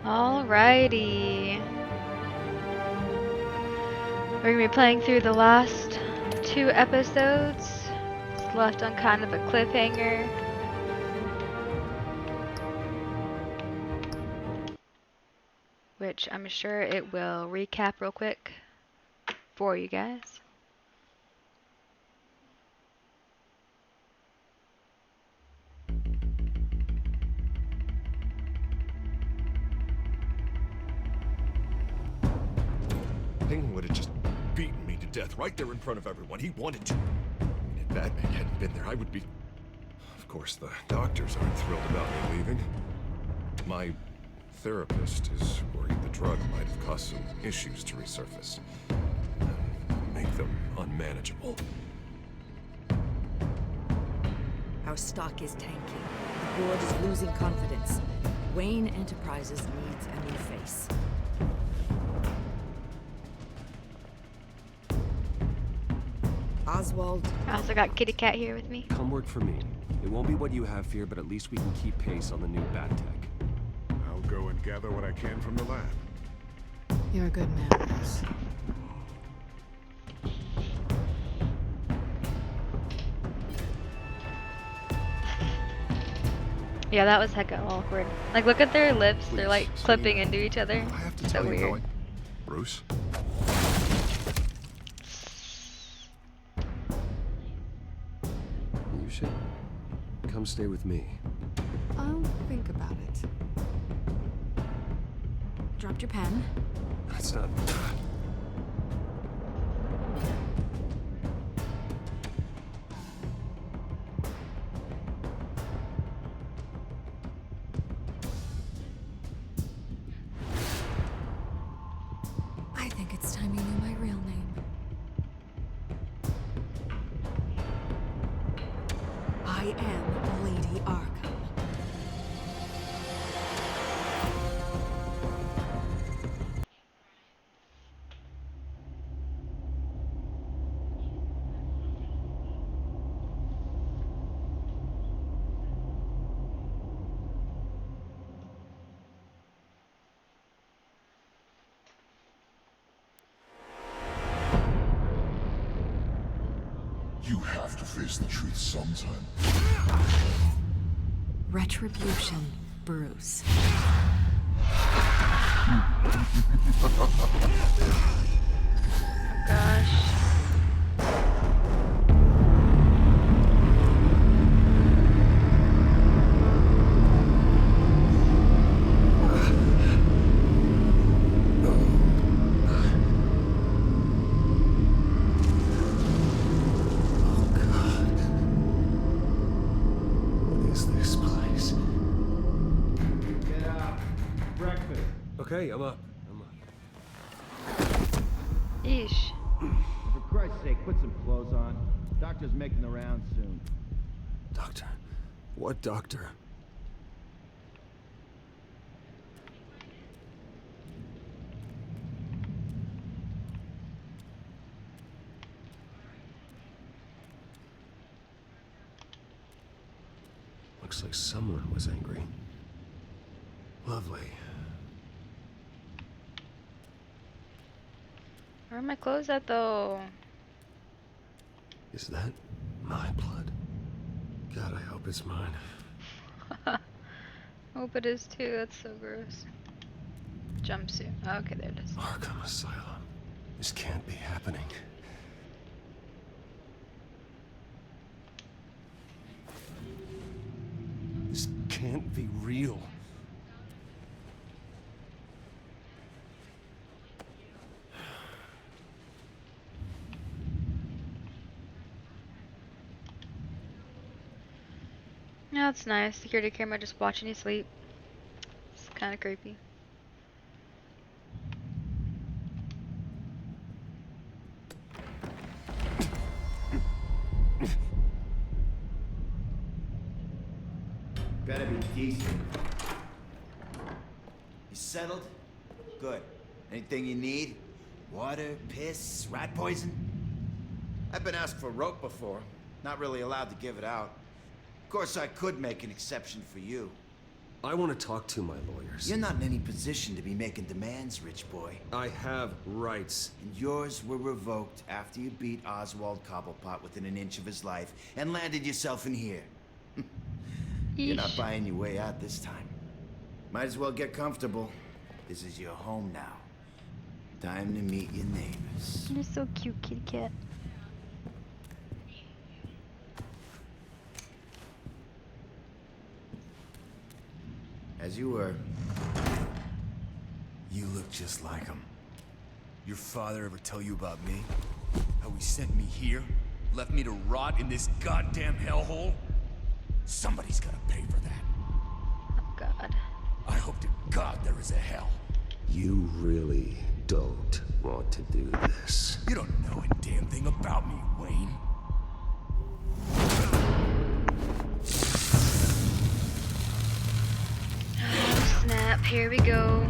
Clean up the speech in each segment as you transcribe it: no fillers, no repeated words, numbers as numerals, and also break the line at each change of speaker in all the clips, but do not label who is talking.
Alrighty. We're gonna be playing through the last two episodes. It's left on kind of a cliffhanger. Which I'm sure it will recap real quick for you guys.
Ping would have just beaten me to death right there in front of everyone. He wanted to. And if Batman hadn't been there, I would be... Of course, the doctors aren't thrilled about me leaving. My therapist is worried the drug might have caused some issues to resurface. Make them unmanageable.
Our stock is tanking. The board is losing confidence. Wayne Enterprises needs a new face. Oswald.
I also got Kitty Cat here with me.
Come work for me. It won't be what you have here, but at least we can keep pace on the new bat tech.
I'll go and gather what I can from the lab.
You're a good man, Bruce.
Yeah, that was hecka awkward. Like, look at their lips. They're like
Please,
clipping
Selena.
into each other.
I have to
So
tell you how
weird.
Bruce?
You should come stay with me.
I'll think about it.
Dropped your pen.
That's not...
I think it's time you knew my real name. I am Lady Arkham.
You have to face the truth sometime.
Retribution, Bruce.
Oh gosh.
What is this place?
Get up. Breakfast.
Okay, I'm up.
Yeesh.
For Christ's sake, put some clothes on. Doctor's making the rounds soon.
Doctor? What doctor? Looks like someone was angry. Lovely.
Where are my clothes at though?
Is that my blood? God, I hope it's mine.
Hope it is too. That's so gross. Jumpsuit. Oh, okay, there it is.
Arkham Asylum. This can't be happening. This can't be real.
No, it's nice. Security camera just watching you sleep. It's kind of creepy.
Better be decent. You settled? Good. Anything you need? Water, piss, rat poison? I've been asked for rope before. Not really allowed to give it out. Of course, I could make an exception for you.
I want to talk to my lawyers.
You're not in any position to be making demands, rich boy.
I have rights.
And yours were revoked after you beat Oswald Cobblepot within an inch of his life and landed yourself in here. You're not
Yeesh.
buying your way out this time. Might as well get comfortable. This is your home now. Time to meet your neighbors.
You're so cute, kitty cat.
As you were.
You look just like him. Your father ever tell you about me? How he sent me here? Left me to rot in this goddamn hellhole? Somebody's gotta pay for that.
Oh god.
I hope to God there is a hell.
You really don't want to do this.
You don't know a damn thing about me, Wayne.
Oh snap, here we go.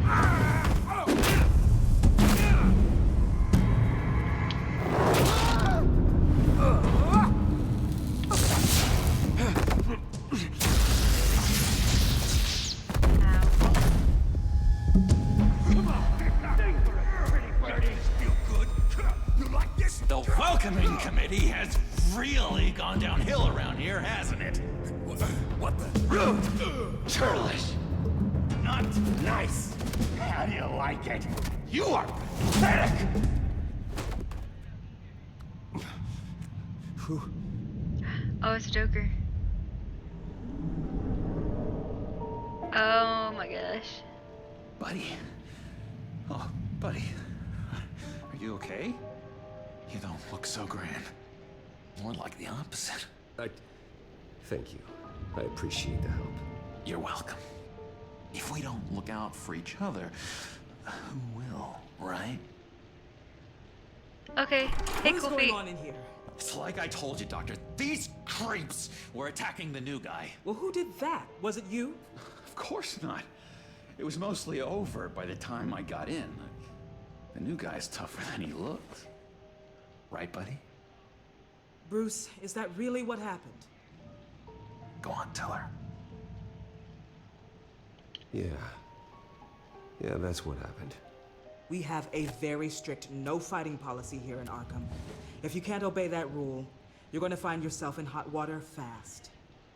The welcoming committee has really gone downhill around here, hasn't it?
What the?
Churlish. Not nice. How do you like it? You are pathetic.
Oh, it's Joker. Oh my gosh.
Buddy. Oh, buddy. Are you okay? You don't look so grand. More like the opposite.
Thank you. I appreciate the help.
You're welcome. If we don't look out for each other, who will, right?
Okay, hey,
What's
cool
going
feet.
on in here?
It's like I told you, Doctor. These creeps were attacking the new guy.
Well, who did that? Was it you?
Of course not. It was mostly over by the time I got in. The new guy's tougher than he looked. Right, buddy?
Bruce, is that really what happened?
Go on, tell her.
Yeah. Yeah, that's what happened.
We have a very strict no fighting policy here in Arkham. If you can't obey that rule, you're going to find yourself in hot water fast.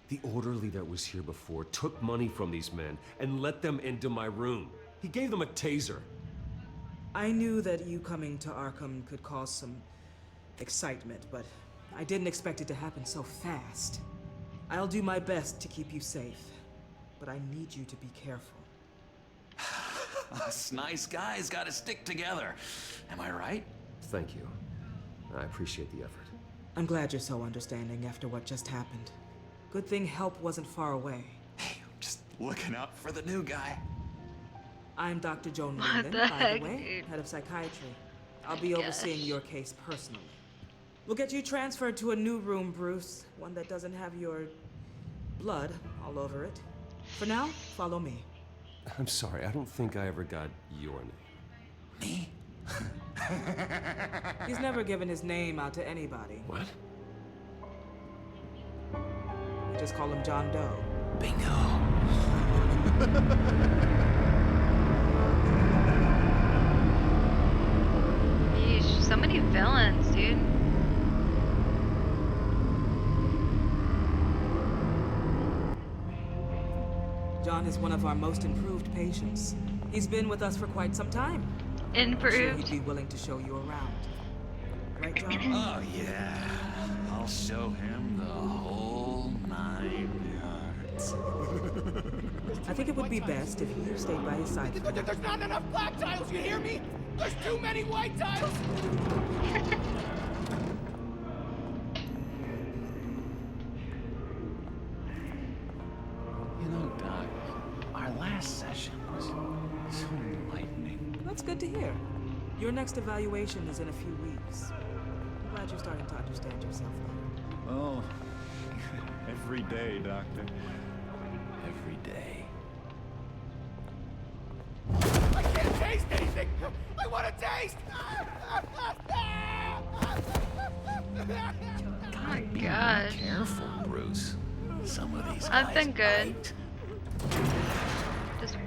The orderly that was here before took money from these men and let them into my room. He gave them a taser.
I knew that you coming to Arkham could cause some excitement, but I didn't expect it to happen so fast. I'll do my best to keep you safe, but I need you to be careful.
Us nice guys gotta stick together. Am I right?
Thank you. I appreciate the effort.
I'm glad you're so understanding after what just happened. Good thing help wasn't far away.
Hey, I'm just looking out for the new guy.
I'm Dr. Joan
What
Whelan,
the
by
heck,
the way,
dude?
head of psychiatry. I'll be overseeing
Gosh.
your case personally. We'll get you transferred to a new room, Bruce. One that doesn't have your blood all over it. For now, follow me.
I'm sorry, I don't think I ever got your name.
Me?
He's never given his name out to anybody.
What?
We just call him John Doe.
Bingo.
Yeesh, so many villains, dude.
John is one of our most improved patients. He's been with us for quite some time. I'm sure
Improved.
he'd be willing to show you around. Right, John?
Oh, yeah. I'll show him the whole 9 yards.
I think it would be best if you stayed by his side. for now.
There's not enough black tiles, you hear me? There's too many white tiles!
You know, Doc, our last session was so enlightening.
That's good to hear. Your next evaluation is in a few weeks. I'm glad you're starting to understand yourself better.
Oh, every day, Doctor.
Every day.
I can't taste anything! I want to taste!
Oh my
Be
gosh.
careful, Bruce. Some of these
I've
guys
been good.
bite.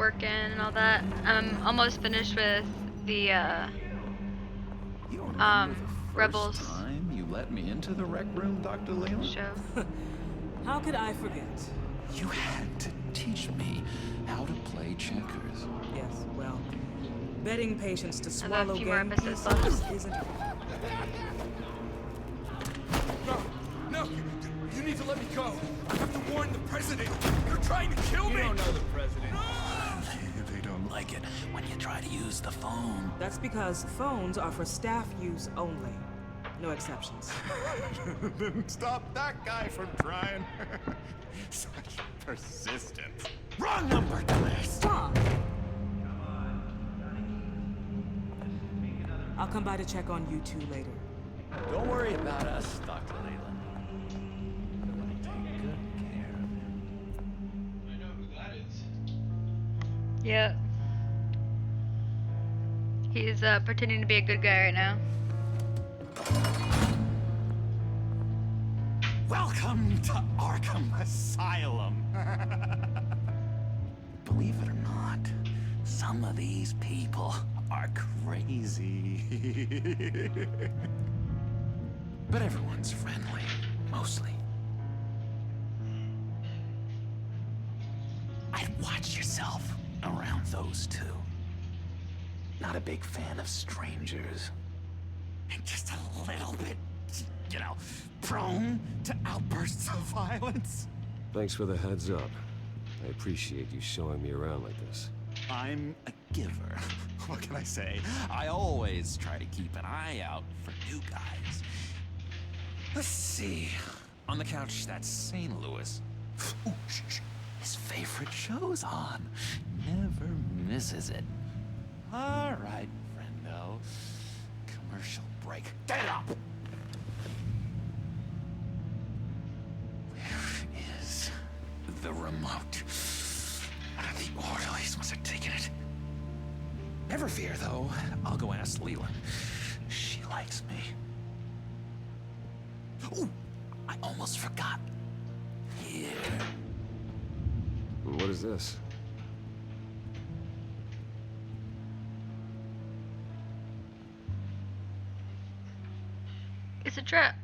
working and all that. I'm almost finished with the
You remember the
Rebels
first time you let me into the rec room, Dr. Leland?
show.
How could I forget?
You had to teach me how to play checkers.
Yes, well, betting patients to
I have a
swallow
few more
gang
episodes
pieces
left.
isn't...
No, you need to let me go. I have to warn the president. You're trying to kill me.
You don't know the president. They don't like it when you try to use the phone.
That's because phones are for staff use only. No exceptions.
Then stop that guy from trying. Such persistence.
Wrong number, dumbass.
Stop! I'll come by to check on you two later.
Don't worry about us, Dr. Leland. We're gonna take good care of him.
I know who that is.
Yeah. He's pretending to be a good guy right now.
Welcome to Arkham Asylum.
Believe it or not, some of these people are crazy. But everyone's friendly, mostly. I'd watch yourself around those two. Not a big fan of strangers. And just a little bit, you know, prone to outbursts of violence.
Thanks for the heads up. I appreciate you showing me around like this.
I'm a giver. What can I say? I always try to keep an eye out for new guys. Let's see. On the couch, that's St. Louis. Ooh, shh. His favorite show's on. Never misses it. All right, friendo. Commercial break. Get up! Where is the remote? The orderlies must have taken it. Never fear, though. I'll go ask Leland. She likes me. Ooh, I almost forgot. Here.
What is this?
It's a trap.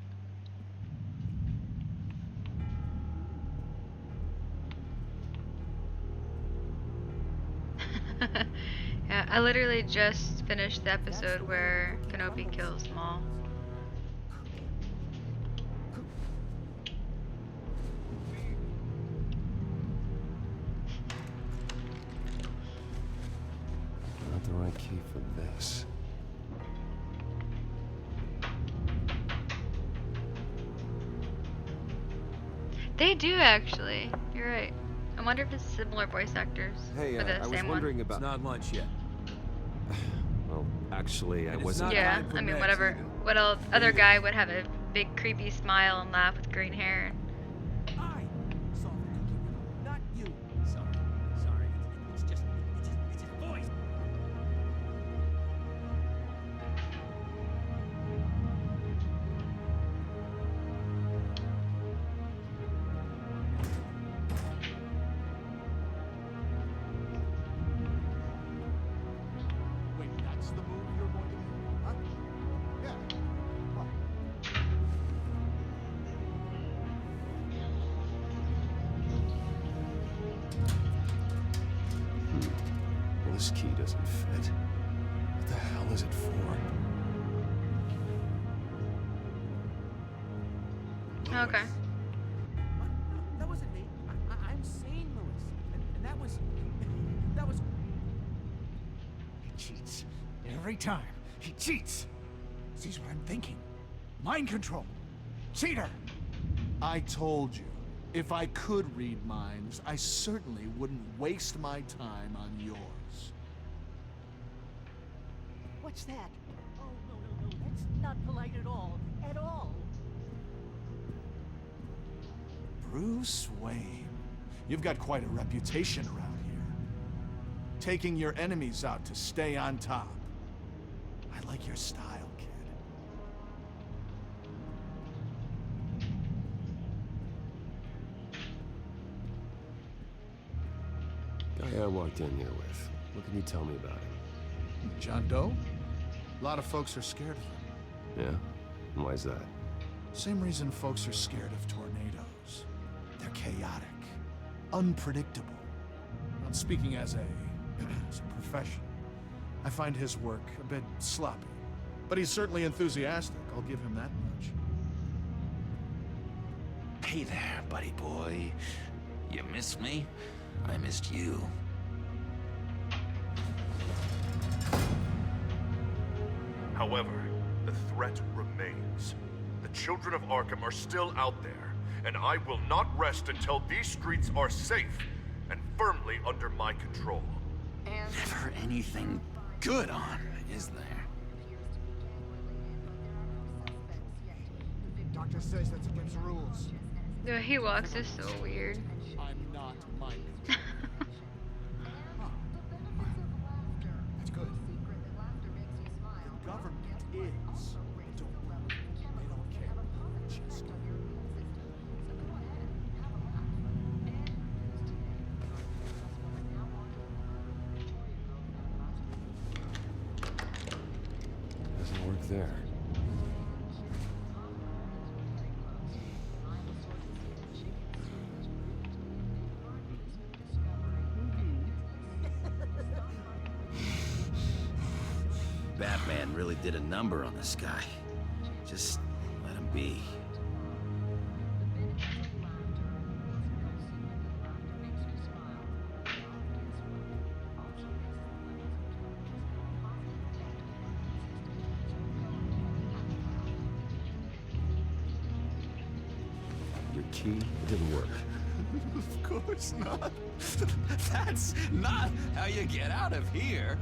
Yeah, I literally just finished the episode where Kenobi kills Maul.
Not the right key for this.
They do actually. You're right. I wonder if it's similar voice actors
Hey,
for the
I was
same
wondering
one.
about.
It's not lunch yet.
Well, actually, I
And it's
wasn't.
not
Yeah,
time for
I mean
meds
whatever.
either.
What else? Other guy would have a big creepy smile and laugh with green hair.
I saw the cookie, not you. Sorry. It's just his voice.
Wait, that's the move you're going to make? Huh? Yeah. What?
Well, this key doesn't fit. What the hell is it for?
Okay.
What? No, that wasn't me. I'm St. Louis. And that was...
He cheats. Every time. He cheats. Sees what I'm thinking. Mind control. Cheater.
I told you, if I could read minds, I certainly wouldn't waste my time on yours.
What's that? Oh, no. That's not polite at all. At all.
Bruce Wayne, you've got quite a reputation around here. Taking your enemies out to stay on top. I like your style, kid.
Guy I walked in here with. What can you tell me about him?
John Doe? A lot of folks are scared of him.
Yeah? And why's that?
Same reason folks are scared of tornadoes. They're chaotic, unpredictable. I'm speaking as a professional. I find his work a bit sloppy. But he's certainly enthusiastic, I'll give him that much.
Hey there, buddy boy. You missed me? I missed you.
However, the threat remains. The children of Arkham are still out there, and I will not rest until these streets are safe and firmly under my control.
Never anything good on, is there?
Doctor says that's against the rules.
The way he walks is so weird.
I'm not minding. That's good. The government is. They don't care. Just.
Doesn't work there.
Batman really did a number on this guy. Just let him be.
Your key, it didn't work.
Of course not. That's not how you get out of here.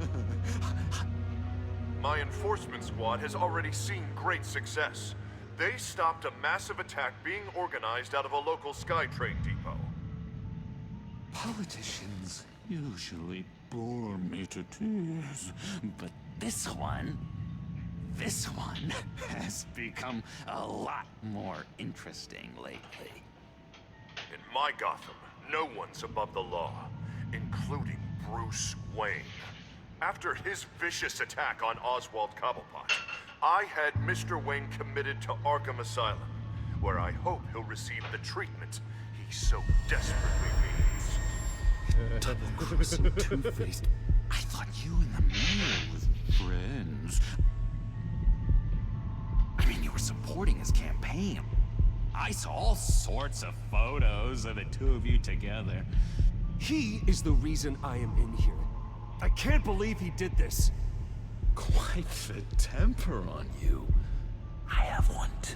My enforcement squad has already seen great success. They stopped a massive attack being organized out of a local SkyTrain depot.
Politicians usually bore me to tears, but this one has become a lot more interesting lately.
In my Gotham, no one's above the law, including Bruce Wayne. After his vicious attack on Oswald Cobblepot, I had Mr. Wayne committed to Arkham Asylum, where I hope he'll receive the treatment he so desperately needs.
Double-crossing two-faced.
I thought you and the mayor were friends. I mean, you were supporting his campaign. I saw all sorts of photos of the two of you together.
He is the reason I am in here. I can't believe he did this.
Quite the temper on you. I have one too.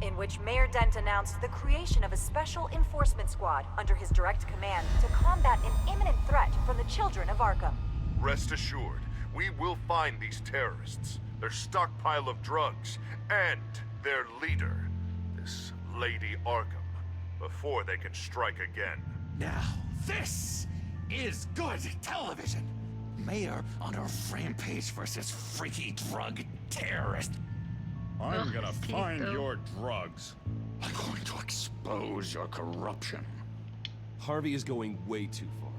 In which Mayor Dent announced the creation of a special enforcement squad under his direct command to combat an imminent threat from the children of Arkham.
Rest assured, we will find these terrorists, their stockpile of drugs, and their leader, this Lady Arkham, before they can strike again.
Now, this is good television. Mayor on a rampage versus freaky drug terrorist.
I'm gonna
his teeth,
find
though.
your drugs.
I'm going to expose your corruption.
Harvey is going way too far.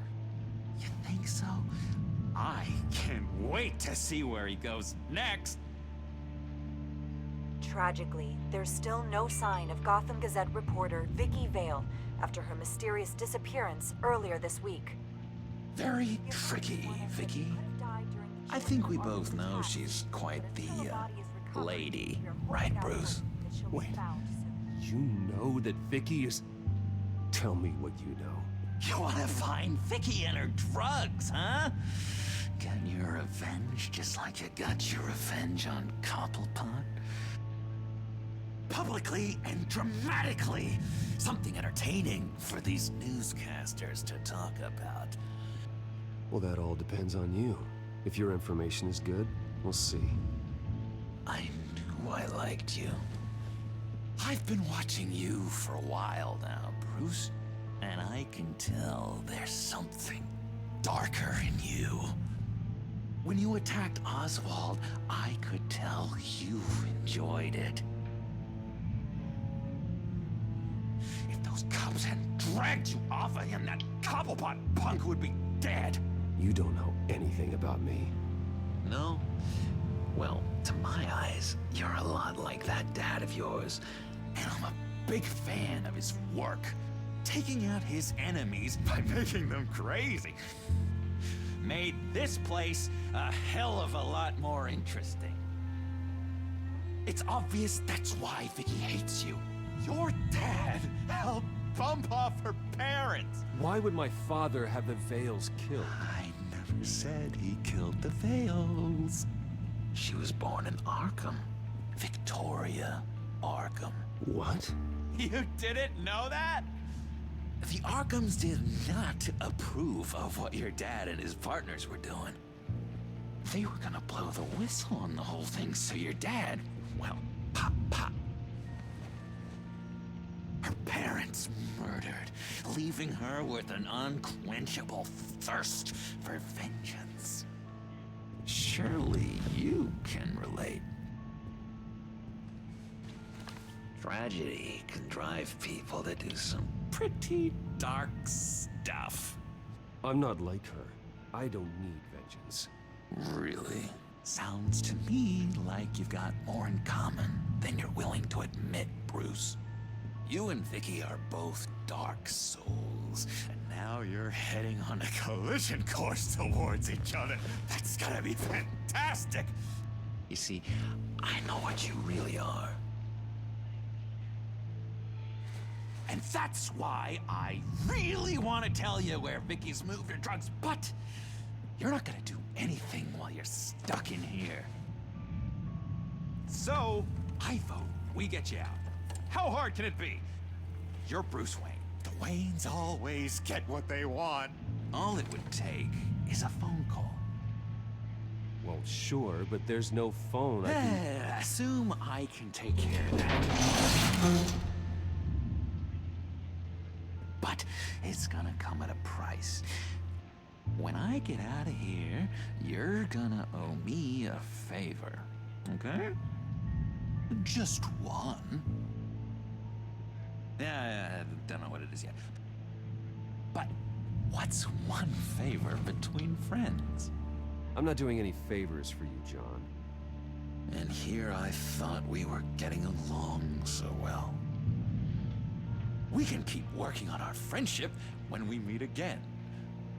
You think so? I can't wait to see where he goes next.
Tragically, there's still no sign of Gotham Gazette reporter Vicky Vale after her mysterious disappearance earlier this week.
Very tricky, Vicky. I think we both know she's quite the, lady, right, Bruce?
Wait, you know that Vicky is... Tell me what you know.
You wanna find Vicky and her drugs, huh? Get your revenge just like you got your revenge on Cobblepot? Publicly and dramatically. Something entertaining for these newscasters to talk about.
Well, that all depends on you. If your information is good, we'll see.
I knew I liked you. I've been watching you for a while now, Bruce. And I can tell there's something darker in you. When you attacked Oswald, I could tell you enjoyed it. If those cops hadn't dragged you off of him, that Cobblepot punk would be dead.
You don't know anything about me.
No? Well, to my eyes, you're a lot like that dad of yours. And I'm a big fan of his work. Taking out his enemies by making them crazy. Made this place a hell of a lot more interesting. It's obvious that's why Vicky hates you. Your dad helped bump off her parents.
Why would my father have the Vales killed?
I never said he killed the Vales. She was born in Arkham. Victoria Arkham.
What?
You didn't know that? The Arkhams did not approve of what your dad and his partners were doing. They were gonna blow the whistle on the whole thing, so your dad, well, pop, pop. Her parents murdered, leaving her with an unquenchable thirst for vengeance. Surely you can relate. Tragedy can drive people to do some pretty dark stuff.
I'm not like her. I don't need vengeance.
Really? Sounds to me like you've got more in common than you're willing to admit, Bruce. You and Vicky are both dark souls, and now you're heading on a collision course towards each other. That's gonna be fantastic! You see, I know what you really are. And that's why I really want to tell you where Vicky's moved her drugs, but you're not gonna do anything while you're stuck in here. So, I vote we get you out. How hard can it be? You're Bruce Wayne. The Waynes always get what they want. All it would take is a phone call.
Well, sure, but there's no phone. I can...
Assume I can take care of that. But it's gonna come at a price. When I get out of here, you're gonna owe me a favor, okay? Just one. Yeah, I don't know what it is yet. But what's one favor between friends?
I'm not doing any favors for you, John.
And here I thought we were getting along so well. We can keep working on our friendship when we meet again,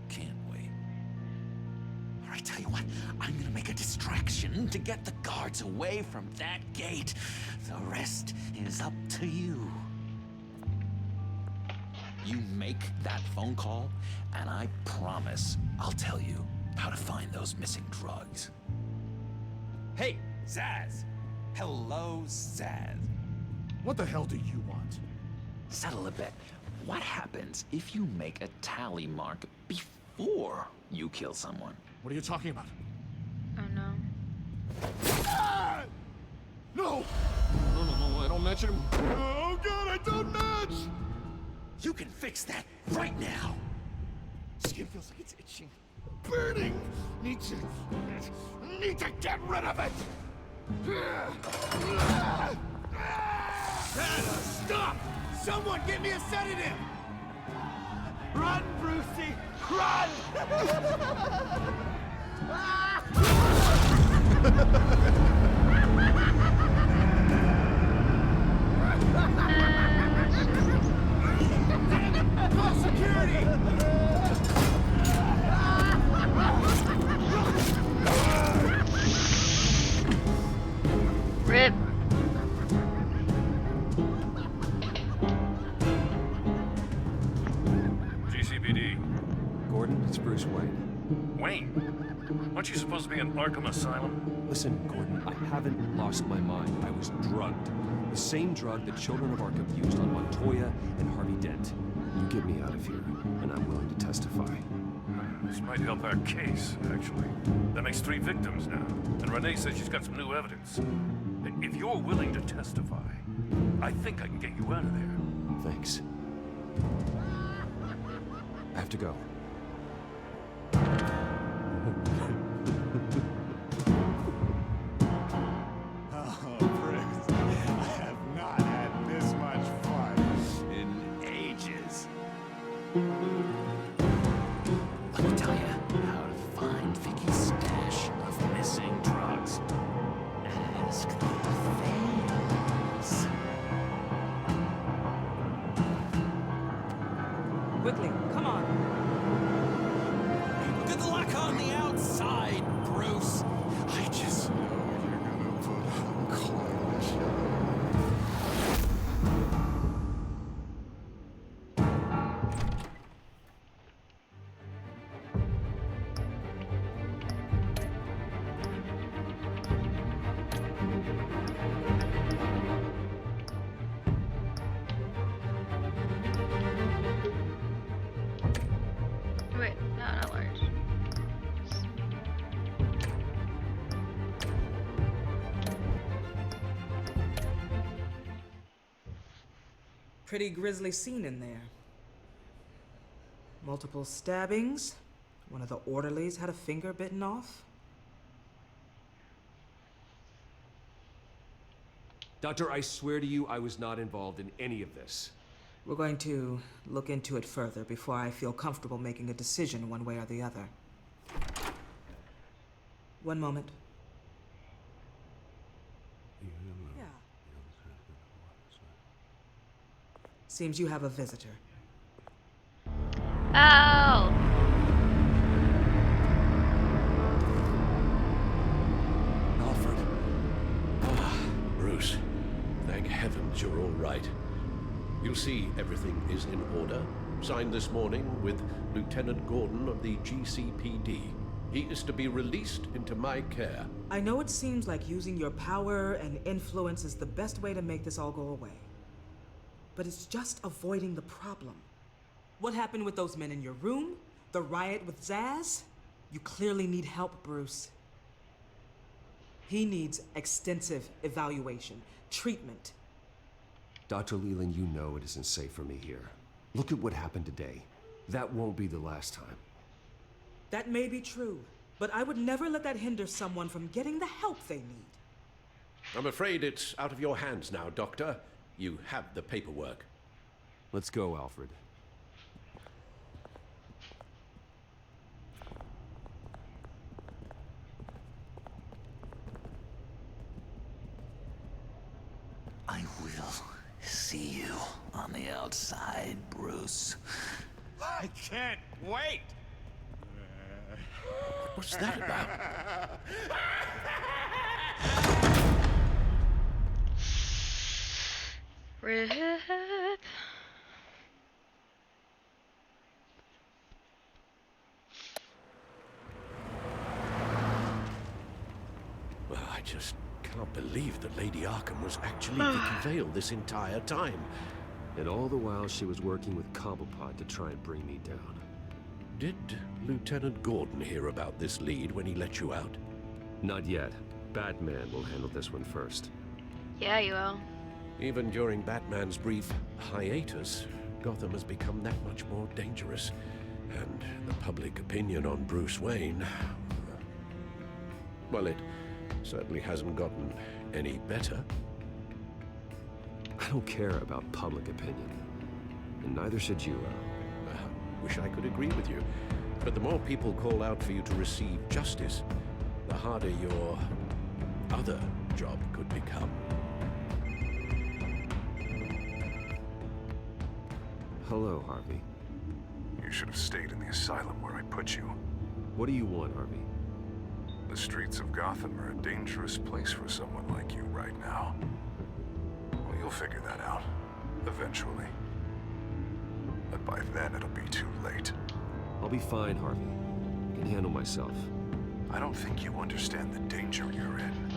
can't we? All right, tell you what, I'm gonna make a distraction to get the guards away from that gate. The rest is up to you. You make that phone call, and I promise I'll tell you how to find those missing drugs. Hey, Zaz! Hello, Zaz.
What the hell do you want?
Settle a bet. What happens if you make a tally mark before you kill someone?
What are you talking about?
Oh no.
Ah! No! No, I don't match him. Oh god, I don't match!
You can fix that right now!
Skin feels like it's itching. Burning! Need to get rid of it!
Stop! Someone get me a sedative!
Run, Brucey! Run!
Call security!
Rip.
GCPD.
Gordon, it's Bruce Wayne.
Wayne? Aren't you supposed to be in Arkham Asylum?
Listen, Gordon, I haven't lost my mind. I was drugged. The same drug the children of Arkham used on Montoya and Harvey Dent. You get me out of here, and I'm willing to testify.
This might help our case, actually. That makes 3 victims now, and Renee says she's got some new evidence. If you're willing to testify, I think I can get you out of there.
Thanks. I have to go.
Oh, Bruce, I have not had this much fun in ages. Let me tell you how to find Vicky's stash of missing drugs. Ask the Thales.
Quickly, come on.
Good luck on the outside, Bruce.
I just know you're gonna put on quite a show.
Wait, no, not large.
Pretty grisly scene in there. Multiple stabbings. One of the orderlies had a finger bitten off.
Doctor, I swear to you, I was not involved in any of this.
We're going to look into it further before I feel comfortable making a decision one way or the other. One moment. Yeah. Seems you have a visitor.
Ow!
Alfred. Ah, Bruce. Thank heavens you're all right. You'll see everything is in order. Signed this morning with Lieutenant Gordon of the GCPD. He is to be released into my care.
I know it seems like using your power and influence is the best way to make this all go away. But it's just avoiding the problem. What happened with those men in your room? The riot with Zaz? You clearly need help, Bruce. He needs extensive evaluation, treatment.
Dr. Leland, you know it isn't safe for me here. Look at what happened today. That won't be the last time.
That may be true, but I would never let that hinder someone from getting the help they need.
I'm afraid it's out of your hands now, Doctor. You have the paperwork.
Let's go, Alfred.
I will see you on the outside, Bruce.
I can't wait!
What's that about?
Rip.
Well, I just can't believe that Lady Arkham was actually Vicky Vale this entire time.
And all the while she was working with Cobblepot to try and bring me down.
Did Lieutenant Gordon hear about this lead when he let you out?
Not yet. Batman will handle this one first.
Yeah, you will.
Even during Batman's brief hiatus, Gotham has become that much more dangerous. And the public opinion on Bruce Wayne... well, it certainly hasn't gotten any better.
I don't care about public opinion. And neither should you,
Wish I could agree with you. But the more people call out for you to receive justice, the harder your other job could become.
Hello, Harvey.
You should have stayed in the asylum where I put you.
What do you want, Harvey?
The streets of Gotham are a dangerous place for someone like you right now. Well, you'll figure that out. Eventually. But by then, it'll be too late.
I'll be fine, Harvey. I can handle myself.
I don't think you understand the danger you're in.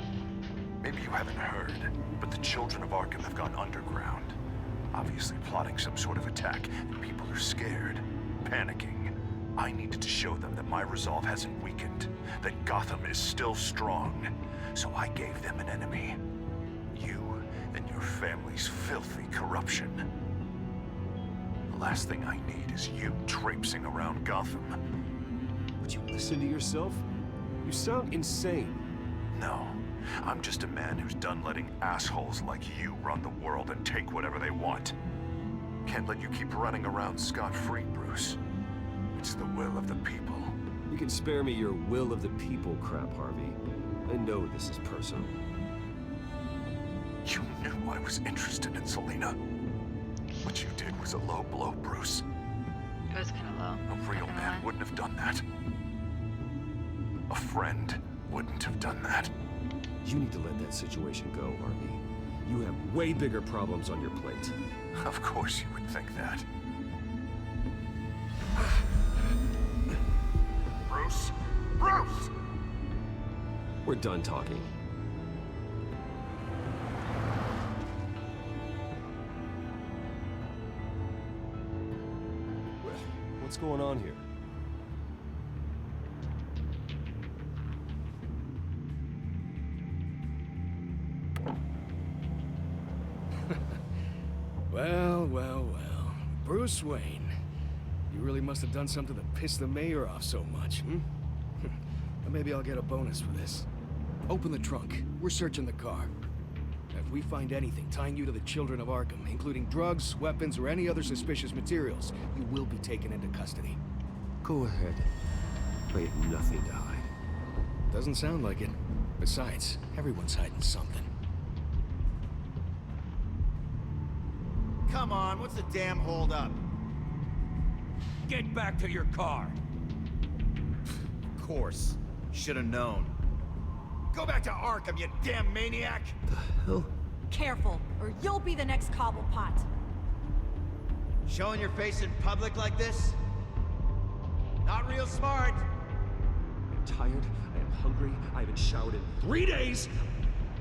Maybe you haven't heard, but the children of Arkham have gone underground. Obviously plotting some sort of attack, and people are scared, panicking. I needed to show them that my resolve hasn't weakened, that Gotham is still strong. So I gave them an enemy. You and your family's filthy corruption. The last thing I need is you traipsing around Gotham.
Would you listen to yourself? You sound insane.
No. I'm just a man who's done letting assholes like you run the world and take whatever they want. Can't let you keep running around scot-free, Bruce. It's the will of the people.
You can spare me your will of the people crap, Harvey. I know this is personal.
You knew I was interested in Selena. What you did was a low blow, Bruce.
It was kind of low.
A real man wouldn't have done that. A friend wouldn't have done that.
You need to let that situation go, Harvey. You have way bigger problems on your plate.
Of course you would think that. Bruce? Bruce!
We're done talking. What's going on here?
Well, well, well. Bruce Wayne. You really must have done something to piss the mayor off so much, hmm? But maybe I'll get a bonus for this. Open the trunk. We're searching the car. If we find anything tying you to the Children of Arkham, including drugs, weapons, or any other suspicious materials, you will be taken into custody.
Go ahead. I have nothing to hide.
Doesn't sound like it. Besides, everyone's hiding something.
Come on, what's the damn hold up?
Get back to your car.
Of course. Should have known. Go back to Arkham, you damn maniac!
Hell?
Careful, or you'll be the next Cobblepot.
Showing your face in public like this? Not real smart.
I'm tired, I am hungry, I haven't showered in 3 days!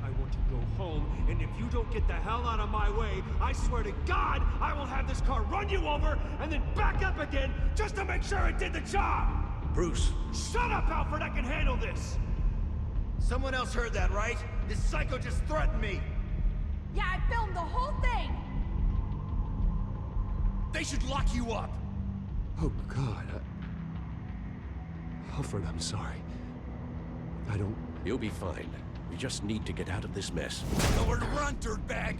I want to go home, and if you don't get the hell out of my way, I swear to God, I will have this car run you over, and then back up again, just to make sure it did the job!
Bruce.
Shut up, Alfred, I can handle this!
Someone else heard that, right? This psycho just threatened me!
Yeah, I filmed the whole thing!
They should lock you up!
Oh, God, Alfred, I'm sorry. I don't...
You'll be fine. We just need to get out of this mess.
Nowhere to run, dirtbag!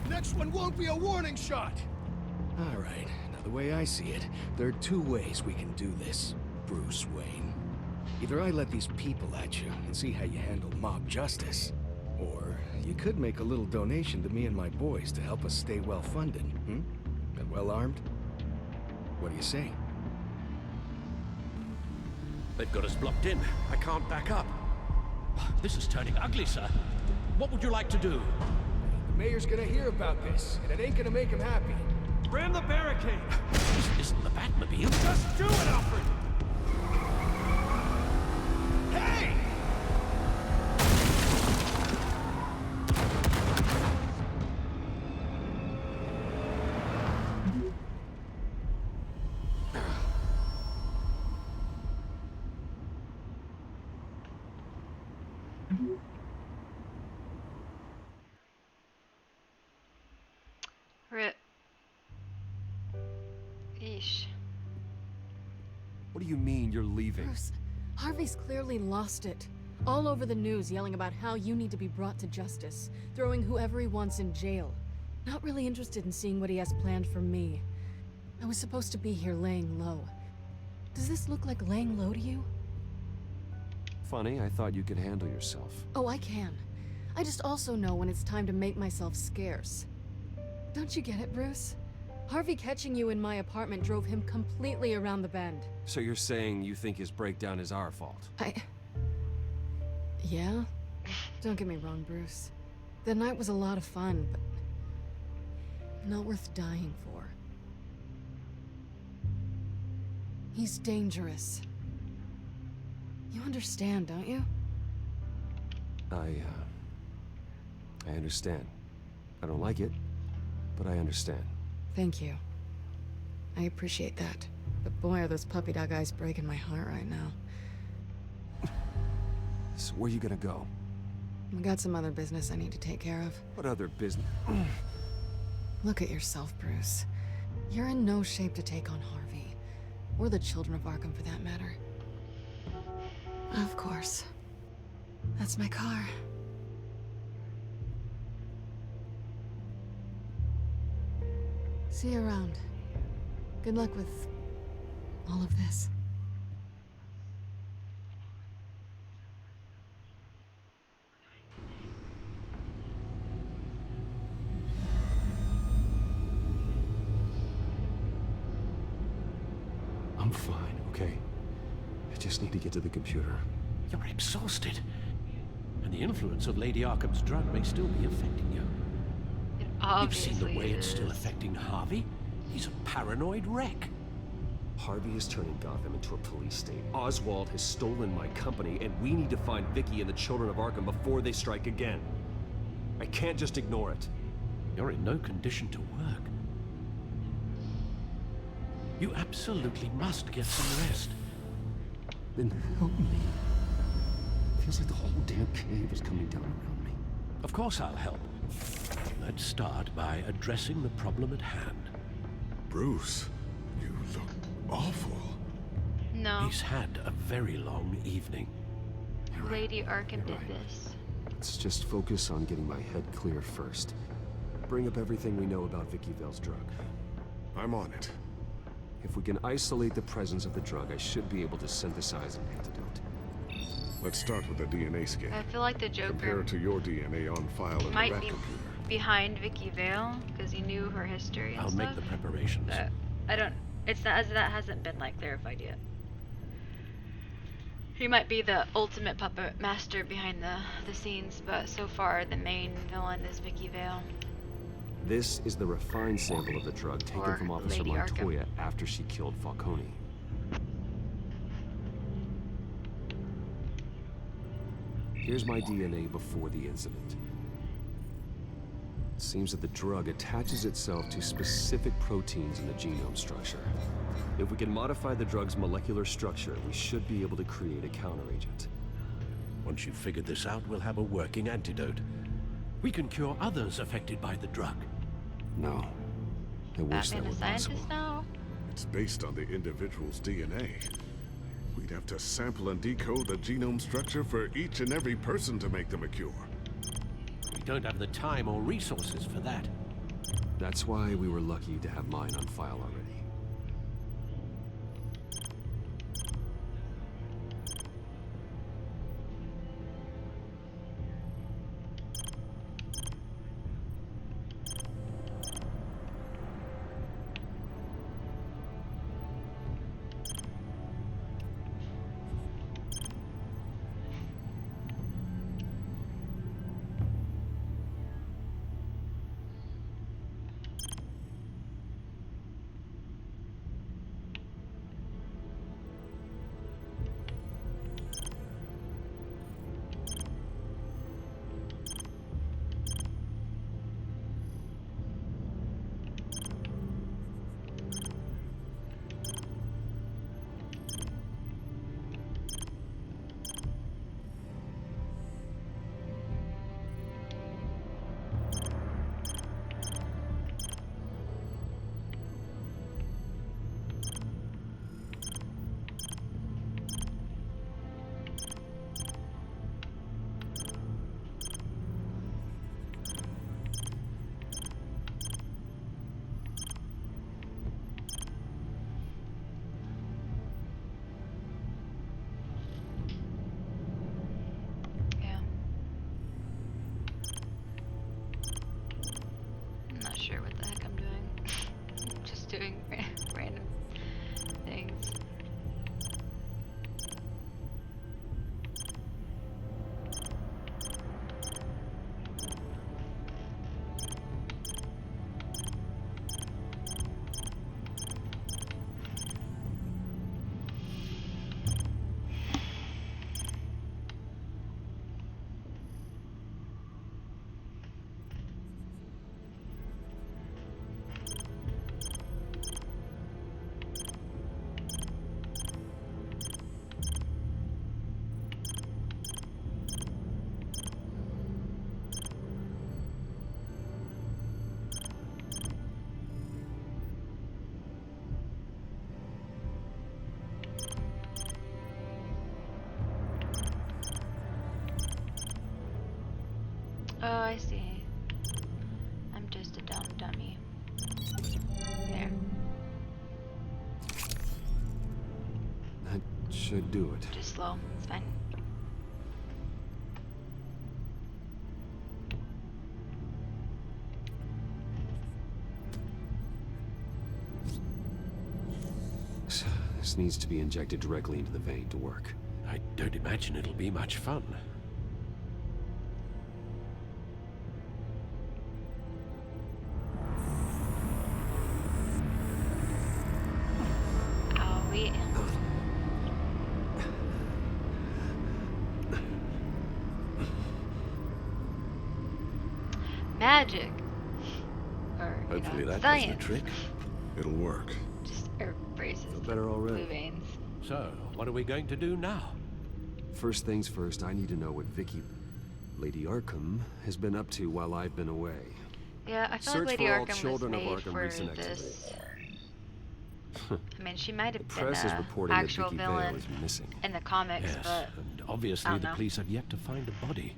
Next one won't be a warning shot! All right, now the way I see it, there are two ways we can do this, Bruce Wayne. Either I let these people at you and see how you handle mob justice, or you could make a little donation to me and my boys to help us stay well-funded, hmm? And well-armed? What do you say?
They've got us blocked in. I can't back up. This is turning ugly, sir. What would you like to do?
The mayor's gonna hear about this, and it ain't gonna make him happy.
Ram the barricade!
This isn't the Batmobile.
Just do it, Alfred!
Hey!
Rip. Eesh.
What do you mean you're leaving?
Bruce, Harvey's clearly lost it. All over the news yelling about how you need to be brought to justice, throwing whoever he wants in jail. Not really interested in seeing what he has planned for me. I was supposed to be here laying low. Does this look like laying low to you?
Funny, I thought you could handle yourself.
Oh, I can. I just also know when it's time to make myself scarce. Don't you get it, Bruce? Harvey catching you in my apartment drove him completely around the bend.
So you're saying you think his breakdown is our fault?
Yeah? Don't get me wrong, Bruce. The night was a lot of fun, but not worth dying for. He's dangerous. You understand, don't you?
I understand. I don't like it, but I understand.
Thank you. I appreciate that. But boy, are those puppy dog eyes breaking my heart right now.
So where you gonna go?
I got some other business I need to take care of.
What other business?
Look at yourself, Bruce. You're in no shape to take on Harvey. Or the children of Arkham, for that matter. Of course. That's my car. See you around. Good luck with all of this?
I'm fine, okay? I just need to get to the computer.
You're exhausted. And the influence of Lady Arkham's drug may still be affecting you. You've seen the way it's still affecting Harvey. He's a paranoid wreck.
Harvey is turning Gotham into a police state. Oswald has stolen my company, and we need to find Vicky and the children of Arkham before they strike again. I can't just ignore it.
You're in no condition to work. You absolutely must get some rest.
Then help me. Feels like the whole damn cave is coming down around me.
Of course I'll help. Let's start by addressing the problem at hand.
Bruce, you look awful.
No.
He's had a very long evening.
Lady Arkham did this.
Let's just focus on getting my head clear first. Bring up everything we know about Vicky Vale's drug.
I'm on it.
If we can isolate the presence of the drug, I should be able to synthesize an antidote.
Let's start with the DNA scan.
I feel like the
Compare
Joker
it to your DNA on file in the
might
Rat
be
computer.
behind Vicky Vale because he knew her history and
I'll
stuff.
make the preparations.
But I don't. It's not as that hasn't been like clarified yet. He might be the ultimate puppet master behind the scenes, but so far the main villain is Vicky Vale.
This is the refined sample of the drug taken
Or
from Officer
Lady
Montoya
Arkham.
after she killed Falcone. Here's my DNA before the incident. It seems that the drug attaches itself to specific proteins in the genome structure. If we can modify the drug's molecular structure, we should be able to create a counteragent.
Once you've figured this out, we'll have a working antidote. We can cure others affected by the drug.
No. I wish that
Batman
were
a
possible.
scientist now?
It's based on the individual's DNA. We'd have to sample and decode the genome structure for each and every person to make them a cure.
We don't have the time or resources for that.
That's why we were lucky to have mine on file already.
Yeah. I'm not sure what the heck I'm doing. Just doing random things. Oh, I see. I'm just a dumb dummy. There.
should do it.
Just slow. It's fine.
This needs to be injected directly into the vein to work.
I don't imagine it'll be much fun.
Owie. Magic. Or,
Hopefully that does
science.
the trick.
It'll work.
Just braces.
Feel better already.
Blue veins.
So, what are we going to do now?
First things first, I need to know what Lady Arkham, has been up to while I've been away.
Yeah, I feel
Search
like Lady
for all
Arkham was
children of
made
Arkham
for
recent
this. I mean, she might have
The
been
press is
an
reporting that
actual
Vicky Vale
villain
is missing.
in the comics,
Yes,
but
and
I
obviously
don't
the
know.
police have yet to find a body.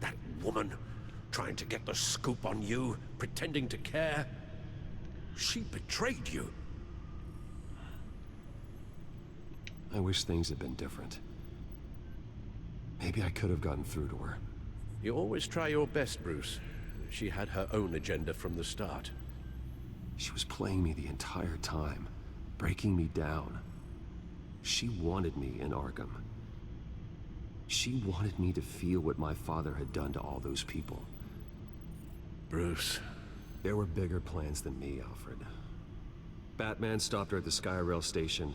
That woman trying to get the scoop on you, pretending to care. She betrayed you.
I wish things had been different. Maybe I could have gotten through to her.
You always try your best, Bruce. She had her own agenda from the start.
She was playing me the entire time, breaking me down. She wanted me in Arkham. She wanted me to feel what my father had done to all those people.
Bruce.
There were bigger plans than me, Alfred. Batman stopped her at the Skyrail station,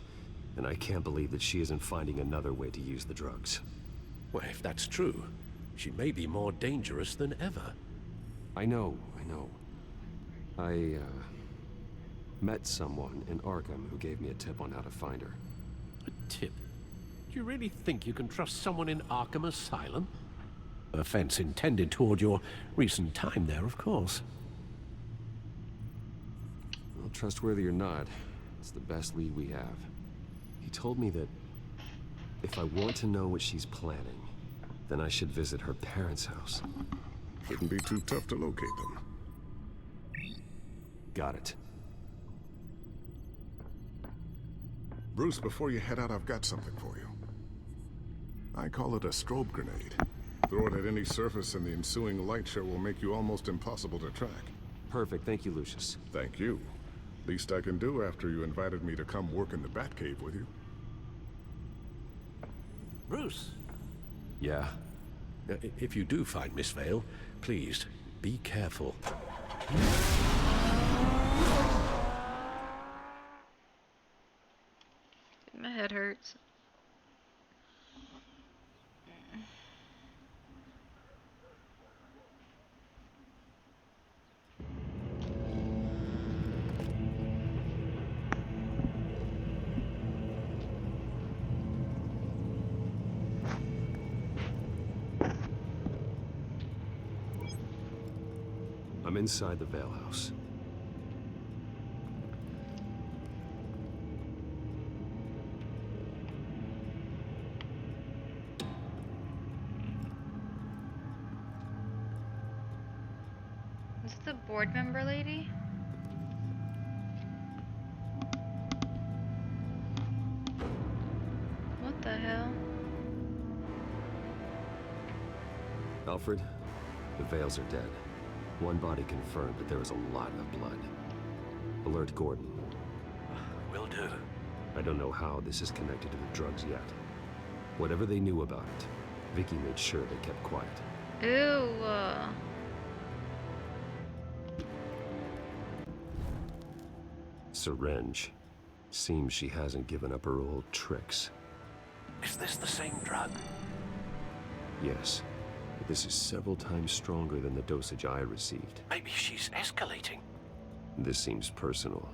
and I can't believe that she isn't finding another way to use the drugs.
Well, if that's true, she may be more dangerous than ever.
I know. I met someone in Arkham who gave me a tip on how to find her.
A tip? Do you really think you can trust someone in Arkham Asylum? Offense intended toward your recent time there, of course.
Well, trustworthy or not, it's the best lead we have. He told me that if I want to know what she's planning, then I should visit her parents' house.
Shouldn't be too tough to locate them.
Got it.
Bruce, before you head out, I've got something for you. I call it a strobe grenade. Throw it at any surface and the ensuing light show will make you almost impossible to track.
Perfect, thank you, Lucius.
Thank you. Least I can do after you invited me to come work in the Batcave with you.
Bruce?
Yeah?
If you do find Miss Vale, please, be careful.
My head hurts.
I'm inside the Vale House.
Is the board member lady? What the hell?
Alfred, the Vales are dead. One body confirmed, but there is a lot of blood. Alert Gordon.
Will do.
I don't know how this is connected to the drugs yet. Whatever they knew about it, Vicky made sure they kept quiet.
Ew.
Syringe. Seems she hasn't given up her old tricks.
Is this the same drug?
Yes, but this is several times stronger than the dosage I received.
Maybe she's escalating.
This seems personal.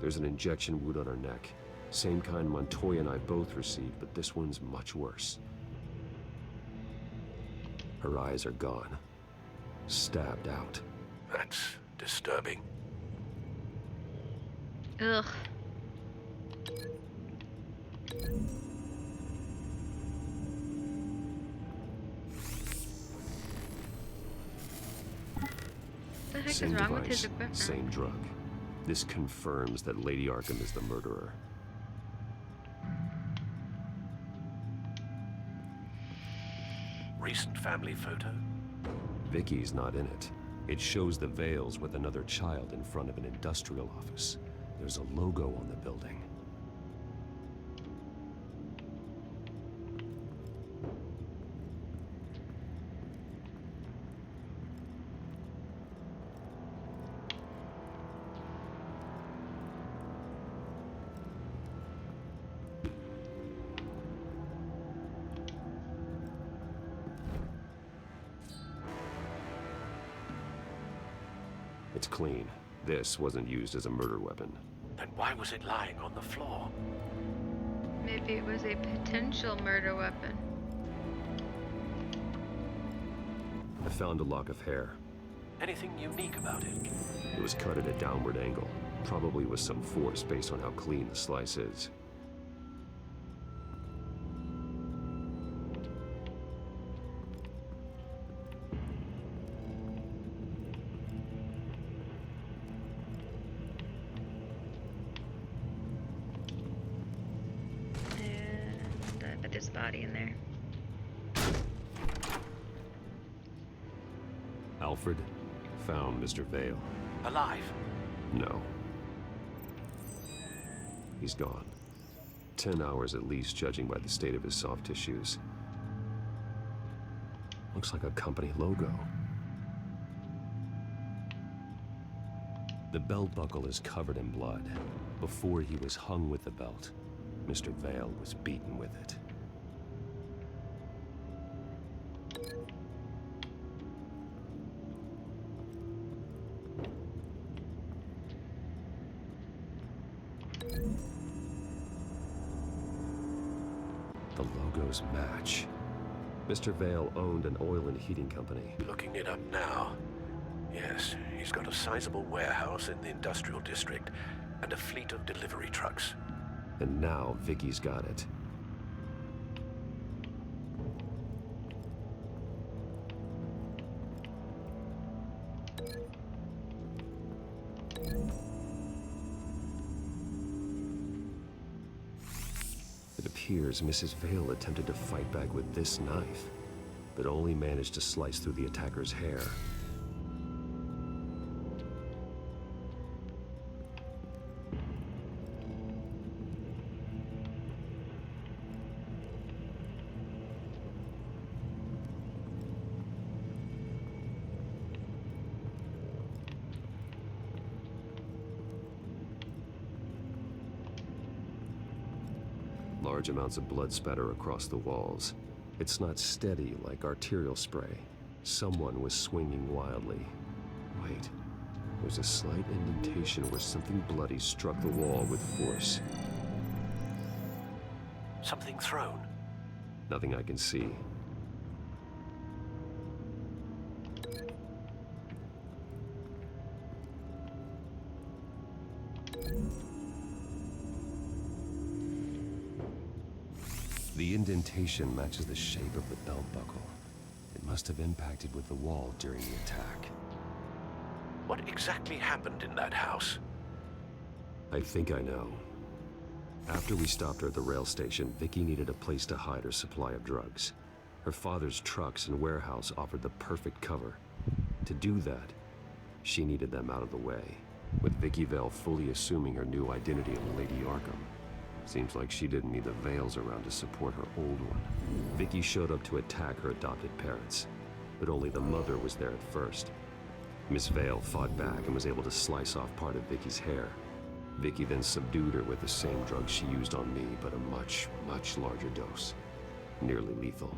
There's an injection wound on her neck. Same kind Montoya and I both received, but this one's much worse. Her eyes are gone. Stabbed out.
That's disturbing.
Ugh. heck
Same
is wrong with
device,
his equipment?
same drug. This confirms that Lady Arkham is the murderer.
Recent family photo?
Vicky's not in it. It shows the Vales with another child in front of an industrial office. There's a logo on the building. It's clean. This wasn't used as a murder weapon.
Then why was it lying on the floor?
Maybe it was a potential murder weapon.
I found a lock of hair.
Anything unique about it?
It was cut at a downward angle, probably with some force based on how clean the slice is.
And I bet there's a body in there.
Alfred found Mr. Vale.
Alive?
No. He's gone. 10 hours at least, judging by the state of his soft tissues. Looks like a company logo. The belt buckle is covered in blood. Before he was hung with the belt, Mr. Vale was beaten with it. The logos match. Mr. Vale owned an oil and heating company.
Looking it up now. Yes, he's got a sizable warehouse in the industrial district and a fleet of delivery trucks.
And now Vicky's got it. It appears Mrs. Vale attempted to fight back with this knife, but only managed to slice through the attacker's hair. Large amounts of blood spatter across the walls. It's not steady like arterial spray. Someone was swinging wildly. Wait, there's a slight indentation where something bloody struck the wall with force.
Something thrown?
Nothing I can see. The indentation matches the shape of the belt buckle. It must have impacted with the wall during the attack.
What exactly happened in that house?
I think I know. After we stopped her at the rail station, Vicky needed a place to hide her supply of drugs. Her father's trucks and warehouse offered the perfect cover. To do that, she needed them out of the way, with Vicky Vale fully assuming her new identity of Lady Arkham. Seems like she didn't need the Vales around to support her old one. Vicky showed up to attack her adopted parents, but only the mother was there at first. Miss Vale fought back and was able to slice off part of Vicky's hair. Vicky then subdued her with the same drug she used on me, but a much, much larger dose. Nearly lethal.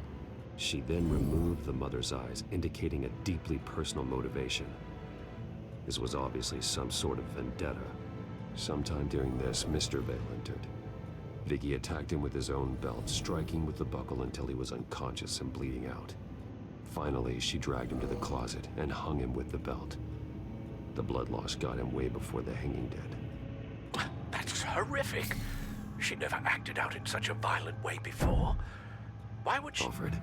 She then removed the mother's eyes, indicating a deeply personal motivation. This was obviously some sort of vendetta. Sometime during this, Mr. Vale entered. Vicky attacked him with his own belt, striking with the buckle until he was unconscious and bleeding out. Finally, she dragged him to the closet and hung him with the belt. The blood loss got him way before the hanging did.
That's horrific. She never acted out in such a violent way before. Why would she—
Alfred,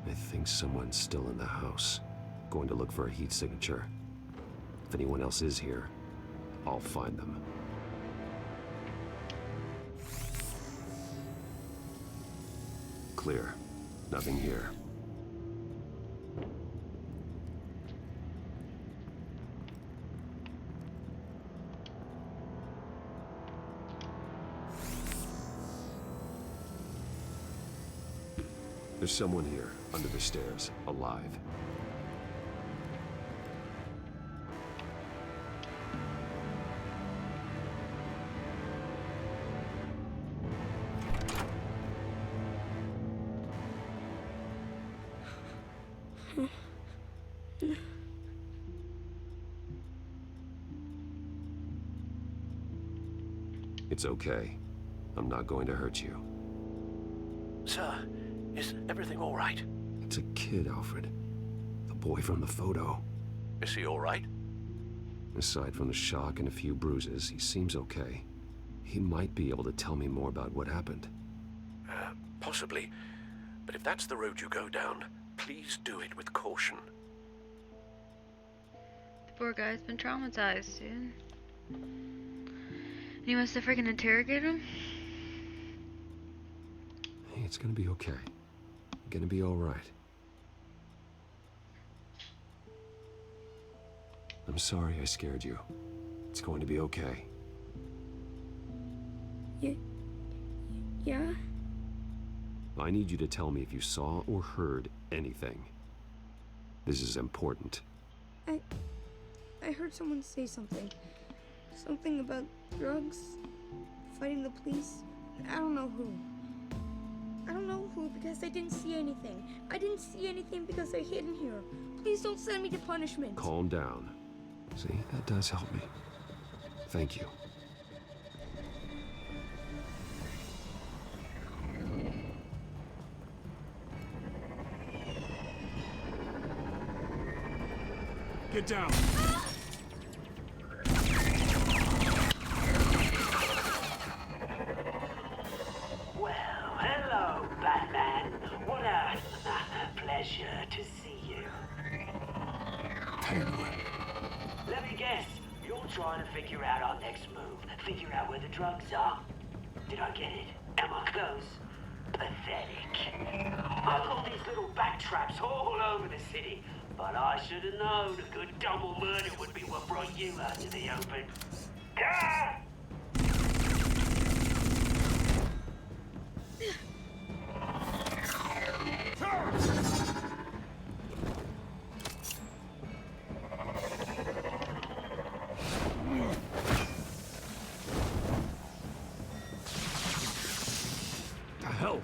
I think someone's still in the house. Going to look for a heat signature. If anyone else is here, I'll find them. Clear. Nothing here. There's someone here, under the stairs, alive. It's okay. I'm not going to hurt you.
Sir, is everything all right?
It's a kid, Alfred. The boy from the photo.
Is he all right?
Aside from the shock and a few bruises, he seems okay. He might be able to tell me more about what happened.
Possibly. But if that's the road you go down, please do it with caution.
The poor guy's been traumatized, dude. And he wants to freaking interrogate him?
Hey, it's gonna be okay. Gonna be all right. I'm sorry I scared you. It's going to be okay.
Yeah?
I need you to tell me if you saw or heard anything. This is important.
I heard someone say something. Something about drugs, fighting the police. I don't know who. I don't know who because I didn't see anything. I didn't see anything because I hid in here. Please don't send me to punishment.
Calm down. See, that does help me. Thank you.
Get down!
Well, hello, Batman. What a pleasure to see you. Let me guess, you're trying to figure out our next move. Figure out where the drugs are. Did I get it? Am I close? Pathetic. I've got these little back traps all over the city, but I should have known a good double murder would be what brought you out to the open. Ah!
The hell?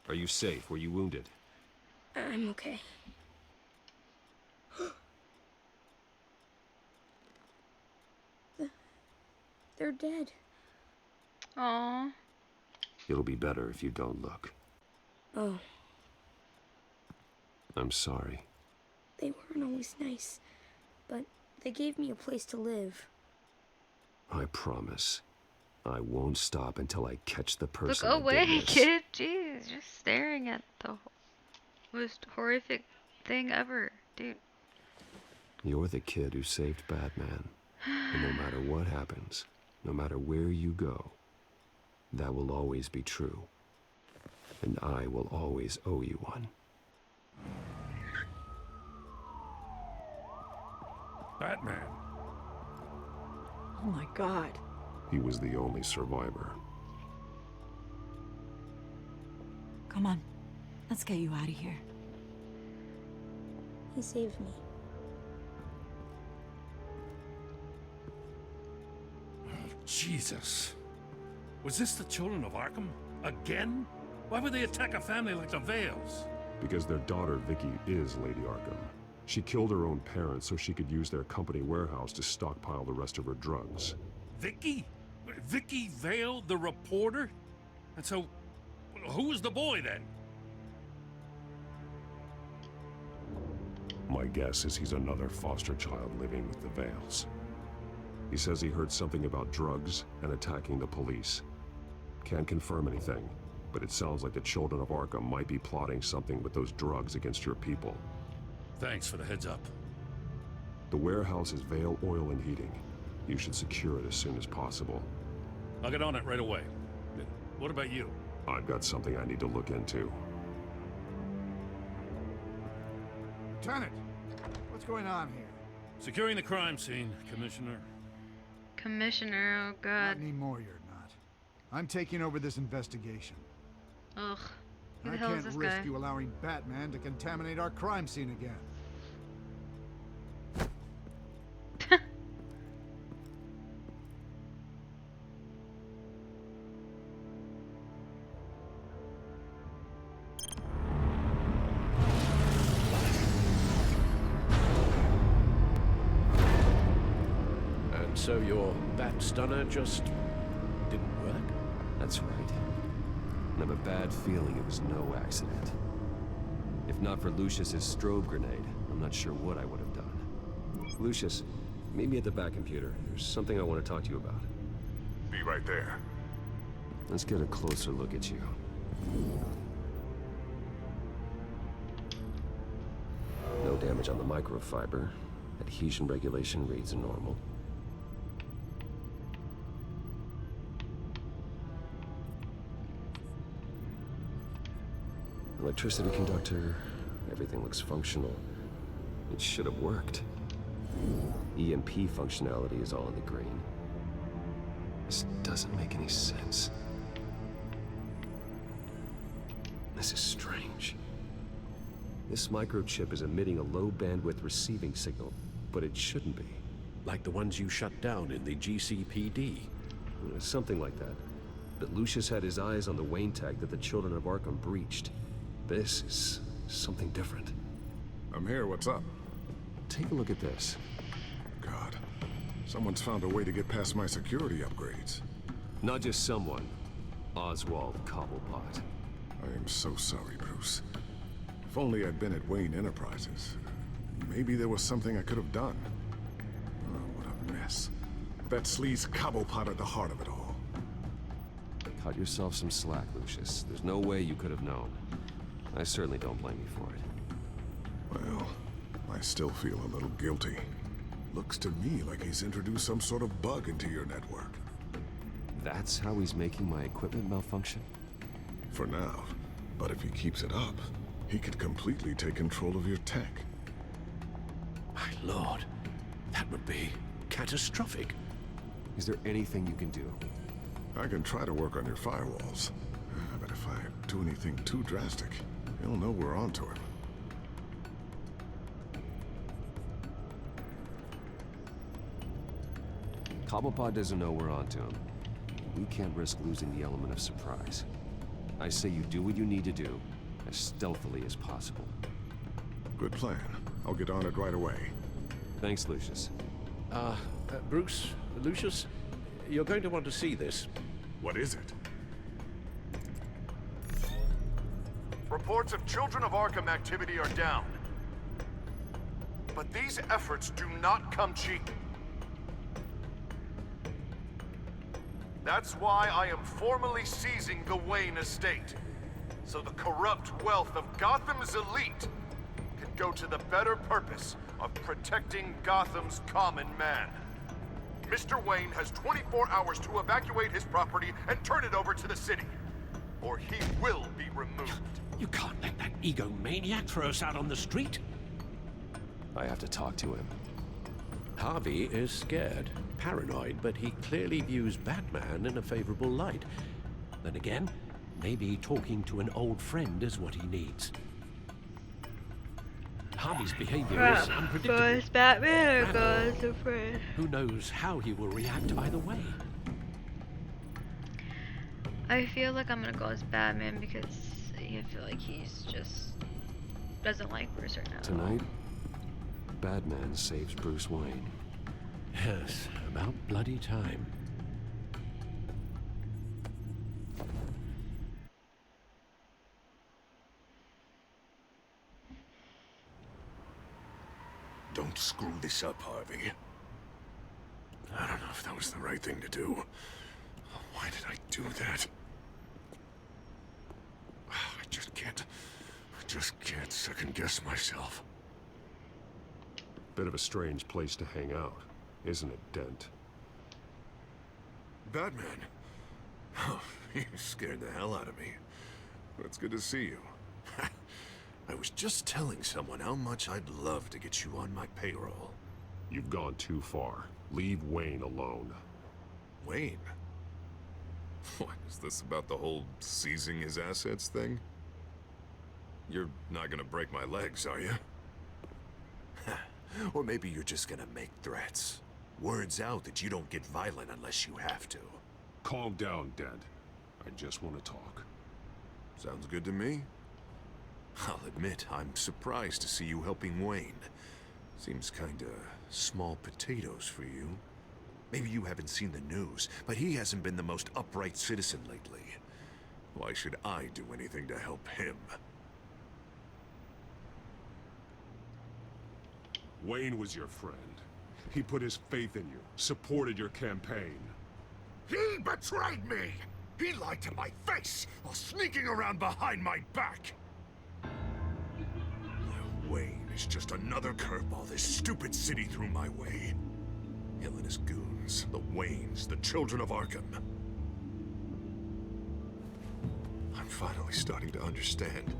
Are you safe? Were you wounded?
I'm okay. They're dead.
Aww.
It'll be better if you don't look.
Oh,
I'm sorry.
they weren't always nice, but they gave me a place to live.
I promise. I won't stop until I catch the
Look
person that
away,
did this.
kid. Jeez, you're staring at the most horrific thing ever, dude.
You're the kid who saved Batman. And no matter what happens, no matter where you go, that will always be true. And I will always owe you one.
Batman.
Oh my God.
He was the only survivor.
Come on. Let's get you out of here.
He saved me.
Jesus. Was this the children of Arkham? Again? Why would they attack a family like the Vales?
Because their daughter, Vicky, is Lady Arkham. She killed her own parents so she could use their company warehouse to stockpile the rest of her drugs.
Vicky? Vicky Vale, the reporter? And so, who was the boy then?
My guess is he's another foster child living with the Vales. He says he heard something about drugs and attacking the police. Can't confirm anything, but it sounds like the children of Arkham might be plotting something with those drugs against your people.
Thanks for the heads up.
The warehouse is Vale Oil and Heating. You should secure it as soon as possible.
I'll get on it right away. What about you?
I've got something I need to look into.
Lieutenant, what's going on here?
Securing the crime scene, Commissioner.
Commissioner, oh god.
Not anymore, you're not. I'm taking over this investigation.
Ugh. Who the
I
hell is
can't
this
risk
guy?
you allowing Batman to contaminate our crime scene again.
So your bat stunner just didn't work?
That's right. And I have a bad feeling it was no accident. If not for Lucius's strobe grenade, I'm not sure what I would have done. Lucius, meet me at the back computer. There's something I want to talk to you about.
Be right there.
Let's get a closer look at you. No damage on the microfiber. Adhesion regulation reads normal. Electricity conductor, everything looks functional. It should have worked. EMP functionality is all in the green. This doesn't make any sense. This is strange. This microchip is emitting a low bandwidth receiving signal, but it shouldn't be.
Like the ones you shut down in the GCPD?
Something like that. But Lucius had his eyes on the Wayne tag that the children of Arkham breached. This is something different.
I'm here, what's up?
Take a look at this.
God, someone's found a way to get past my security upgrades.
Not just someone. Oswald Cobblepot.
I am so sorry, Bruce. If only I'd been at Wayne Enterprises. Maybe there was something I could have done. Oh, what a mess. That sleaze Cobblepot at the heart of it all.
Cut yourself some slack, Lucius. There's no way you could have known. I certainly don't blame you for it.
Well, I still feel a little guilty. Looks to me like he's introduced some sort of bug into your network.
That's how he's making my equipment malfunction?
For now. But if he keeps it up, he could completely take control of your tech.
My lord, that would be catastrophic.
Is there anything you can do?
I can try to work on your firewalls. But if I do anything too drastic, he'll know we're onto him.
Cobblepot doesn't know we're onto him. We can't risk losing the element of surprise. I say you do what you need to do, as stealthily as possible.
Good plan. I'll get on it right away.
Thanks, Lucius.
Bruce, Lucius, you're going to want to see this.
What is it?
Reports of Children of Arkham activity are down. But these efforts do not come cheap. That's why I am formally seizing the Wayne estate, so the corrupt wealth of Gotham's elite can go to the better purpose of protecting Gotham's common man. Mr. Wayne has 24 hours to evacuate his property and turn it over to the city, or he will be removed.
You can't let that egomaniac throw us out on the street.
I have to talk to him.
Harvey is scared, paranoid, but he clearly views Batman in a favorable light. Then again, maybe talking to an old friend is what he needs. Harvey's behavior is unpredictable.
Goes Batman or goes a friend?
Who knows how he will react either way?
I feel like I'm gonna go as Batman because I feel like he's just doesn't like Bruce right now.
Tonight, Batman saves Bruce Wayne.
Yes, about bloody time.
Don't screw this up, Harvey. I don't know if that was the right thing to do. Why did I do that? I just can't second-guess myself.
Bit of a strange place to hang out, isn't it, Dent?
Batman? Oh, you scared the hell out of me. It's good to see you. I was just telling someone how much I'd love to get you on my payroll.
You've gone too far. Leave Wayne alone.
Wayne? What, is this about the whole seizing his assets thing? You're not gonna break my legs, are you? Or maybe you're just gonna make threats. Words out that you don't get violent unless you have to.
Calm down, Dent. I just want to talk.
Sounds good to me. I'll admit, I'm surprised to see you helping Wayne. Seems kinda small potatoes for you. Maybe you haven't seen the news, but he hasn't been the most upright citizen lately. Why should I do anything to help him?
Wayne was your friend. He put his faith in you, supported your campaign.
He betrayed me! He lied to my face while sneaking around behind my back! Wayne is just another curveball this stupid city threw my way. Him and his goons, the Waynes, the children of Arkham. I'm finally starting to understand,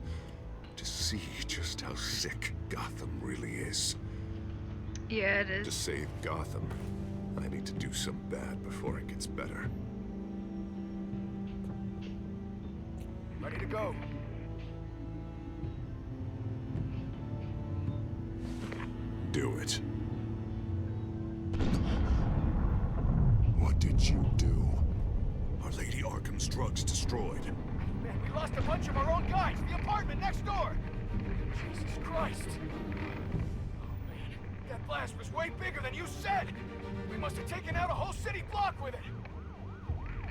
to see just how sick Gotham really is.
Yeah, it is.
To save Gotham, I need to do some bad before it gets better.
Ready to go.
Do it. What did you do? Our Lady Arkham's drugs destroyed.
Man, we lost a bunch of our own guys. The apartment next door. Jesus Christ. Oh, man. That blast was way bigger than you said. We must have taken out a whole city block with it.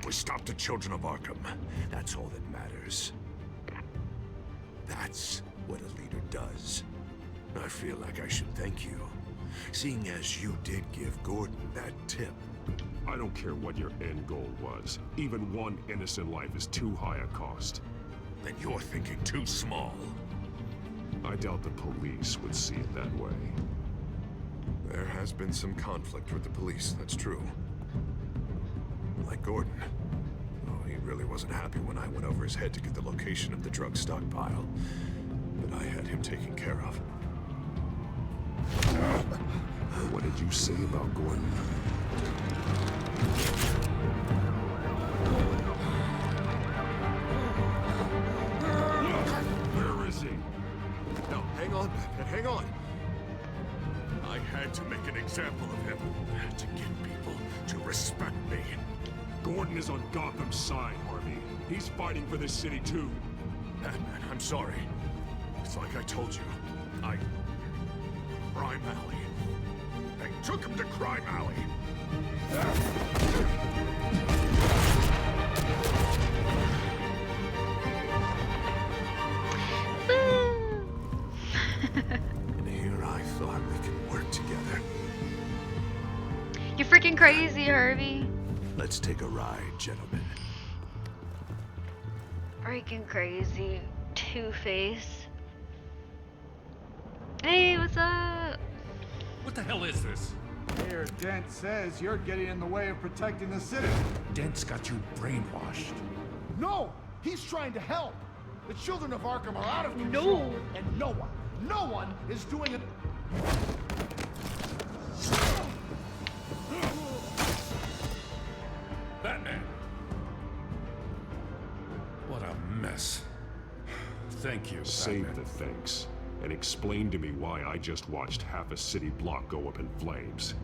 We stopped the children of Arkham. That's all that matters. That's what a leader does. I feel like I should thank you, seeing as you did give Gordon that tip.
I don't care what your end goal was. Even one innocent life is too high a cost.
Then you're thinking too small.
I doubt the police would see it that way.
There has been some conflict with the police, that's true. Like Gordon. Oh, he really wasn't happy when I went over his head to get the location of the drug stockpile. But I had him taken care of.
What did you say about Gordon?
Where is he? Now, hang on, Batman, hang on. I had to make an example of him. To get people to respect me.
Gordon is on Gotham's side, Harvey. He's fighting for this city, too.
Batman, I'm sorry. It's like I told you. Crime Alley. They took him to Crime Alley. And here I thought we could work together.
You're freaking crazy, Harvey.
Let's take a ride, gentlemen.
Freaking crazy. Two-Face. Hey, what's up?
What the hell is this?
Mayor Dent says you're getting in the way of protecting the city.
Dent's got you brainwashed.
No! He's trying to help! The children of Arkham are out of control!
No!
And no one is doing it.
Batman! What a mess. Thank you,
Save
Batman.
the thanks. And explain to me why I just watched half a city block go up in flames.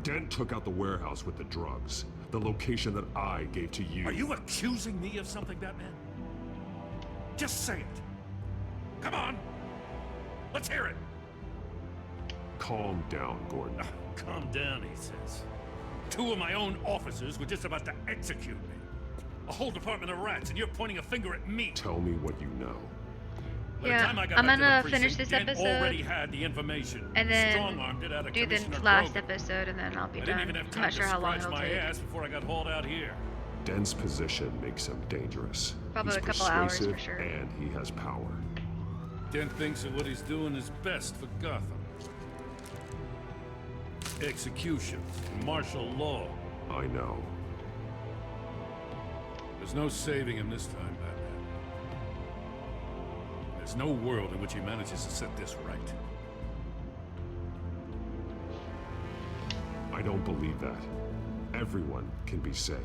Dent took out the warehouse with the drugs. The location that I gave to you.
Are you accusing me of something, Batman? Just say it. Come on. Let's hear it.
Calm down, Gordon.
Calm down, he says. Two of my own officers were just about to execute me. A whole department of rats, and you're pointing a finger at me.
Tell me what you know.
By the
Yeah,
time I got
I'm
back to
gonna
the
finish
precinct,
this
Dent already
episode
had the information.
and then
Strong-armed it out of
do the
Commissioner
last
Grogan.
episode, and then I'll be
I didn't
done.
even have
I'm
time
not
to
sure how long
scratch
it'll
my
take.
ass before I got hauled out here.
Dent's position makes him dangerous.
Probably
He's
a couple hours for
persuasive,
sure.
and he has power.
Dent thinks that what he's doing is best for Gotham. Execution, martial law.
I know.
There's no saving him this time, Batman. There's no world in which he manages to set this right.
I don't believe that. Everyone can be saved.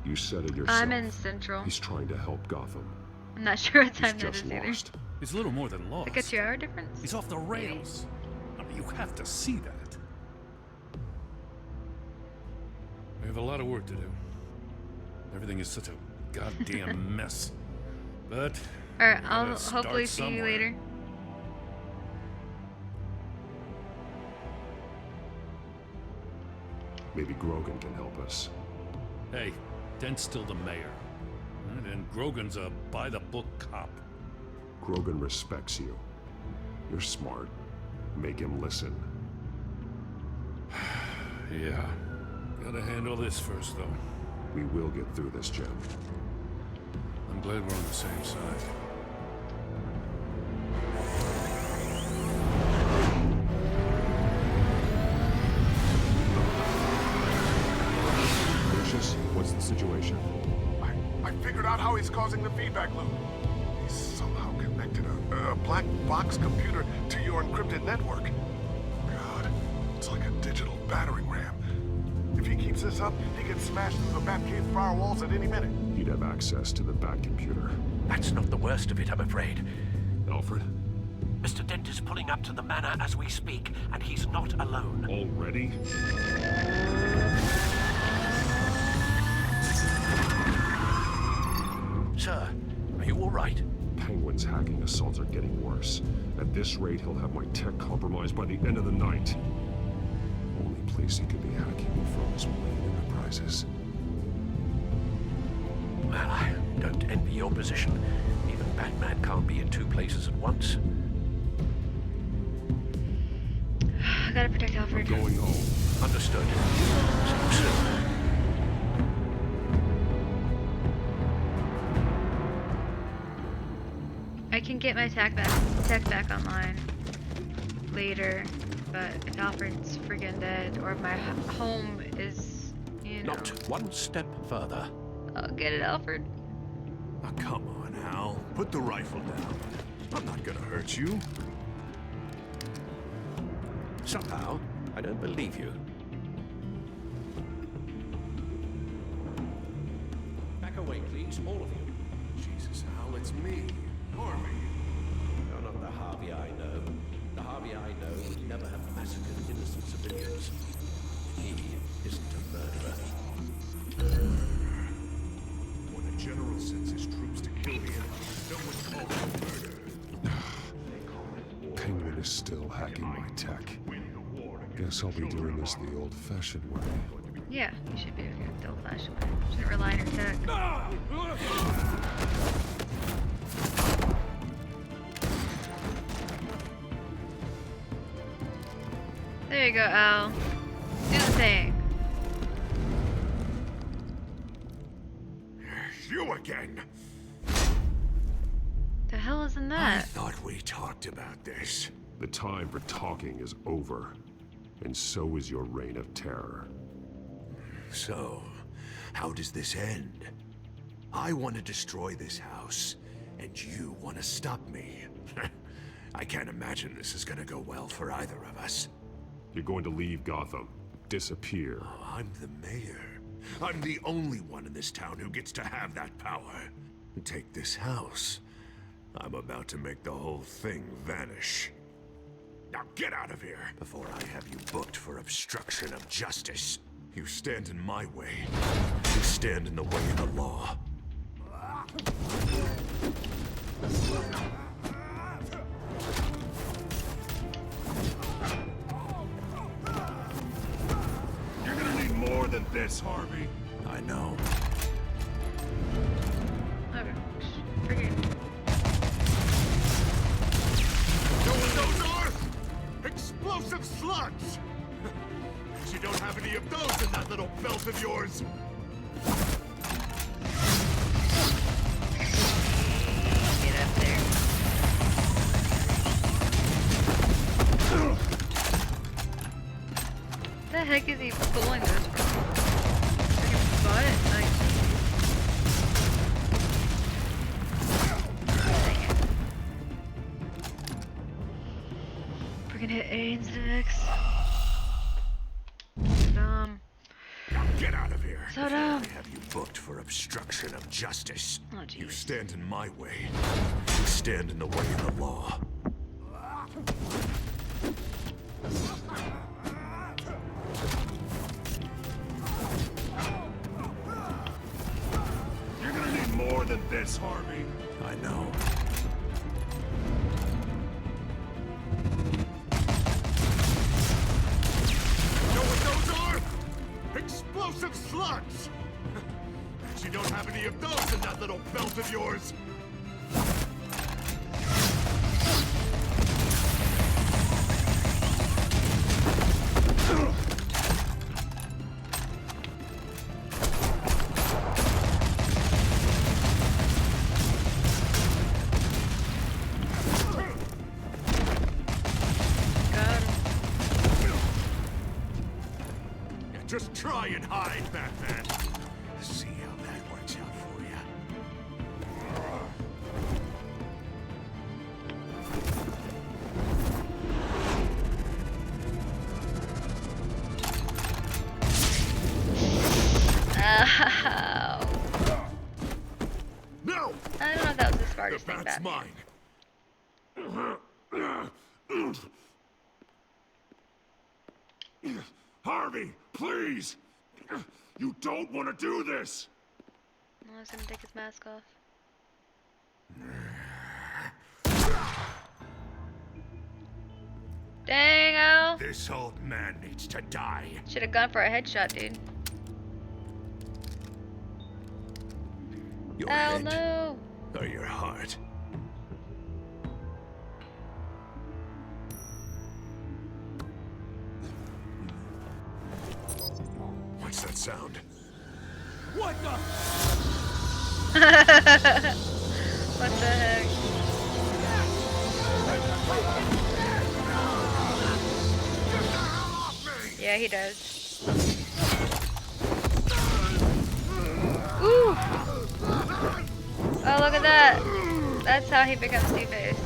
You said it yourself.
I'm in Central.
He's trying to help Gotham.
I'm not sure what time
He's
that
just
is either.
lost.
It's a little more than lost.
Like a 2-hour difference?
He's off the rails. I mean, you have to see that. We have a lot of work to do. Everything is such a goddamn mess. But
Alright,
we
I'll
gotta start
hopefully see you
somewhere.
later.
Maybe Grogan can help us.
Hey, Dent's still the mayor. And Grogan's a by-the-book cop.
Grogan respects you. You're smart. Make him listen.
Yeah. Gotta handle this first, though.
We will get through this, Jim.
I'm glad we're on the same side.
Lucius, what's the situation?
I figured out how he's causing the feedback loop. He's somehow connected a black box computer to your encrypted network. God, it's like a digital battering ram. If he keeps this up, he can smash through the Batcave firewalls at any minute.
He'd have access to the Bat computer.
That's not the worst of it, I'm afraid.
Alfred?
Mr. Dent is pulling up to the manor as we speak, and he's not alone.
Already?
Sir, are you all right?
Penguin's hacking assaults are getting worse. At this rate, he'll have my tech compromised by the end of the night. Only place he could be hacking from is Wayne Enterprises.
Well, I don't envy your position. Even Batman can't be in two places at once.
I gotta protect Alfred.
I'm going home.
Understood. See you soon.
I can get my tech back online later, but if Alfred's friggin' dead, or if my home is, you know.
Not one step further.
I'll get it, Alfred.
Oh, come on, Al. Put the rifle down. I'm not gonna hurt you.
Somehow, I don't believe you. Back away, please, all of you.
Jesus, Al, it's me, Harvey.
You're not the Harvey I know. The Harvey I know would never have massacred innocent civilians. He isn't a murderer.
When a general sends his troops to kill the enemy, no one calls it murder.
Penguin is still hacking my tech. Guess I'll be doing this the old-fashioned way.
Yeah, you should be doing it the old-fashioned way. Shouldn't rely on your tech. There you go, Al. Do the thing.
You again.
The hell is in
I
that?
thought we talked about this.
The time for talking is over. And so is your reign of terror.
So, how does this end? I want to destroy this house, and you want to stop me. I can't imagine this is gonna go well for either of us.
You're going to leave Gotham. Disappear.
Oh, I'm the mayor. I'm the only one in this town who gets to have that power. Take this house. I'm about to make the whole thing vanish. Now get out of here before I have you booked for obstruction of justice. You stand in my way. You stand in the way of the law. You're gonna need more than this, Harvey. I know.
Okay. Forget it.
explosive slugs! You don't have any of those in that little belt of yours!
Get up there. What the heck is he pulling those from? Freaking butt? Like, freaking hit A instead of X. Dumb.
Get out of here.
So dumb.
I have you booked for obstruction of justice.
Oh, geez.
You stand in my way. You stand in the way of the law.
You're gonna need more than this, Harvey.
I know.
You know what those are? Explosive slugs! You don't have any of those in that little belt of yours. Just try and hide, Batman. See how that works out for you.
Ow.
No!
I don't know if that was the smartest thing,
That's
Batman.
mine. Harvey, please! You don't want to do this!
I was gonna take his mask off. Dang, Al!
This old man needs to die.
Should have gone for a headshot, dude.
Your
Al,
head
no!
or your heart? What's that sound?
What the?
What the heck? Yeah, he does. Ooh! Oh, look at that! That's how he becomes Two-Face.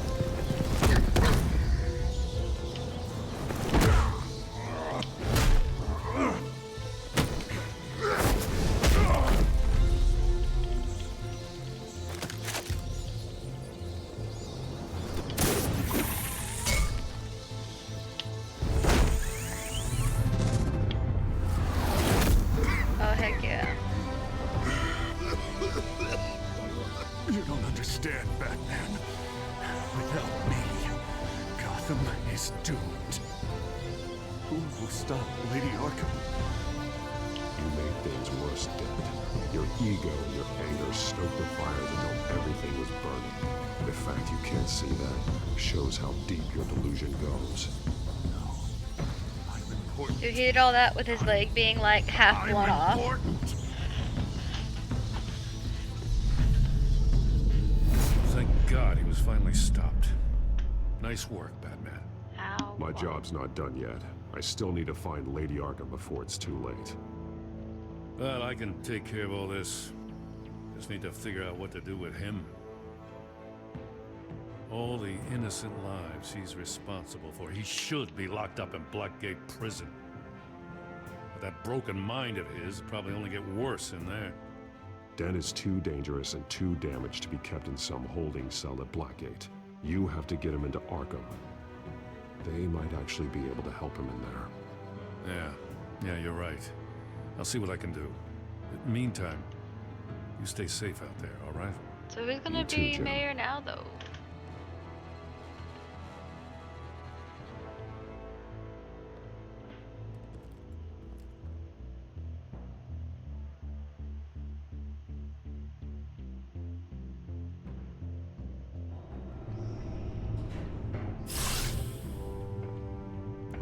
Oh, heck yeah.
You don't understand, Batman. Without me, Gotham is doomed. Who will stop Lady Arkham?
You made things worse, Dad. Your ego and your anger stoked the fires until everything was burning. The fact you can't see that shows how deep your delusion goes.
Dude, he did all that with his leg being like half blown off.
Thank God he was finally stopped. Nice work, Batman.
Ow.
My job's not done yet. I still need to find Lady Arkham before it's too late.
Well, I can take care of all this. Just need to figure out what to do with him. All the innocent lives he's responsible for. He should be locked up in Blackgate Prison. But that broken mind of his will probably only get worse in there.
Den is too dangerous and too damaged to be kept in some holding cell at Blackgate. You have to get him into Arkham. They might actually be able to help him in there.
Yeah, you're right. I'll see what I can do. Meantime, you stay safe out there, all right?
So who's gonna
You too,
be
Jim.
mayor now, though?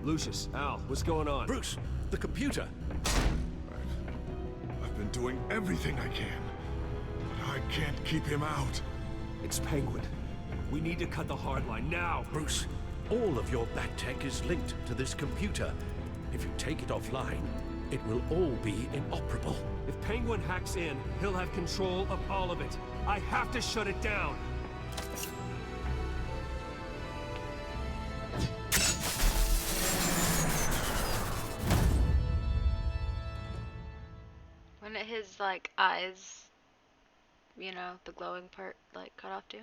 Lucius, Al, what's going on?
Bruce, the computer.
I've been doing everything I can, but I can't keep him out.
It's Penguin. We need to cut the hard line now.
Bruce, all of your back tech is linked to this computer. If you take it offline, it will all be inoperable.
If Penguin hacks in, he'll have control of all of it. I have to shut it down.
When his like eyes, you know, the glowing part, like cut off too.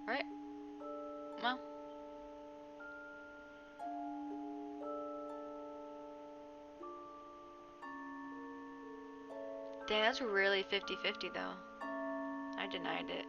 Right? Well. Dang, that's really 50-50 though. I denied it.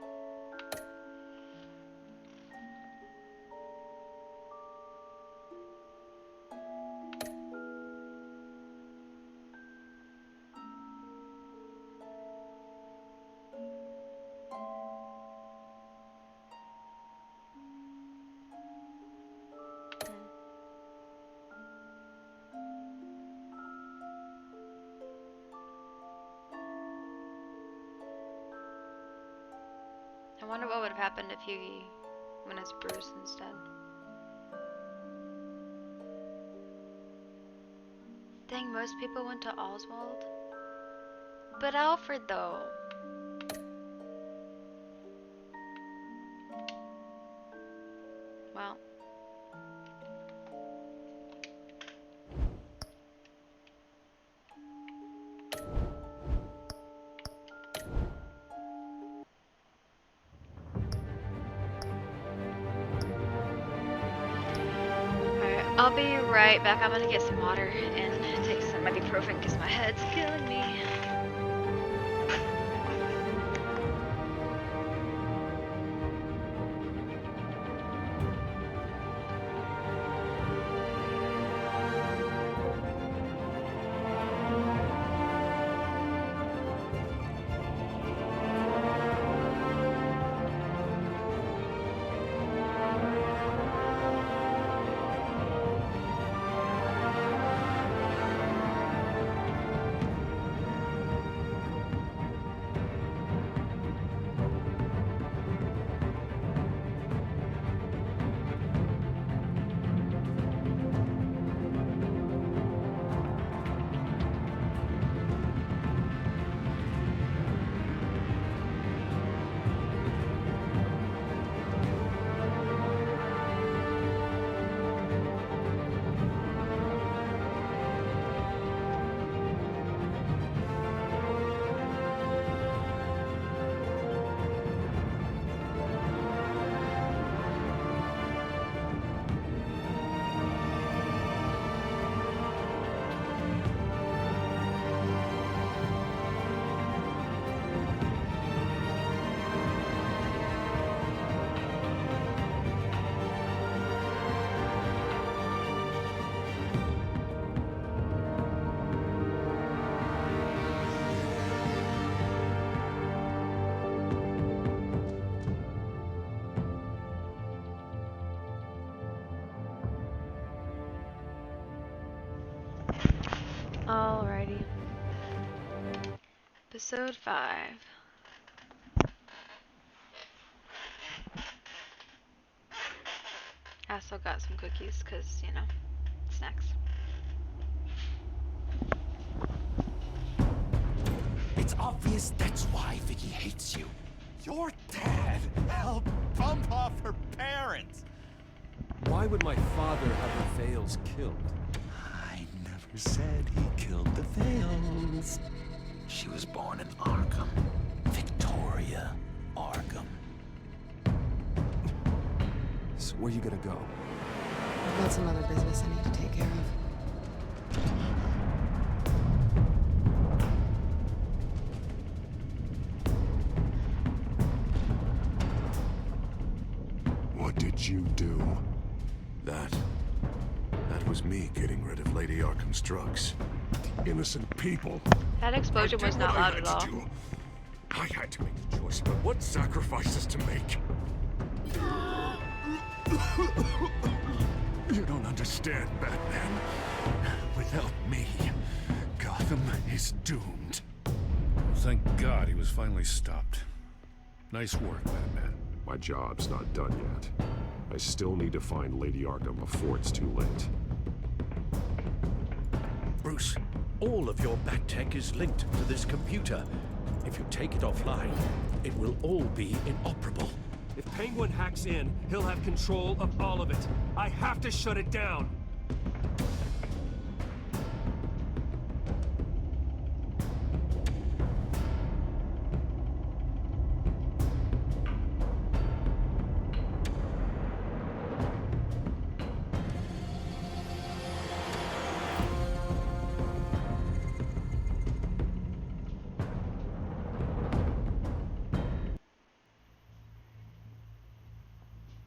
I wonder what would have happened if he went as Bruce instead. Dang, most people went to Oswald. But Alfred though. Well. I'll be right back. I'm gonna get some water and take some ibuprofen because my head's killing me. Alrighty. Episode 5. I also got some cookies because, you know, snacks.
It's obvious that's why Vicky hates you. Your dad helped bump off her parents.
Why would my father have the Vales killed?
I never said he killed the Vales. She was born in Arkham. Victoria Arkham.
So where you gonna go?
I've got some other business I need to take care of.
What did you do? That was me getting rid of Lady Arkham's drugs. Innocent people.
That explosion was not loud at all.
I had to make the choice about what sacrifices to make. You don't understand, Batman. Without me, Gotham is doomed.
Thank God he was finally stopped. Nice work, Batman.
My job's not done yet. I still need to find Lady Arkham before it's too late.
Bruce, all of your bat tech is linked to this computer. If you take it offline, it will all be inoperable.
If Penguin hacks in, he'll have control of all of it. I have to shut it down.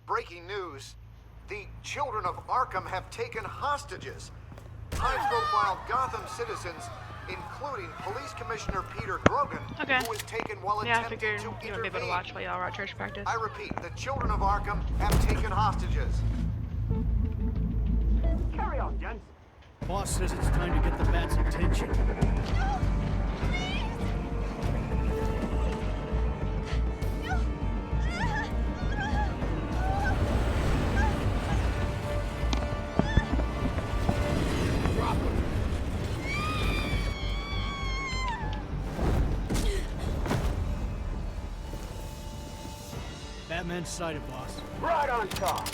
Breaking news. The children of Arkham have taken hostages. High-profile Gotham citizens, including Police Commissioner Peter Grogan, who was taken while attempting to intervene.
You won't be able to watch while y'all were at church practice.
I repeat, the children of Arkham have taken hostages.
Carry on, gents.
Boss says it's time to get the Bat's attention. Batman's sighted, boss.
Right on top.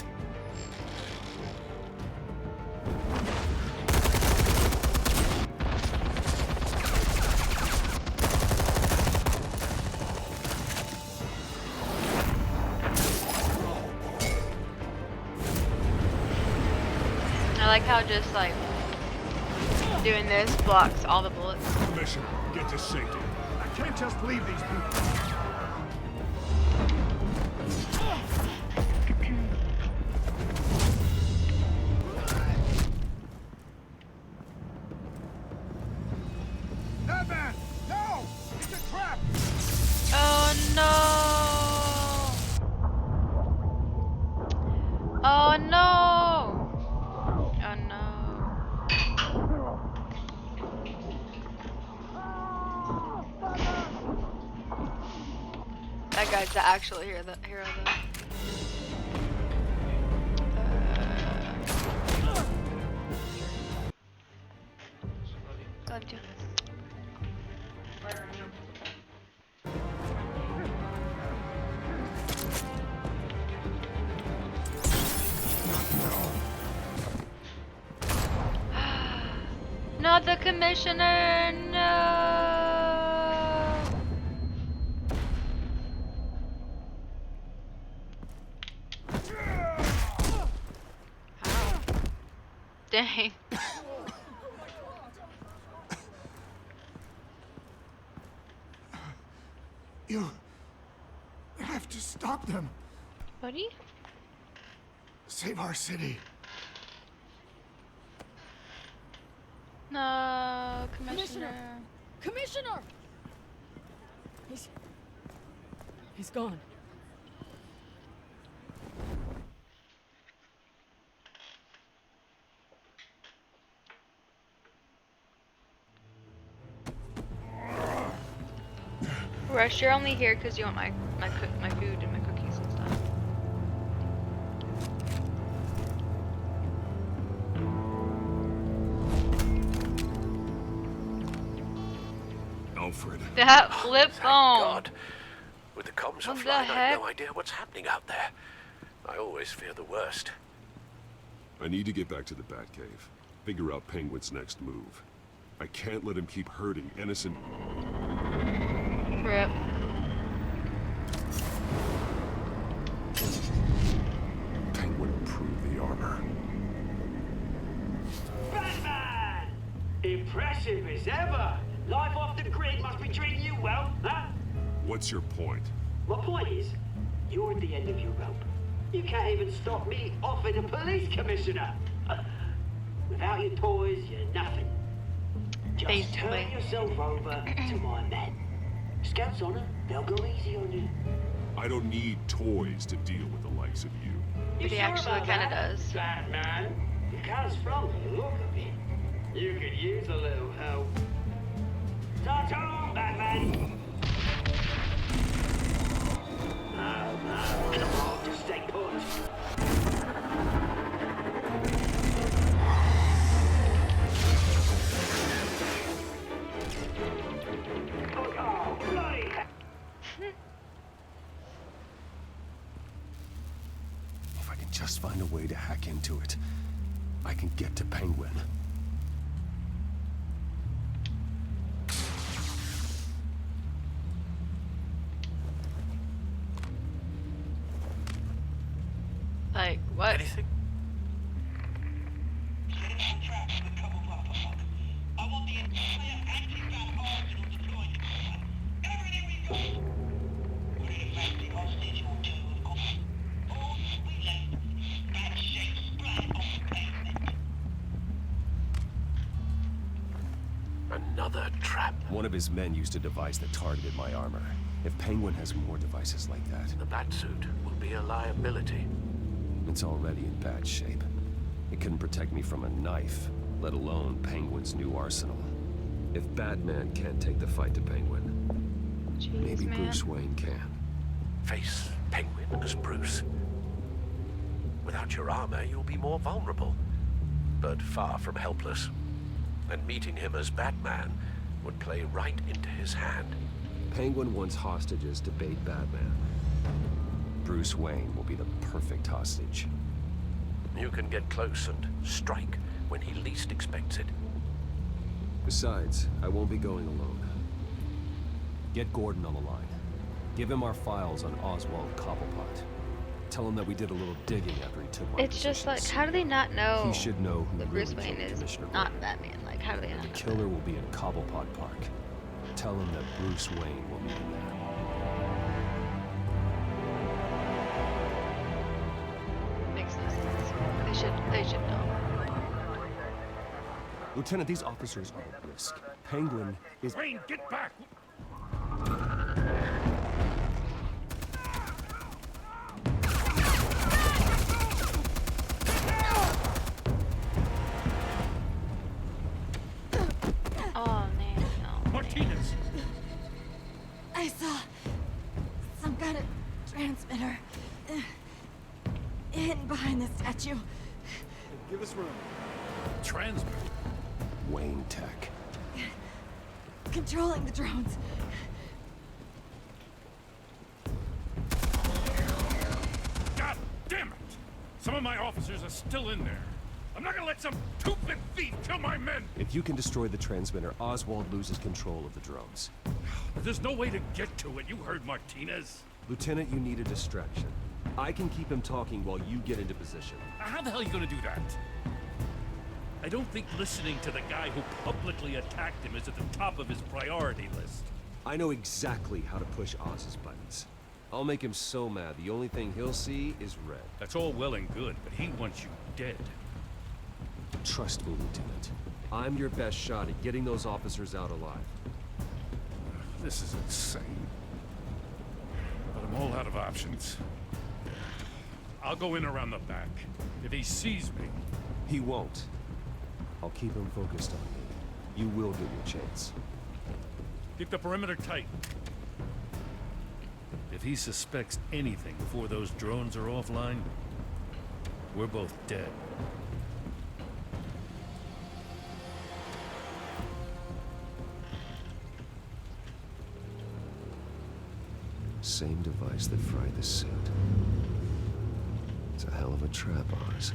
I like how just like doing this blocks all the bullets.
Commissioner, get to safety. I can't just leave these people. Batman! No! It's a trap!
Oh no! Oh no! Oh no! That guy's the actual hero though. Love you. Not the commissioner, no. Dang.
You have to stop them.
Buddy?
Save our city.
No, Commissioner.
Commissioner! He's gone.
Rush, you're only here because you want my food and my cookies and stuff.
Alfred.
That flip phone.
God. With the comms
What
offline,
the
I have
heck?
no idea what's happening out there. I always fear the worst.
I need to get back to the Batcave. Figure out Penguin's next move. I can't let him keep hurting innocent...
Rip.
Penguin improved the armor.
Batman! Impressive as ever. Life off the grid must be treating you well, huh?
What's your point?
My point is, you're at the end of your rope. You can't even stop me offing a police commissioner. Without your toys, you're nothing. Just
Basically.
turn yourself over to my men. Scouts on her, they'll go easy on you.
I don't need toys to deal with the likes of you.
But he
sure
actually
about
kind of
that,
does.
Batman? Because from the look of it, you could use a little help. Touch on, Batman! Come on, just stay put. Oh, bloody hell!
If I can just find a way to hack into it, I can get to Penguin.
Like, what?
Anything? Another trap.
One of his men used a device that targeted my armor. If Penguin has more devices like that...
The Batsuit will be a liability.
It's already in bad shape. It couldn't protect me from a knife, let alone Penguin's new arsenal. If Batman can't take the fight to Penguin, maybe Bruce Wayne can.
Face Penguin as Bruce. Without your armor, you'll be more vulnerable, but far from helpless. And meeting him as Batman would play right into his hand.
Penguin wants hostages to bait Batman. Bruce Wayne will be the perfect hostage.
You can get close and strike when he least expects it.
Besides, I won't be going alone. Get Gordon on the line. Give him our files on Oswald Cobblepot. Tell him that we did a little digging after he took my
It's just like, how do they not know
He should know who
that
really
Bruce Wayne
killed
is
Commissioner
not
Gordon.
Batman? Like, how do they not
The
know?
killer will be in Cobblepot Park. Tell him that Bruce Wayne will meet him there.
Makes no sense. They should know.
Lieutenant, these officers are at risk. Penguin is...
Wayne, get back!
Oh, man, no.
Martinez!
I saw some kind of transmitter hidden behind the statue.
Give us room.
Transmitter?
Wayne Tech.
Controlling the drones.
God damn it! Some of my officers are still in there. I'm not gonna let some two-bit thief kill my men!
If you can destroy the transmitter, Oswald loses control of the drones.
There's no way to get to it. You heard Martinez.
Lieutenant, you need a distraction. I can keep him talking while you get into position.
How the hell are you gonna do that? I don't think listening to the guy who publicly attacked him is at the top of his priority list.
I know exactly how to push Oz's buttons. I'll make him so mad, the only thing he'll see is red.
That's all well and good, but he wants you dead.
Trust me, Lieutenant. I'm your best shot at getting those officers out alive.
This is insane. But I'm all out of options. I'll go in around the back. If he sees me...
He won't. I'll keep him focused on me. You will get your chance.
Keep the perimeter tight. If he suspects anything before those drones are offline, we're both dead.
Same device that fried the suit. It's a hell of a trap, Oz.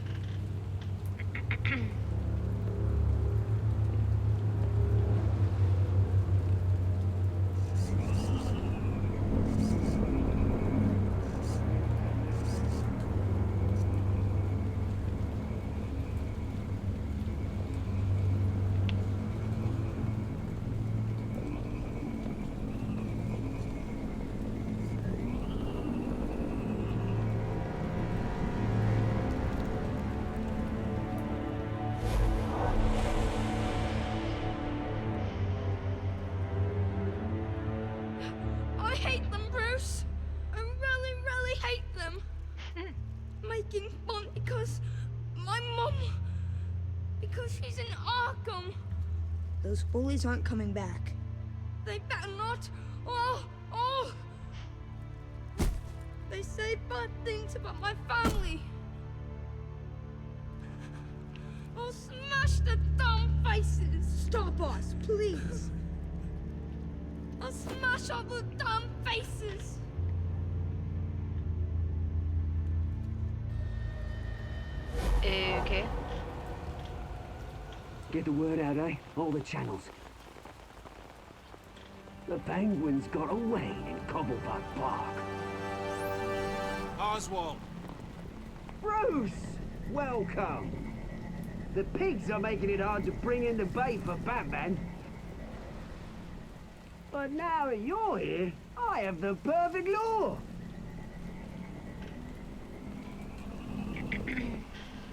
I hate them, Bruce. I really, really hate them. Making fun because my mom Because she's in Arkham. Those bullies aren't coming back. They better not. Oh! They say bad things about my family. I'll smash the dumb faces. Stop us, please. I'll smash all the dumb faces.
Okay.
Get the word out, eh? All the channels. The penguins got away in Cobblepot Park.
Oswald!
Bruce! Welcome! The pigs are making it hard to bring in the bait for Batman. But now that you're here, I have the perfect lure!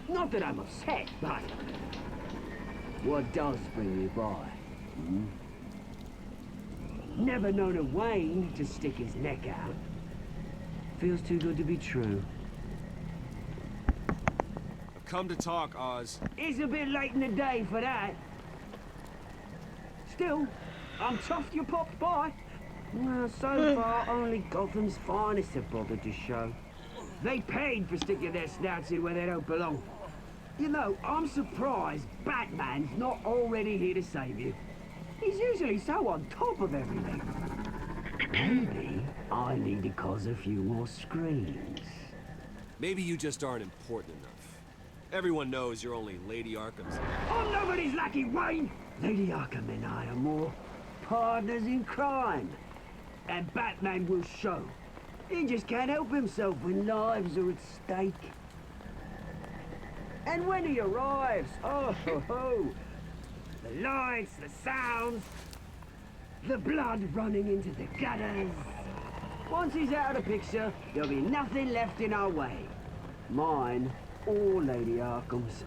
Not that I'm upset, but... what does bring you by? Hmm? Never known a Wayne to stick his neck out. Feels too good to be true.
I've come to talk, Oz.
It's a bit late in the day for that. Still, I'm chuffed you popped by. Well, so far, only Gotham's finest have bothered to show. They paid for sticking their snouts in where they don't belong. You know, I'm surprised Batman's not already here to save you. He's usually so on top of everything. Maybe I need to cause a few more screams.
Maybe you just aren't important enough. Everyone knows you're only Lady Arkham's.
I'm nobody's lackey, Wayne! Lady Arkham and I are more partners in crime. And Batman will show. He just can't help himself when lives are at stake. And when he arrives, oh ho ho! The lights, the sounds, the blood running into the gutters. Once he's out of the picture, there'll be nothing left in our way. Mine or Lady Arkham's.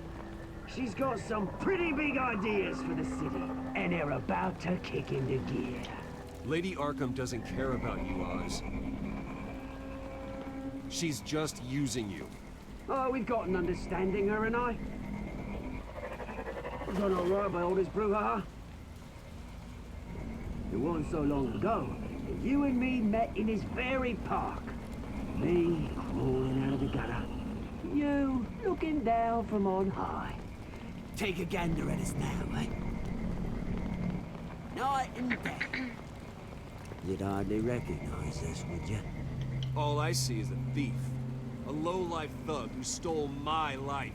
She's got some pretty big ideas for the city, and they're about to kick into gear.
Lady Arkham doesn't care about you, Oz. She's just using you.
Oh, we've got an understanding, her and I. We've done all right by all this brouhaha. It wasn't so long ago that you and me met in this very park. Me crawling out of the gutter. You looking down from on high. Take a gander at us now, eh? Night and day. You'd hardly recognize us, would you?
All I see is a thief. A low-life thug who stole my life.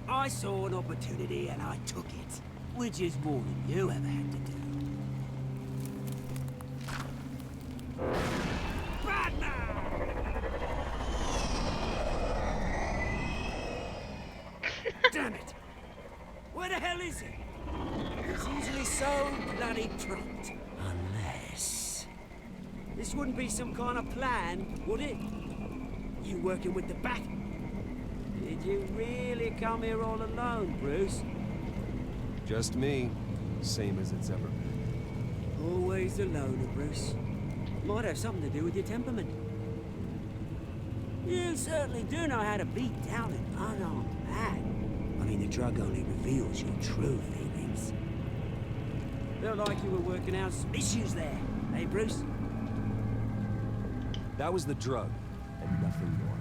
I saw an opportunity and I took it. Which is more than you ever had to do. Damn it! Where the hell is he? He's usually so bloody prompt. Unless... this wouldn't be some kind of plan, would it? You working with the Bat? Did you really come here all alone, Bruce?
Just me. Same as it's ever been.
Always a loner, Bruce. Might have something to do with your temperament. You certainly do know how to beat down an unarmed man. I mean, the drug only reveals your true feelings. Felt like you were working out some issues there, eh, Bruce?
That was the drug, and nothing more.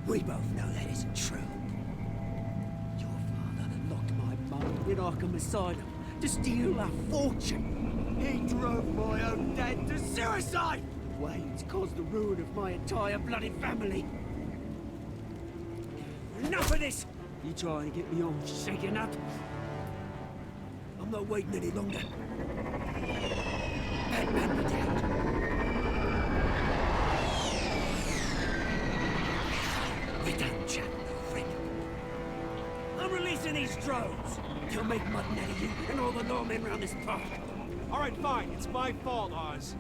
We both know that isn't true. Your father locked my mum in Arkham Asylum to steal a fortune. He drove my own dad to suicide! Wayne's caused the ruin of my entire bloody family. Enough of this! You trying to get me all shaken up? I'm not waiting any longer. Batman be damned. We're done, chap, friend. I'm releasing these drones. They'll make mutton out of you and all the lawmen around this park.
All right, fine. It's my fault, Oz.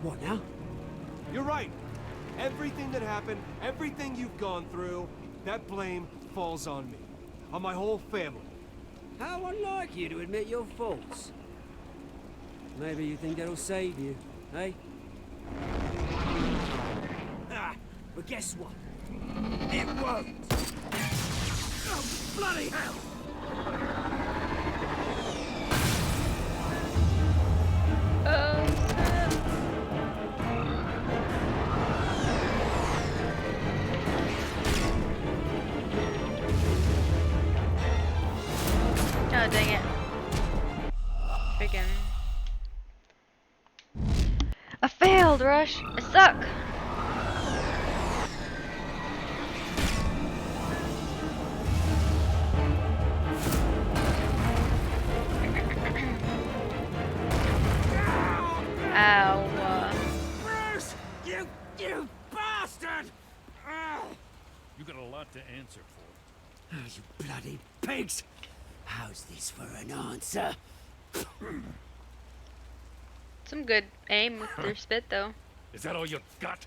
What now?
You're right. Everything that happened, everything you've gone through, that blame falls on me. On my whole family.
How unlike you to admit your faults. Maybe you think that'll save you, eh? Ah, but guess what? It won't! Oh, bloody hell!
Oh, dang it. Freaking. I failed, Rush. I suck. Ow.
Bruce! You bastard!
You got a lot to answer for.
Oh, you bloody pigs! How's this for an answer?
Some good aim with their spit, though.
Is that all you got?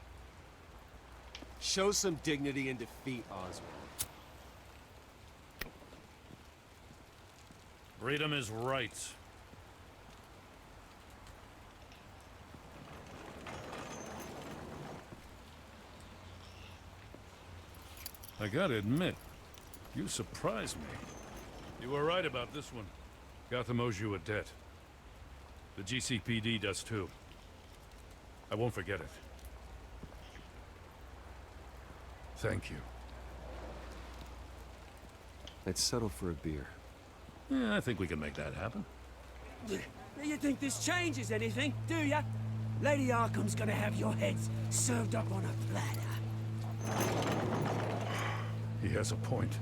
Show some dignity and defeat Oswald.
Freedom is right. I gotta admit, you surprised me. You were right about this one. Gotham owes you a debt. The GCPD does too. I won't forget it. Thank you.
I'd settle for a beer.
Yeah, I think we can make that happen.
You think this changes anything, do ya? Lady Arkham's gonna have your heads served up on a platter.
He has a point.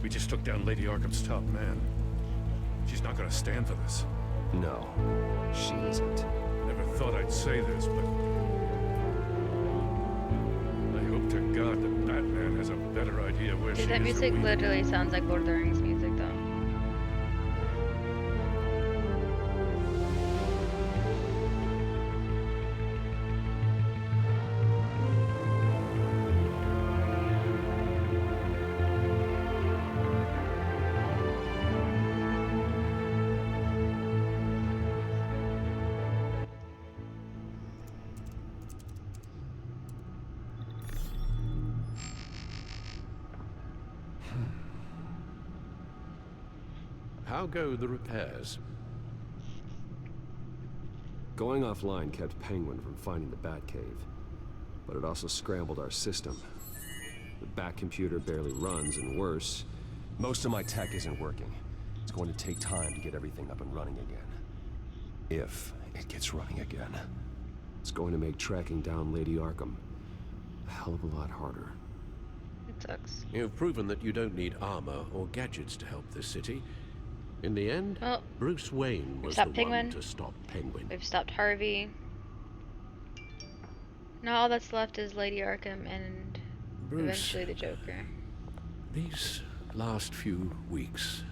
We just took down Lady Arkham's top man. She's not gonna stand for this.
No, she isn't.
Never thought I'd say this, but I hope to God that Batman has a better idea where she
Dude,
is.
that music literally sounds like Lord of the Rings music, though.
How go the repairs?
Going offline kept Penguin from finding the Batcave, but it also scrambled our system. The Bat computer barely runs, and worse, most of my tech isn't working. It's going to take time to get everything up and running again. If it gets running again. It's going to make tracking down Lady Arkham a hell of a lot harder.
It sucks.
You've proven that you don't need armor or gadgets to help this city. In the end,
well,
Bruce Wayne was the one to stop Penguin.
We've stopped Harvey. Now all that's left is Lady Arkham and
Bruce,
eventually the Joker.
These last few weeks,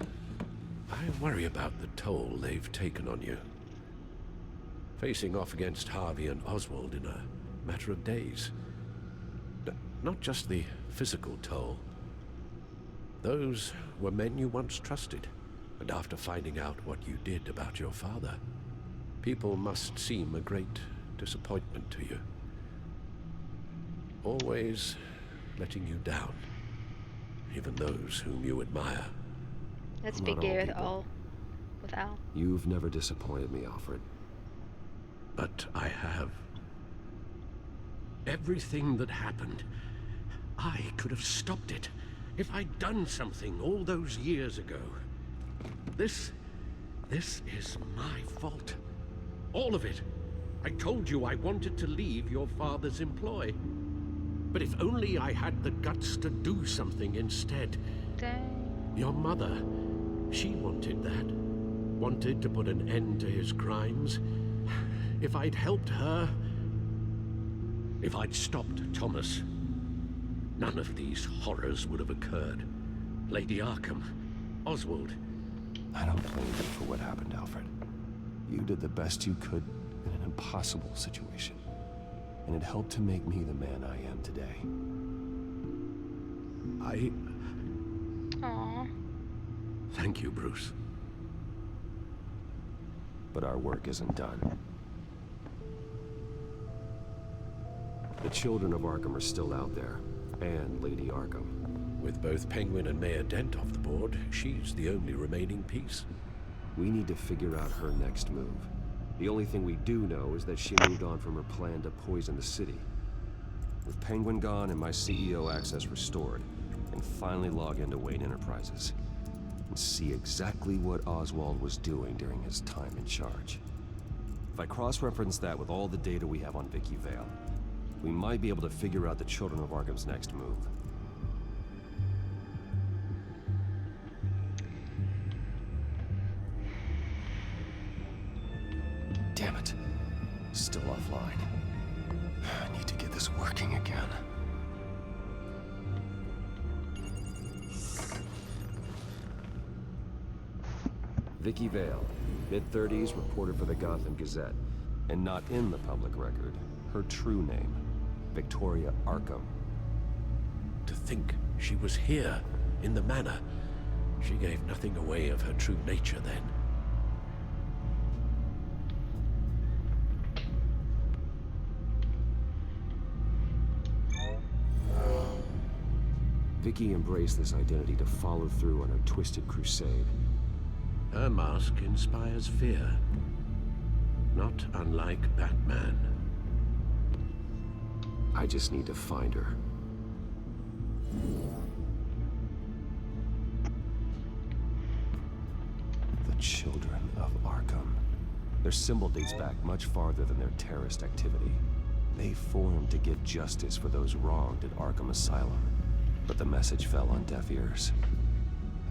I worry about the toll they've taken on you. Facing off against Harvey and Oswald in a matter of days. Not just the physical toll. Those were men you once trusted. And after finding out what you did about your father, people must seem a great disappointment to you. Always letting you down, even those whom you admire.
Let's
Not
begin
all
with Al.
You've never disappointed me, Alfred.
But I have. Everything that happened, I could have stopped it if I'd done something all those years ago. This is my fault. All of it. I told you I wanted to leave your father's employ. But if only I had the guts to do something instead.
Dang.
Your mother, she wanted that. Wanted to put an end to his crimes. If I'd helped her, if I'd stopped Thomas, none of these horrors would have occurred. Lady Arkham, Oswald.
I don't blame you for what happened, Alfred. You did the best you could in an impossible situation. And it helped to make me the man I am today.
Aww.
Thank you, Bruce.
But our work isn't done. The children of Arkham are still out there, and Lady Arkham.
With both Penguin and Mayor Dent off the board, she's the only remaining piece.
We need to figure out her next move. The only thing we do know is that she moved on from her plan to poison the city. With Penguin gone and my CEO access restored, I can finally log into Wayne Enterprises and see exactly what Oswald was doing during his time in charge. If I cross-reference that with all the data we have on Vicky Vale, we might be able to figure out the Children of Arkham's next move. Damn it. Still offline. I need to get this working again. Vicky Vale, mid-30s, reporter for the Gotham Gazette, and not in the public record. Her true name, Victoria Arkham.
To think she was here, in the manor. She gave nothing away of her true nature then.
Vicky embraced this identity to follow through on her twisted crusade.
Her mask inspires fear. Not unlike Batman.
I just need to find her. The Children of Arkham. Their symbol dates back much farther than their terrorist activity. They formed to get justice for those wronged at Arkham Asylum. But the message fell on deaf ears.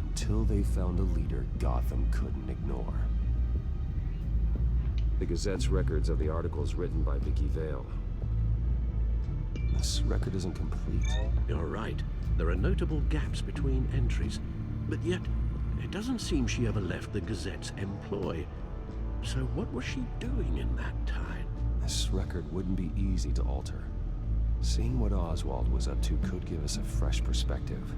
Until they found a leader Gotham couldn't ignore. The Gazette's records of the articles written by Vicky Vale. This record isn't complete.
You're right. There are notable gaps between entries. But yet, it doesn't seem she ever left the Gazette's employ. So what was she doing in that time?
This record wouldn't be easy to alter. Seeing what Oswald was up to could give us a fresh perspective.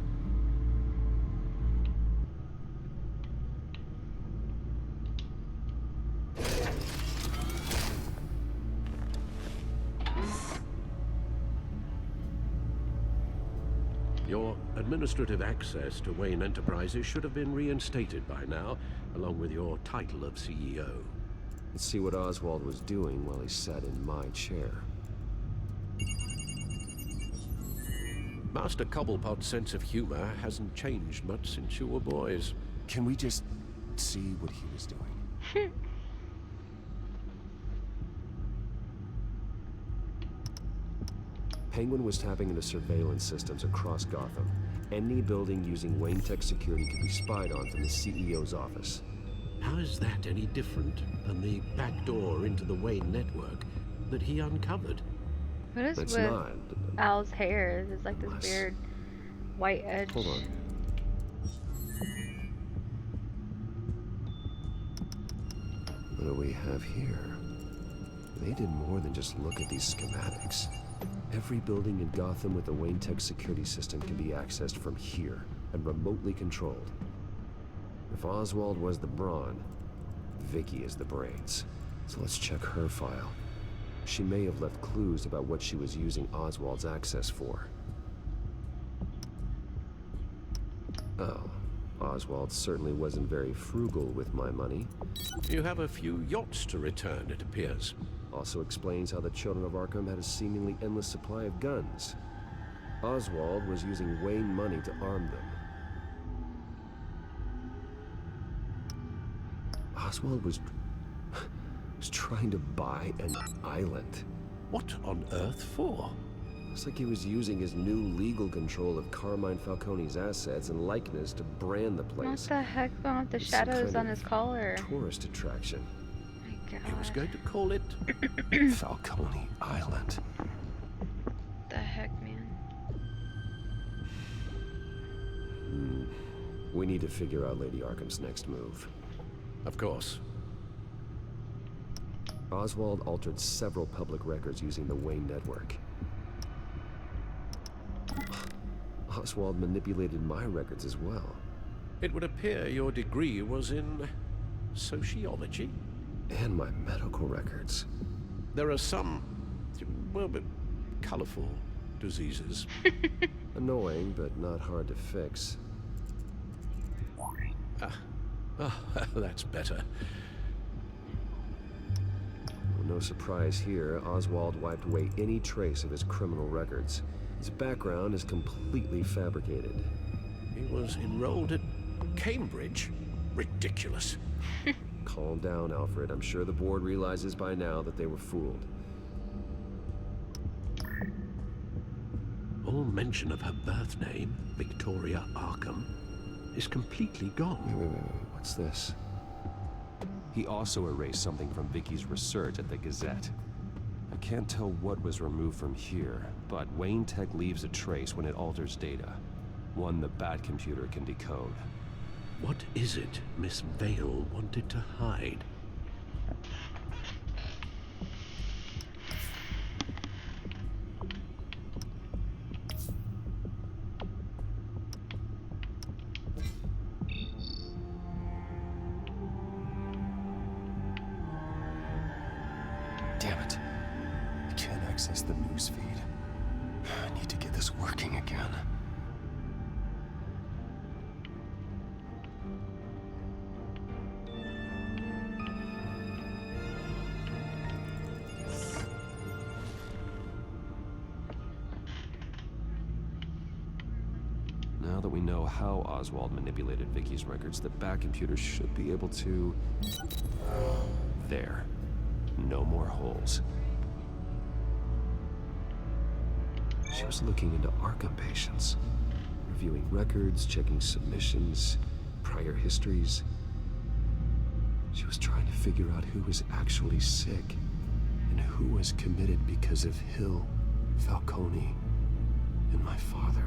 Your administrative access to Wayne Enterprises should have been reinstated by now, along with your title of CEO.
Let's see what Oswald was doing while he sat in my chair.
Master Cobblepot's sense of humor hasn't changed much since you were boys.
Can we just see what he was doing? Penguin was tapping into surveillance systems across Gotham. Any building using Wayne Tech security could be spied on from the CEO's office.
How is that any different than the back door into the Wayne network that he uncovered?
What is
That's
with
not.
Al's hair? There's like this weird white edge.
Hold on. What do we have here? They did more than just look at these schematics. Every building in Gotham with the Wayne Tech security system can be accessed from here and remotely controlled. If Oswald was the brawn, Vicky is the brains. So let's check her file. She may have left clues about what she was using Oswald's access for. Oh, Oswald certainly wasn't very frugal with my money.
You have a few yachts to return, it appears.
Also explains how the Children of Arkham had a seemingly endless supply of guns. Oswald was using Wayne money to arm them. Oswald was trying to buy an island.
What on earth for?
Looks like he was using his new legal control of Carmine Falcone's assets and likeness to brand the place.
What the heck going with the
It's some
shadows
kind
on
of
his collar?
Tourist attraction.
My God.
He was going to call it
Falcone Island.
The heck, man.
We need to figure out Lady Arkham's next move.
Of course.
Oswald altered several public records using the Wayne network. Oswald manipulated my records as well.
It would appear your degree was in sociology.
And my medical records.
There are some, well, but colorful diseases.
Annoying, but not hard to fix.
That's better.
No surprise here, Oswald wiped away any trace of his criminal records. His background is completely fabricated.
He was enrolled at Cambridge? Ridiculous.
Calm down, Alfred. I'm sure the board realizes by now that they were fooled.
All mention of her birth name, Victoria Arkham, is completely gone.
Wait. What's this? He also erased something from Vicky's research at the Gazette. I can't tell what was removed from here, but Wayne Tech leaves a trace when it alters data. One the Bat computer can decode.
What is it Miss Vale wanted to hide?
Damn it. I can't access the news feed. I need to get this working again.
Now that we know how Oswald manipulated Vicky's records, the Bat computer should be able to... There. No more holes. She was looking into Arkham patients, reviewing records, checking submissions, prior histories. She was trying to figure out who was actually sick and who was committed because of Hill, Falcone, and my father.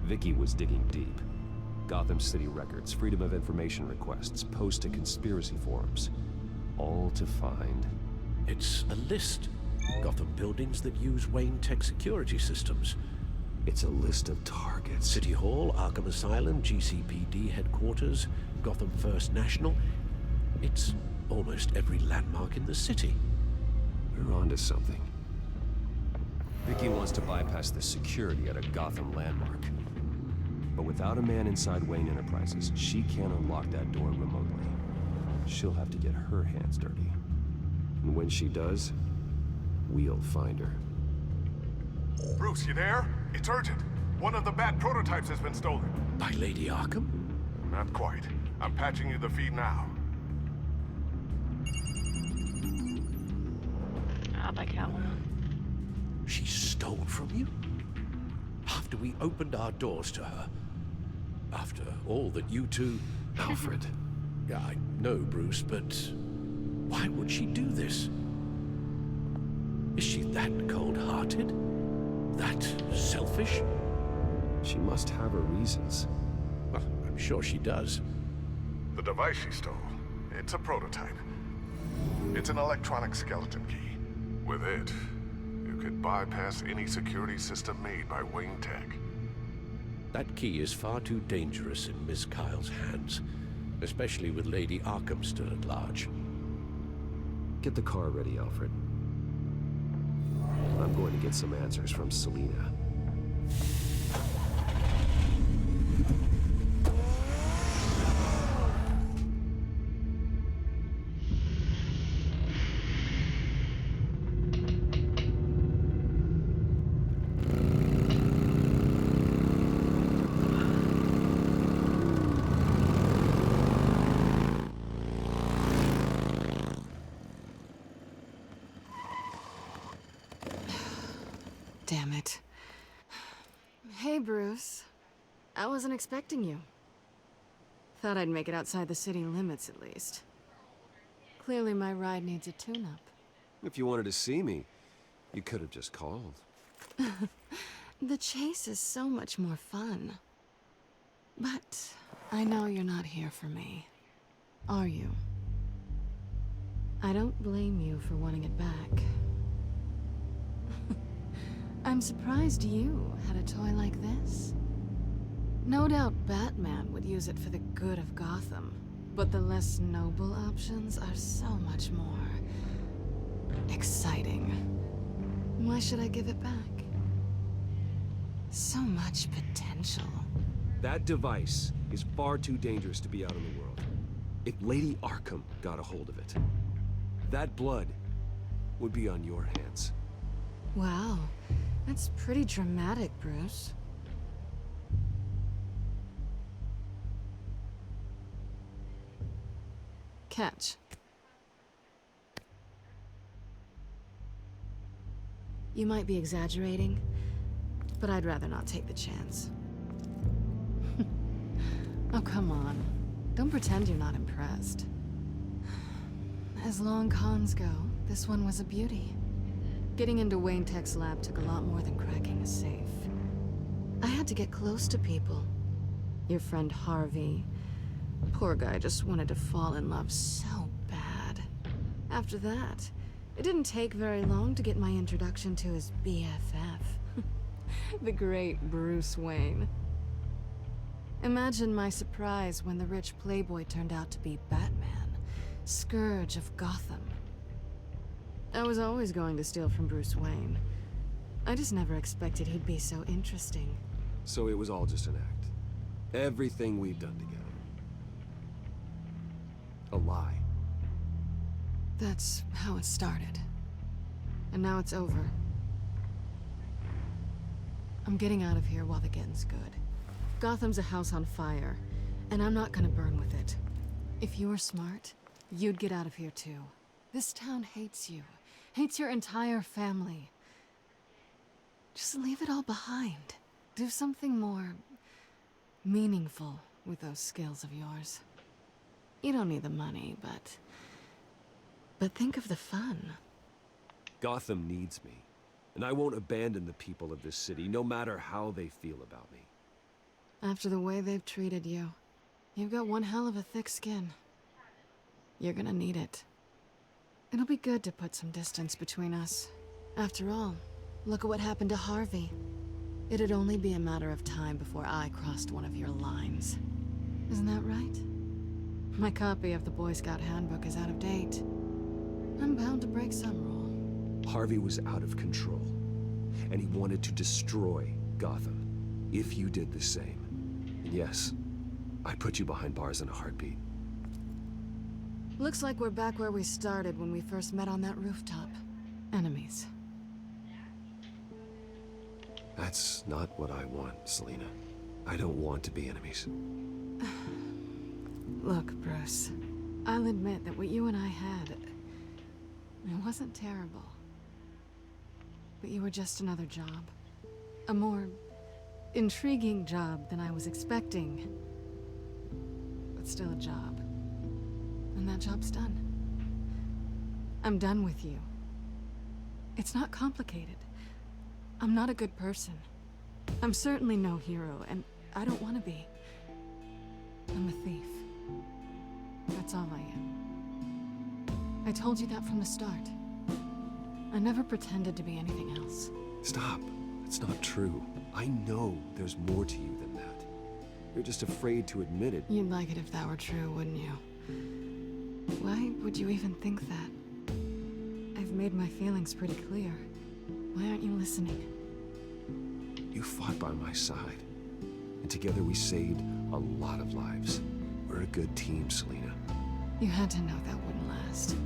Vicky was digging deep. Gotham City records, Freedom of Information requests, posts to conspiracy forums. All to find...
It's a list. Gotham buildings that use Wayne Tech security systems.
It's a list of targets.
City Hall, Arkham Asylum, GCPD headquarters, Gotham First National. It's almost every landmark in the city.
We're onto something. Vicky wants to bypass the security at a Gotham landmark. But without a man inside Wayne Enterprises, she can't unlock that door remotely. She'll have to get her hands dirty. And when she does, we'll find her.
Bruce, you there? It's urgent. One of the Bat prototypes has been stolen.
By Lady Arkham?
Not quite. I'm patching you the feed now.
By Catwoman.
She stole from you? After we opened our doors to her? After all that you two...
Alfred.
Yeah, I know, Bruce, but why would she do this? Is she that cold-hearted? That selfish?
She must have her reasons.
Well, I'm sure she does.
The device she stole, it's a prototype. It's an electronic skeleton key. With it, you could bypass any security system made by Wayne Tech.
That key is far too dangerous in Miss Kyle's hands, especially with Lady Arkham still at large.
Get the car ready, Alfred. I'm going to get some answers from Selina.
Damn it. Hey, Bruce. I wasn't expecting you. Thought I'd make it outside the city limits, at least. Clearly my ride needs a tune-up.
If you wanted to see me, you could have just called.
The chase is so much more fun. But I know you're not here for me. Are you? I don't blame you for wanting it back. I'm surprised you had a toy like this. No doubt Batman would use it for the good of Gotham, but the less noble options are so much more exciting. Why should I give it back? So much potential.
That device is far too dangerous to be out in the world. If Lady Arkham got a hold of it, that blood would be on your hands.
Wow, that's pretty dramatic, Bruce. Catch. You might be exaggerating, but I'd rather not take the chance. Oh, come on. Don't pretend you're not impressed. As long cons go, this one was a beauty. Getting into Wayne Tech's lab took a lot more than cracking a safe. I had to get close to people. Your friend Harvey. Poor guy just wanted to fall in love so bad. After that, it didn't take very long to get my introduction to his BFF. The great Bruce Wayne. Imagine my surprise when the rich playboy turned out to be Batman, Scourge of Gotham. I was always going to steal from Bruce Wayne. I just never expected he'd be so interesting.
So it was all just an act. Everything we've done together. A lie.
That's how it started. And now it's over. I'm getting out of here while the getting's good. Gotham's a house on fire, and I'm not gonna burn with it. If you were smart, you'd get out of here too. This town hates you. Hates your entire family. Just leave it all behind. Do something more meaningful with those skills of yours. You don't need the money, but think of the fun.
Gotham needs me, and I won't abandon the people of this city, no matter how they feel about me.
After the way they've treated you, you've got one hell of a thick skin. You're gonna need it. It'll be good to put some distance between us. After all, look at what happened to Harvey. It'd only be a matter of time before I crossed one of your lines. Isn't that right? My copy of the Boy Scout Handbook is out of date. I'm bound to break some rule.
Harvey was out of control, and he wanted to destroy Gotham. If you did the same. And yes, I'd put you behind bars in a heartbeat.
Looks like we're back where we started when we first met on that rooftop. Enemies.
That's not what I want, Selina. I don't want to be enemies.
Look, Bruce. I'll admit that what you and I had... it wasn't terrible. But you were just another job. A more intriguing job than I was expecting. But still a job. And that job's done. I'm done with you. It's not complicated. I'm not a good person. I'm certainly no hero, and I don't want to be. I'm a thief. That's all I am. I told you that from the start. I never pretended to be anything else.
Stop. It's not true. I know there's more to you than that. You're just afraid to admit it.
You'd like it if that were true, wouldn't you? Why would you even think that? I've made my feelings pretty clear. Why aren't you listening?
You fought by my side. And together we saved a lot of lives. We're a good team, Selina.
You had to know that wouldn't last.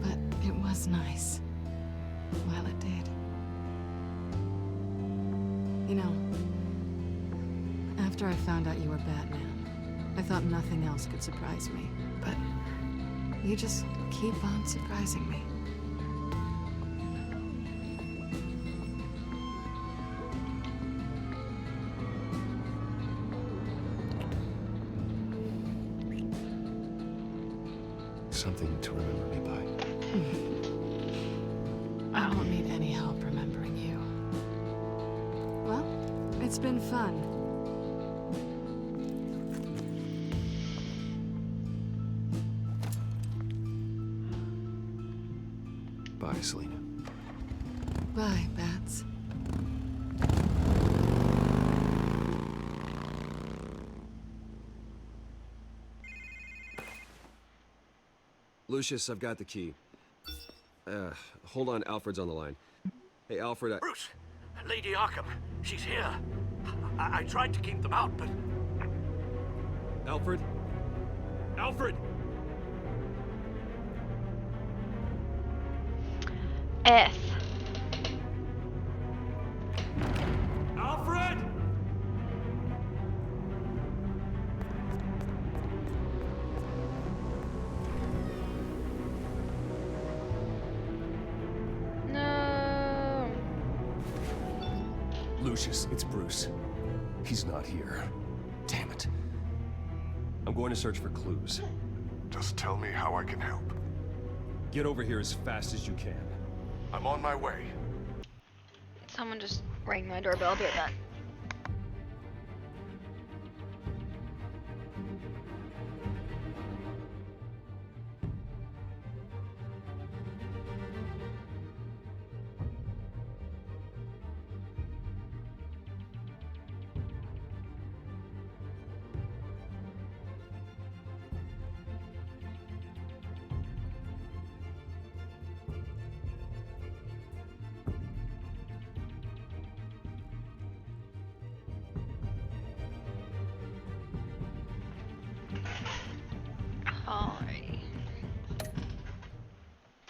But it was nice. While it did. You know, after I found out you were Batman, I thought nothing else could surprise me. But you just keep on surprising me.
Something to remember me by.
I won't need any help remembering you. Well, it's been fun.
Bye, Selina.
Bye, Bats.
Lucius, I've got the key. Hold on, Alfred's on the line. Hey, Alfred,
Bruce! Lady Arkham, she's here. I tried to keep them out, but...
Alfred? Alfred!
F.
Alfred!
No.
Lucius, it's Bruce. He's not here. Damn it. I'm going to search for clues.
Just tell me how I can help.
Get over here as fast as you can.
I'm on my way.
Someone just rang my doorbell. I'll be right back. Alrighty.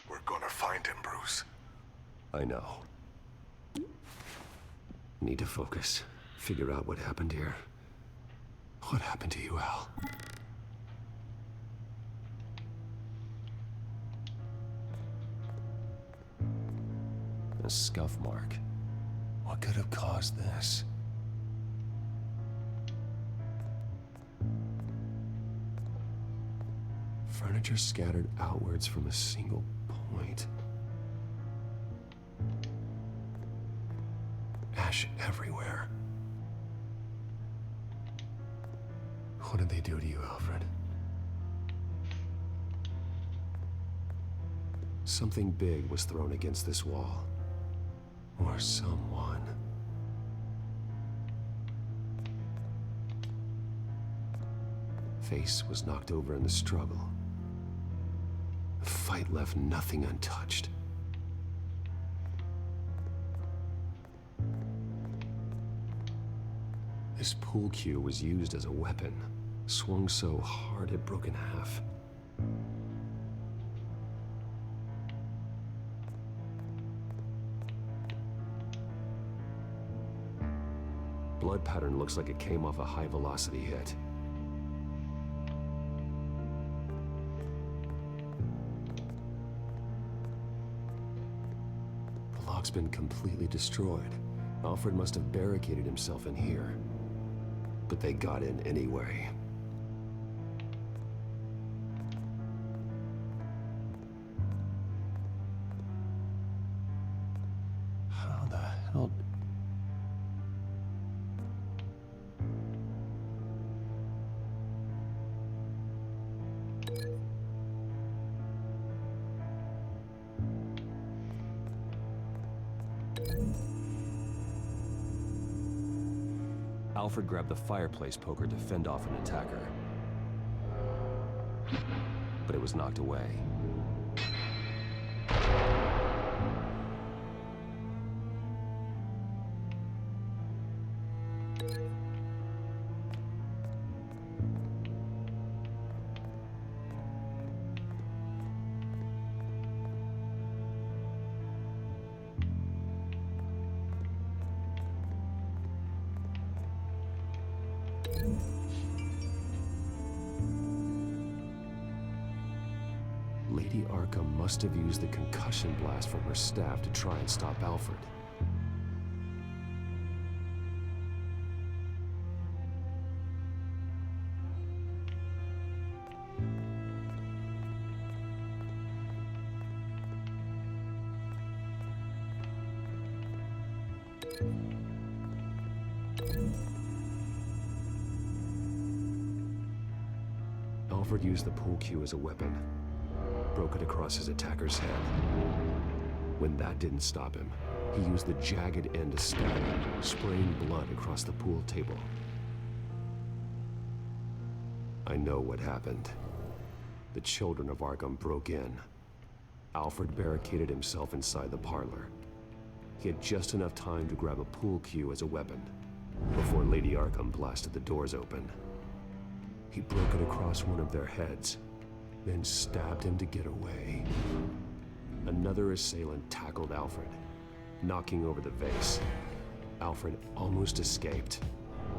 We're gonna find him, Bruce.
I know. Need to focus. Figure out what happened here. What happened to you, Al? A scuff mark. What could have caused this? Furniture scattered outwards from a single point. Ash everywhere. What did they do to you, Alfred? Something big was thrown against this wall. Or someone. Face was knocked over in the struggle. The fight left nothing untouched. This pool cue was used as a weapon, swung so hard it broke in half. Blood pattern looks like it came off a high-velocity hit. The lock's been completely destroyed. Alfred must have barricaded himself in here. But they got in anyway. How the hell... Alfred grabbed the fireplace poker to fend off an attacker. But it was knocked away. Lady Arkham must have used the concussion blast from her staff to try and stop Alfred. Alfred used the pool cue as a weapon. Broke it across his attacker's head. When that didn't stop him, he used the jagged end to stab him, spraying blood across the pool table. I know what happened. The children of Arkham broke in. Alfred barricaded himself inside the parlor. He had just enough time to grab a pool cue as a weapon before Lady Arkham blasted the doors open. He broke it across one of their heads, then stabbed him to get away. Another assailant tackled Alfred, knocking over the vase. Alfred almost escaped,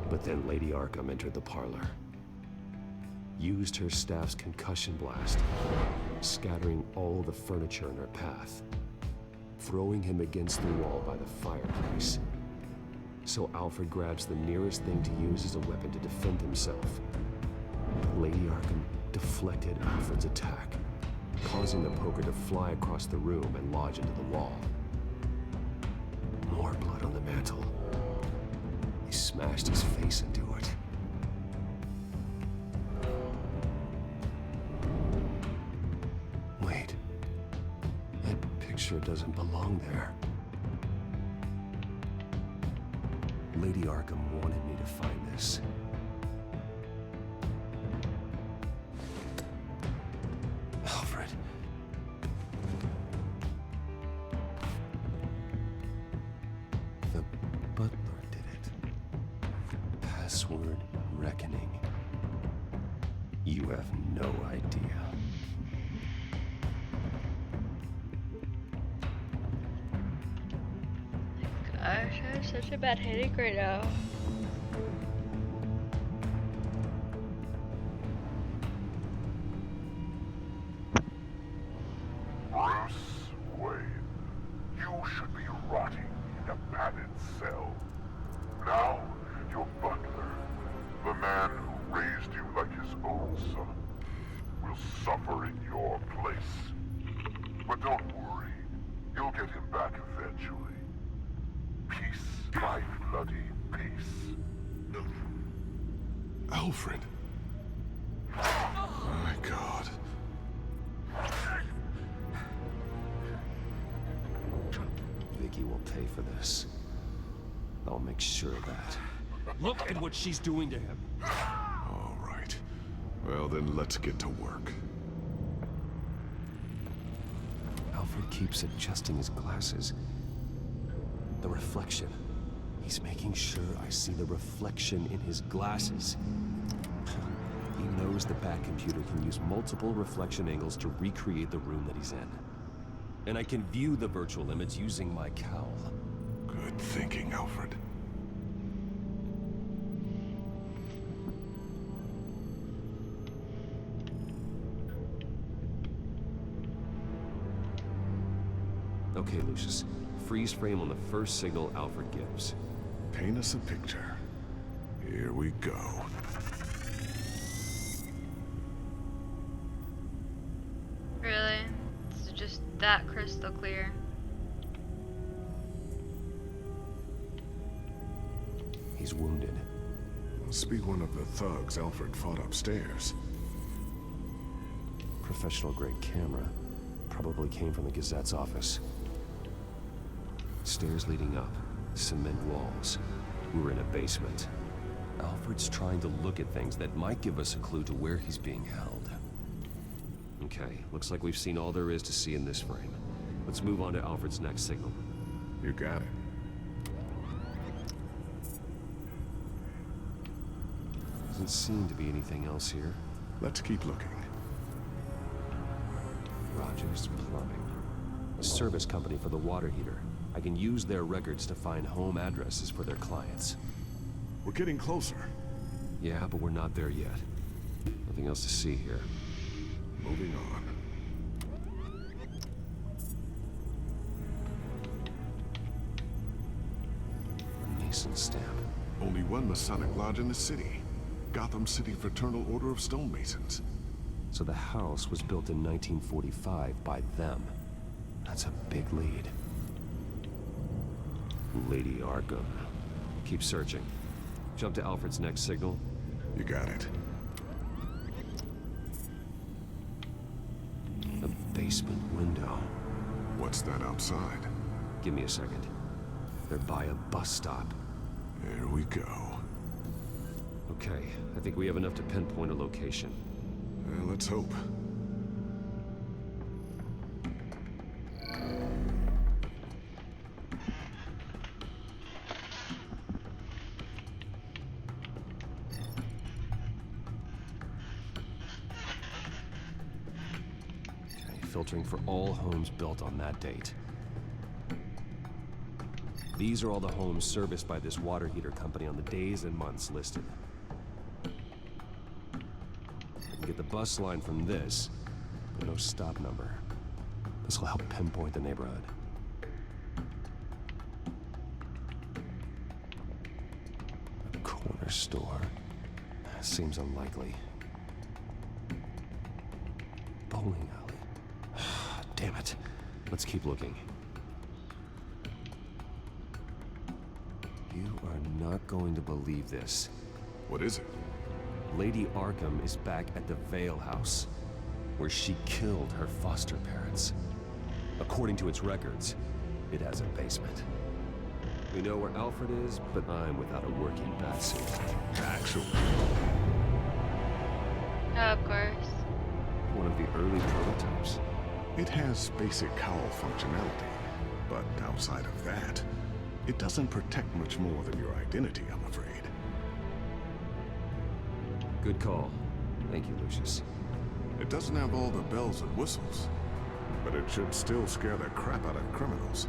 but then Lady Arkham entered the parlor, used her staff's concussion blast, scattering all the furniture in her path, throwing him against the wall by the fireplace. So Alfred grabs the nearest thing to use as a weapon to defend himself. Lady Arkham deflected Alfred's attack, causing the poker to fly across the room and lodge into the wall. More blood on the mantle. He smashed his face into it. Wait. That picture doesn't belong there. Lady Arkham wanted me to find this. Alfred. The butler did it. Password reckoning. You have no idea.
Gosh, I have such a bad headache right now.
Bruce Wayne, you should be rotting in a padded cell. Now, your butler, the man who raised you like his own son, will suffer in your place. But don't worry, you'll get him back eventually. Peace, my bloody peace.
Alfred. My God.
Vicky will pay for this. I'll make sure of that.
Look at what she's doing to him.
All right. Well, then let's get to work.
Alfred keeps adjusting his glasses. The reflection. He's making sure I see the reflection in his glasses. He knows the Batcomputer can use multiple reflection angles to recreate the room that he's in. And I can view the virtual image using my cowl.
Good thinking, Alfred.
Okay, Lucius. Freeze frame on the first signal Alfred gives.
Paint us a picture. Here we go.
Really? It's just that crystal clear.
He's wounded.
Must be one of the thugs Alfred fought upstairs.
Professional-grade camera. Probably came from the Gazette's office. Stairs leading up. Cement walls. We're in a basement. Alfred's trying to look at things that might give us a clue to where he's being held. Okay, looks like we've seen all there is to see in this frame. Let's move on to Alfred's next signal.
You got it.
Doesn't seem to be anything else here.
Let's keep looking.
Rogers Plumbing. A service company for the water heater. I can use their records to find home addresses for their clients.
We're getting closer.
Yeah, but we're not there yet. Nothing else to see here.
Moving on.
A Mason stamp.
Only one Masonic lodge in the city. Gotham City Fraternal Order of Stonemasons.
So the house was built in 1945 by them. That's a big lead. Lady Arkham. Keep searching. Jump to Alfred's next signal.
You got it.
A basement window.
What's that outside?
Give me a second. They're by a bus stop.
There we go.
Okay, I think we have enough to pinpoint a location.
Well, let's hope.
filtering for all homes built on that date. These are all the homes serviced by this water heater company on the days and months listed. I can get the bus line from this, but no stop number. This will help pinpoint the neighborhood. A corner store. Seems unlikely. Bowling alley. Damn it. Let's keep looking. You are not going to believe this.
What is it?
Lady Arkham is back at the Vale House, where she killed her foster parents. According to its records, it has a basement. We know where Alfred is, but I'm without a working batsuit.
Actually.
Of course.
One of the early prototypes.
It has basic cowl functionality, but outside of that, it doesn't protect much more than your identity, I'm afraid.
Good call. Thank you, Lucius.
It doesn't have all the bells and whistles, but it should still scare the crap out of criminals.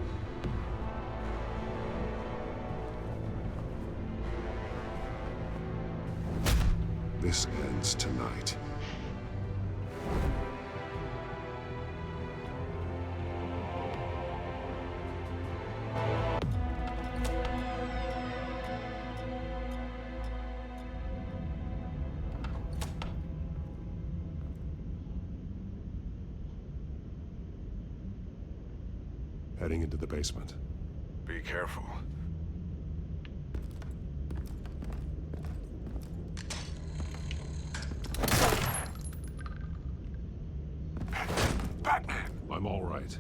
This ends tonight. Heading into the basement.
Be careful.
Batman! I'm all right.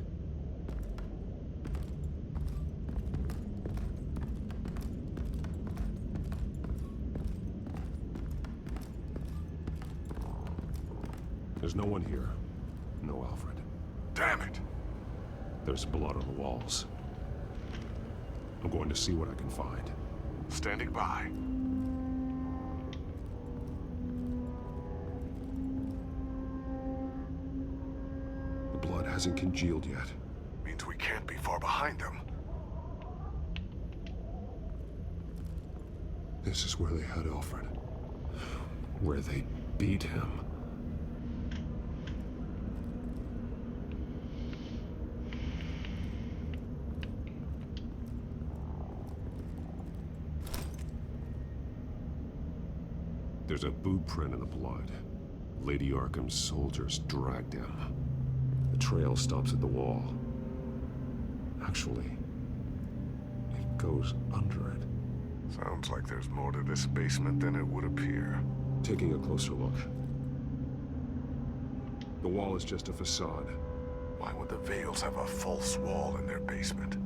There's no one here. No Alfred.
Damn it!
There's blood on the walls. I'm going to see what I can find.
Standing by.
The blood hasn't congealed yet.
Means we can't be far behind them.
This is where they had Alfred. Where they beat him. There's a boot print in the blood. Lady Arkham's soldiers dragged him. The trail stops at the wall. Actually, it goes under it.
Sounds like there's more to this basement than it would appear.
Taking a closer look. The wall is just a facade.
Why would the Vales have a false wall in their basement?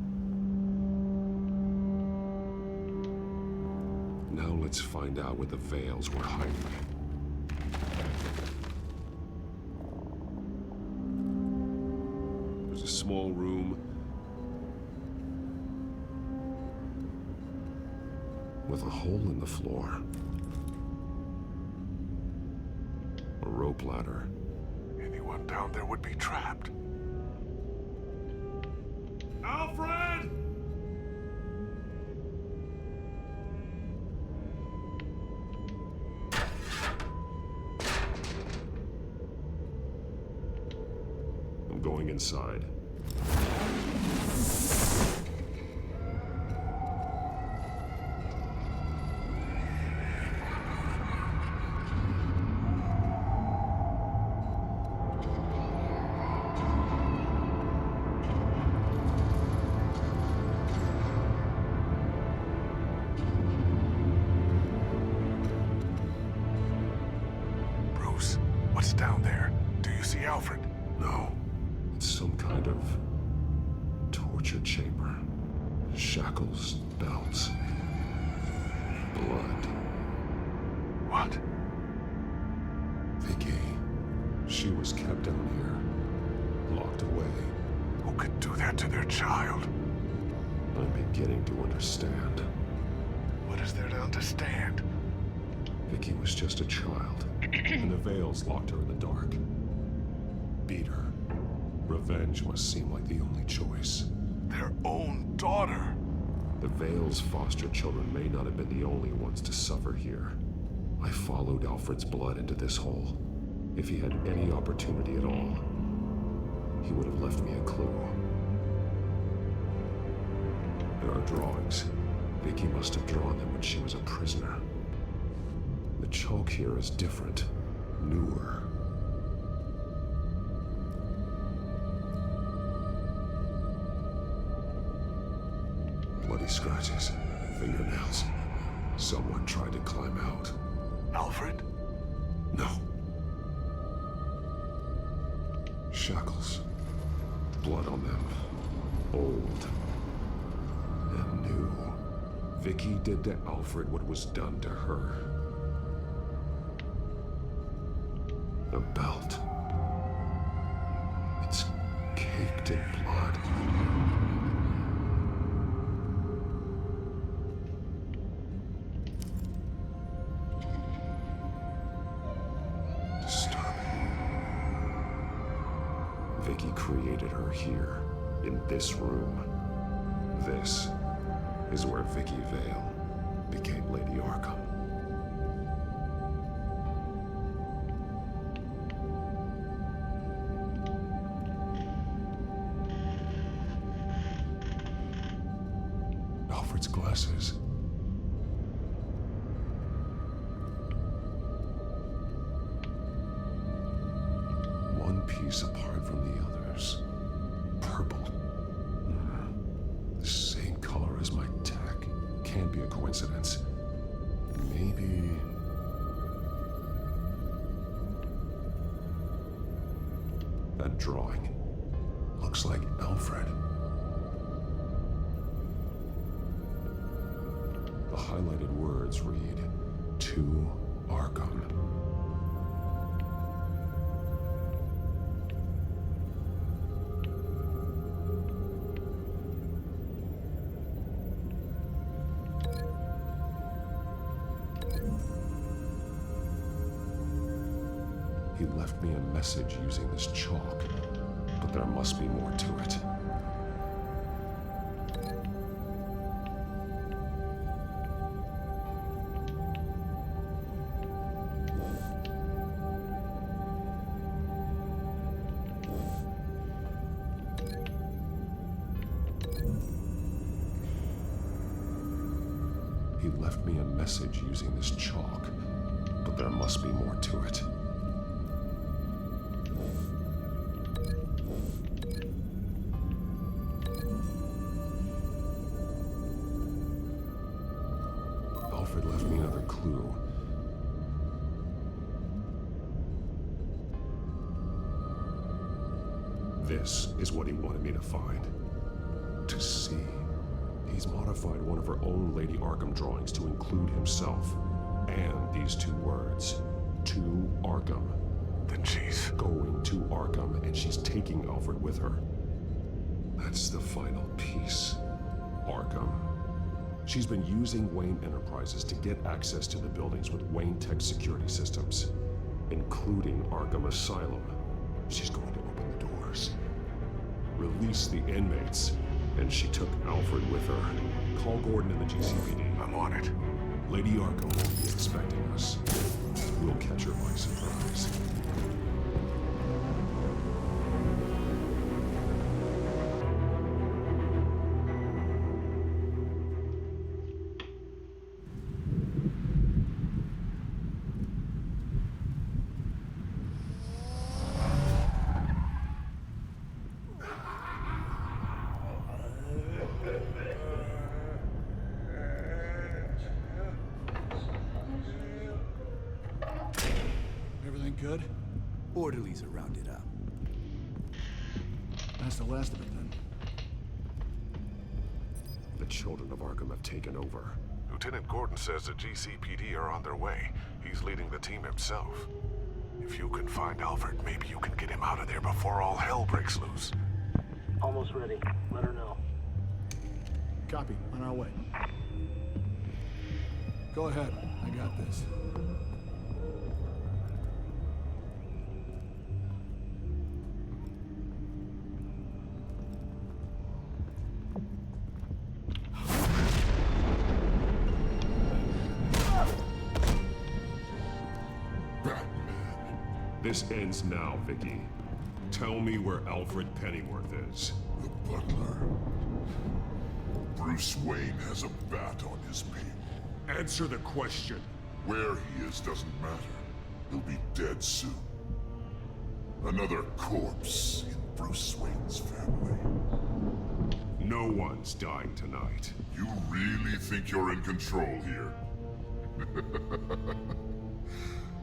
Now let's find out where the Vales were hiding. There's a small room with a hole in the floor. A rope ladder.
Anyone down there would be trapped.
Alfred!
I'm going inside.
Bruce, what's down there? Do you see Alfred?
No. It's some kind of torture chamber. Shackles, belts, blood.
What?
Vicky. She was kept down here, locked away.
Who could do that to their child?
I'm beginning to understand.
What is there to understand?
Vicky was just a child, and the Vales locked her in the dark. Beat her. Revenge must seem like the only choice.
Their own daughter.
The Vale's foster children may not have been the only ones to suffer here. I followed Alfred's blood into this hole. If he had any opportunity at all, he would have left me a clue. There are drawings. Vicky must have drawn them when she was a prisoner. The chalk here is different, newer. Bloody scratches, fingernails. Someone tried to climb out.
Alfred?
No. Shackles. Blood on them. Old. And new. Vicky did to Alfred what was done to her. A belt. It's caked in blood. Vicky created her here, in this room. This is where Vicky Vale became Lady Arkham. Alfred's glasses. One piece apart from the others. Purple. The same color as my tech. Can't be a coincidence. Maybe... That drawing looks like Alfred. The highlighted words read, "To Arkham." He left me a message using this chalk, but there must be more to it. He left me a message using this chalk, but there must be more to it. Alfred left me another clue. This is what he wanted me to find. To see. He's modified one of her own Lady Arkham drawings to include himself. And these two words. To Arkham.
Then she's
going to Arkham, and she's taking Alfred with her. That's the final piece. Arkham. She's been using Wayne Enterprises to get access to the buildings with Wayne Tech security systems, including Arkham Asylum. She's going to open the doors, release the inmates, and she took Alfred with her. Call Gordon and the GCPD.
I'm on it.
Lady Arkham won't be expecting us. We'll catch her by surprise.
Everything good?
Orderlies are rounded up.
That's the last of it then.
The children of Arkham have taken over.
Lieutenant Gordon says the GCPD are on their way. He's leading the team himself. If you can find Alfred, maybe you can get him out of there before all hell breaks loose.
Almost ready. Let her know.
Copy. On our way. Go ahead. I got this.
This ends now, Vicky. Tell me where Alfred Pennyworth is.
The butler. Bruce Wayne has a bat on his people.
Answer the question.
Where he is doesn't matter. He'll be dead soon. Another corpse in Bruce Wayne's family.
No one's dying tonight.
You really think you're in control here?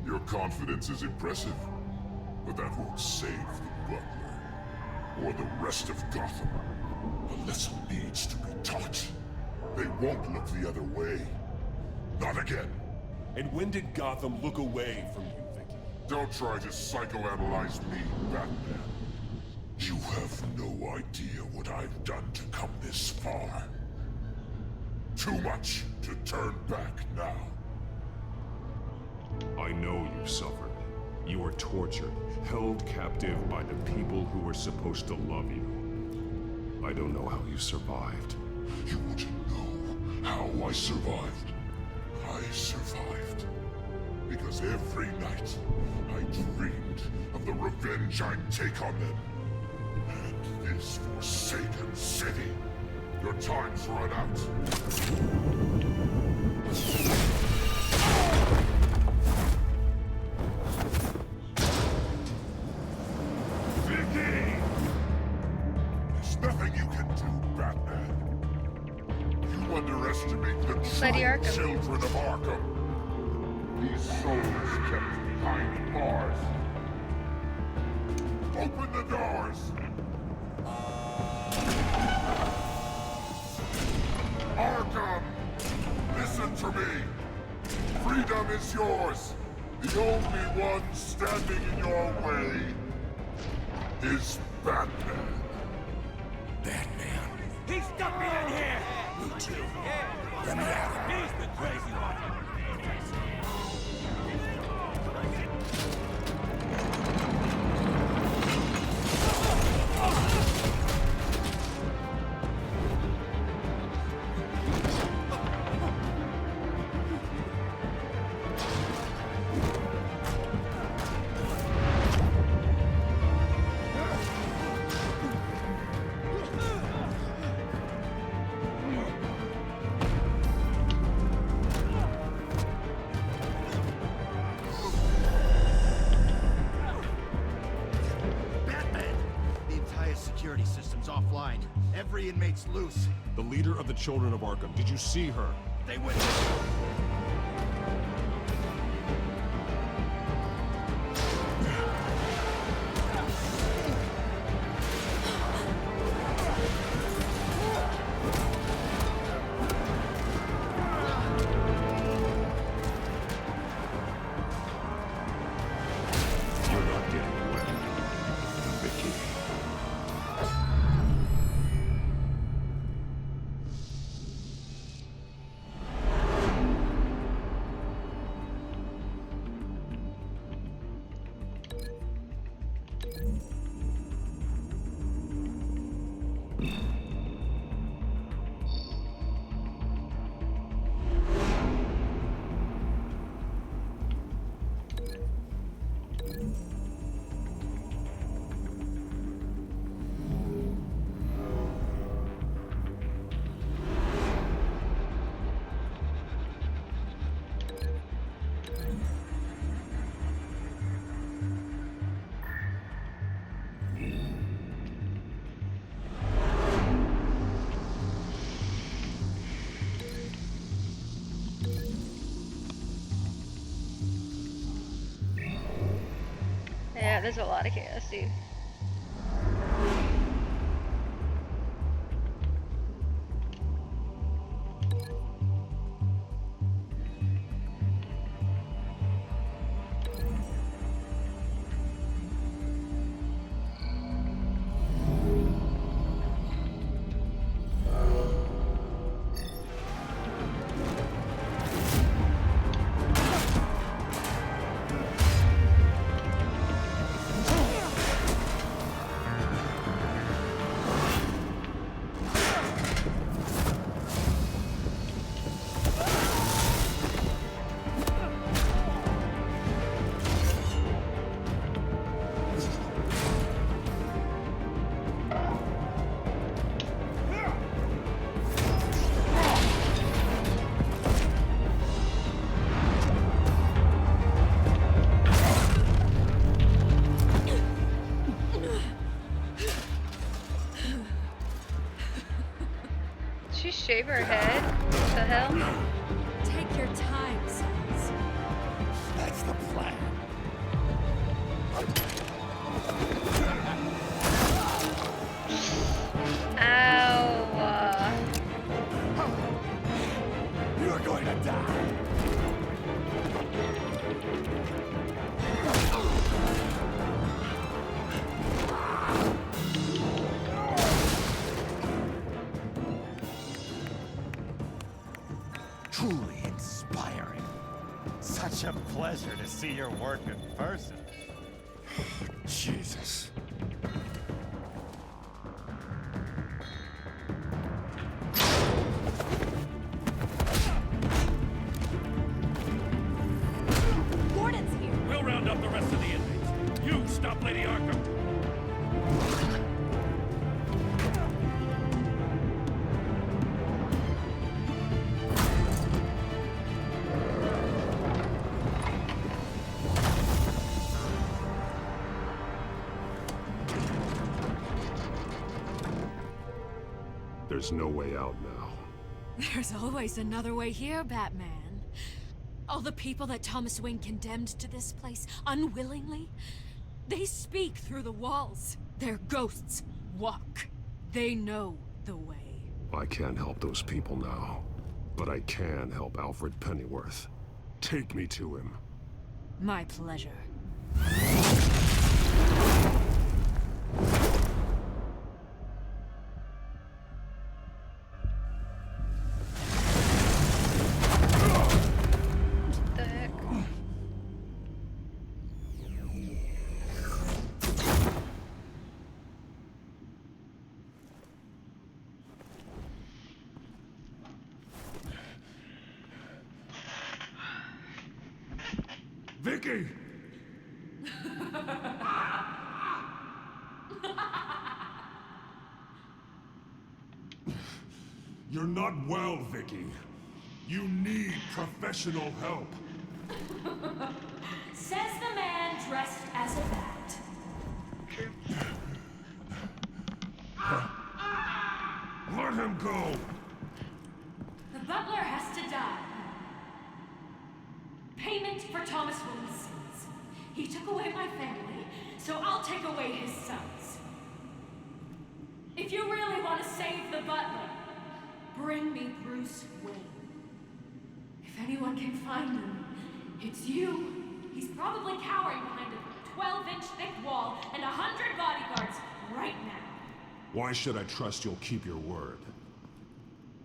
Your confidence is impressive, but that won't save the butler, or the rest of Gotham. A lesson needs to be taught. They won't look the other way. Not again.
And when did Gotham look away from you, Vicky?
Don't try to psychoanalyze me, Batman. You have no idea what I've done to come this far. Too much to turn back now.
I know you suffered. You were tortured, held captive by the people who were supposed to love you. I don't know how you survived.
You want to know how I survived? I survived because every night I dreamed of the revenge I'd take on them. And this forsaken city. Your time's run out. Vicky! There's nothing you can do, Batman. You underestimate the true children of Arkham. These souls kept behind bars. Open the doors! Arkham! Listen to me! Freedom is yours! The only one standing in your way is Batman.
Batman.
He stuck me in here!
Me too. Let me at him.
He's the crazy one!
System's offline. Every inmate's loose.
The leader of the Children of Arkham, did you see her?
They went.
You're not getting away, Vicky.
Yeah, there's a lot of chaos, dude. shave her head? What the hell?
Take your time, sons.
That's the plan.
Ow.
You're going to die. Truly inspiring. Such a pleasure to see your work in person.
Jesus.
Gordon's here.
We'll round up the rest of the inmates. You stop Lady Arkham.
There's no way out now.
There's always another way here, Batman. All the people that Thomas Wayne condemned to this place unwillingly, they speak through the walls. Their ghosts walk. They know the way.
I can't help those people now, but I can help Alfred Pennyworth. Take me to him.
My pleasure.
What the heck?
Vicky! You're not well, Vicky. You need professional help.
Says the man dressed as a bat.
Let him go!
The butler has to die. Payment for Thomas Wayne's sins. He took away my family, so I'll take away his sons. If you really want to save the butler, bring me Bruce Wayne. If anyone can find him, it's you. He's probably cowering behind a 12-inch thick wall and 100 bodyguards right now.
Why should I trust you'll keep your word?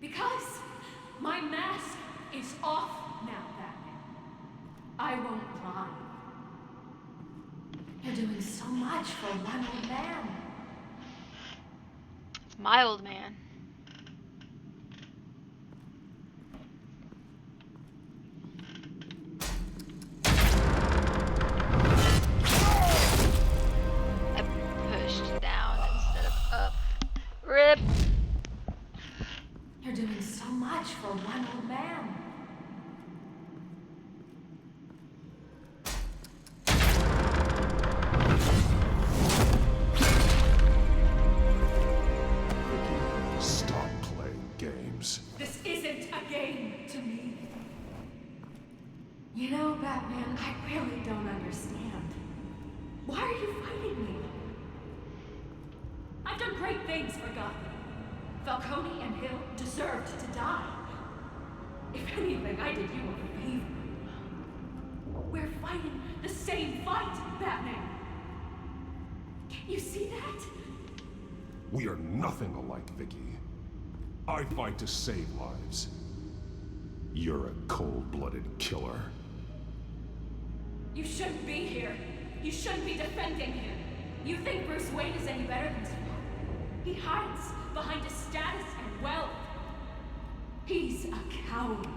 Because my mask is off now, Batman. I won't lie. You're doing so much for one old man.
My old man. I pushed down instead of up. Rip.
You're doing so much for one old man.
Stop playing games.
This isn't a game to me. You know, Batman, I really don't understand. Why are you fighting me? I've done great things for Gotham. Falcone and Hill deserved to die. If anything, I did you a favor. We're fighting the same fight, Batman. Can you see that?
We are nothing alike, Vicky. I fight to save lives. You're a cold-blooded killer.
You shouldn't be here. You shouldn't be defending him. You think Bruce Wayne is any better than Spawn? He hides behind his status and wealth. He's a coward,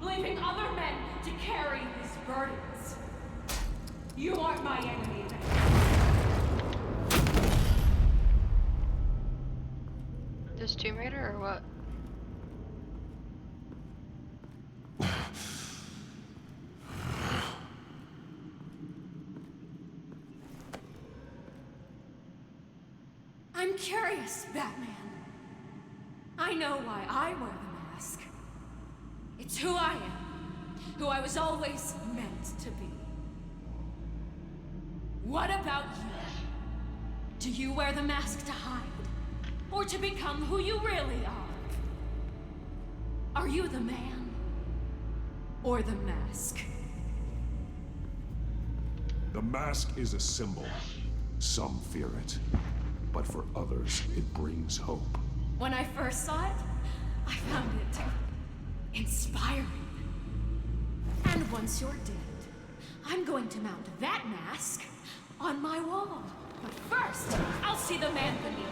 leaving other men to carry his burdens. You aren't my enemy,
Just Tomb Raider or what?
I'm curious, Batman. I know why I wear the mask. It's who I am. Who I was always meant to be. What about you? Do you wear the mask to hide? Or to become who you really are? Are you the man? Or the mask?
The mask is a symbol. Some fear it. But for others, it brings hope.
When I first saw it, I found it inspiring. And once you're dead, I'm going to mount that mask on my wall. But first, I'll see the man beneath.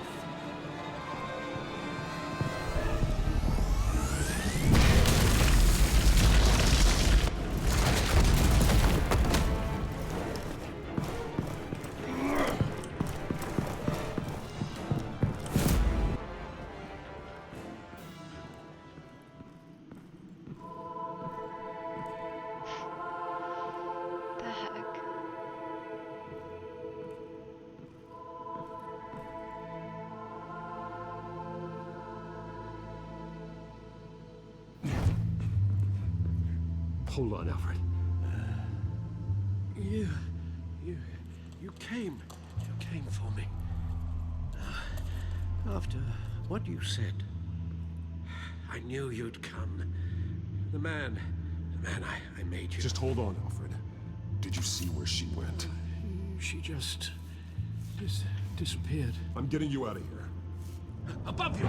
Hold on, Alfred.
You came for me. After what you said, I knew you'd come. The man I made you.
Just hold on, Alfred. Did you see where she went?
She just disappeared.
I'm getting you out of here.
Above you!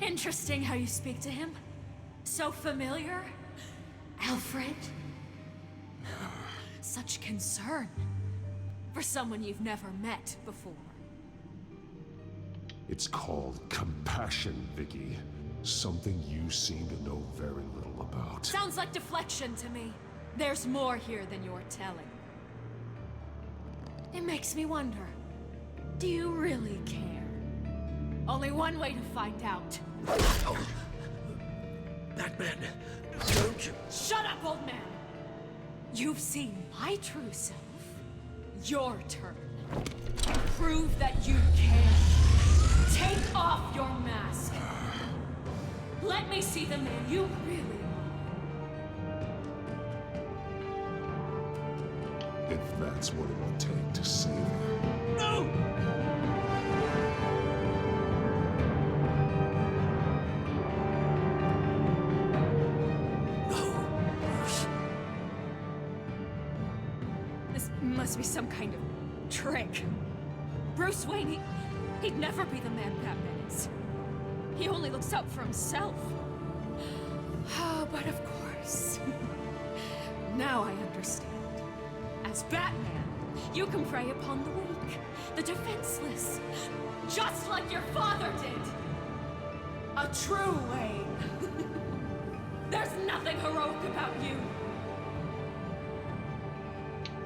Interesting how you speak to him. So familiar. Alfred. Such concern for someone you've never met before.
It's called compassion, Vicky. Something you seem to know very little about.
Sounds like deflection to me. There's more here than you're telling. It makes me wonder, do you really care? Only one way to find out.
Oh. That man, don't you...
Shut up, old man! You've seen my true self. Your turn. Prove that you care. Take off your mask. Let me see the man you really
are. If that's what it will take to save her.
No!
Must be some kind of trick. Bruce Wayne, he'd never be the man Batman is. He only looks out for himself. Oh, but of course. Now I understand. As Batman, you can prey upon the weak, the defenseless, just like your father did. A true Wayne. There's nothing heroic about you.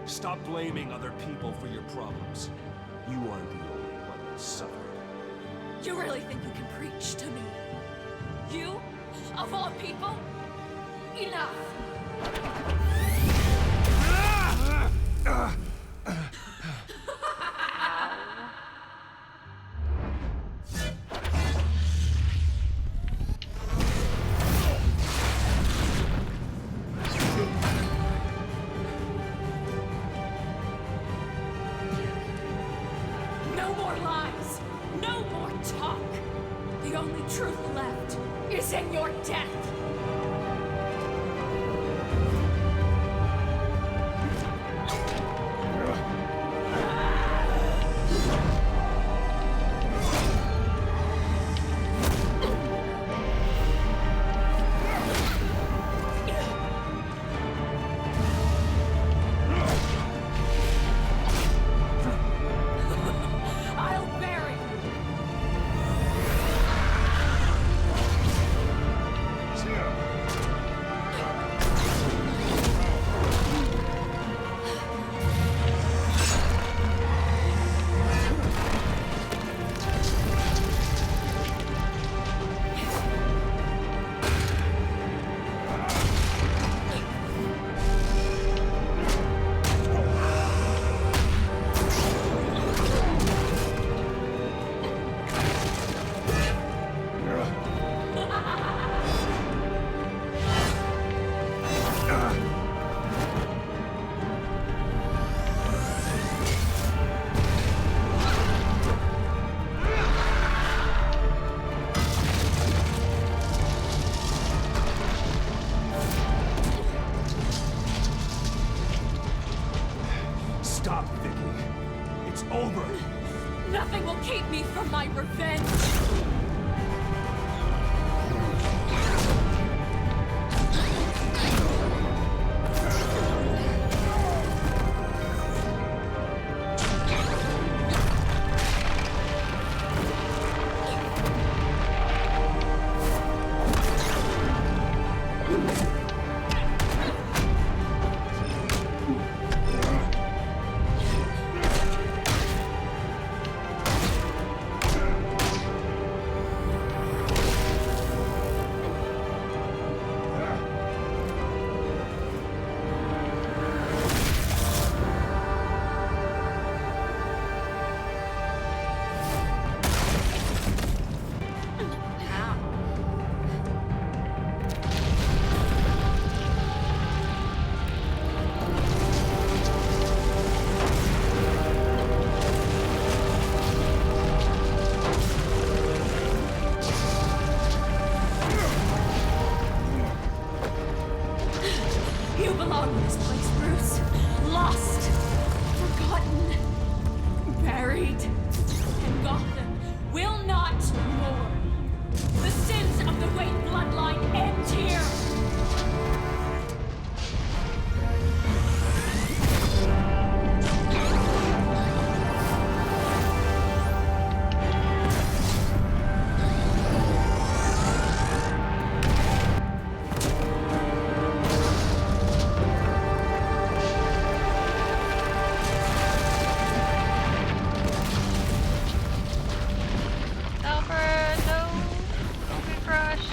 Stop blaming other people for your problems. You aren't the only one that suffered.
You really think you can preach to me? You? Of all people? Enough! No more lies! No more talk! The only truth left is in your death!
Yeah.
belong in this place, Bruce. Lost, forgotten, buried. And Gotham will not mourn. The sins of the Wayne bloodline end here.
Alfred, no! Don't be crushed.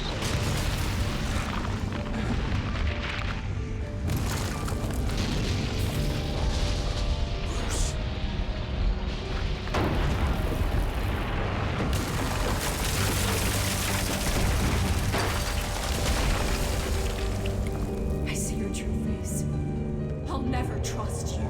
I see your true face. I'll never trust you.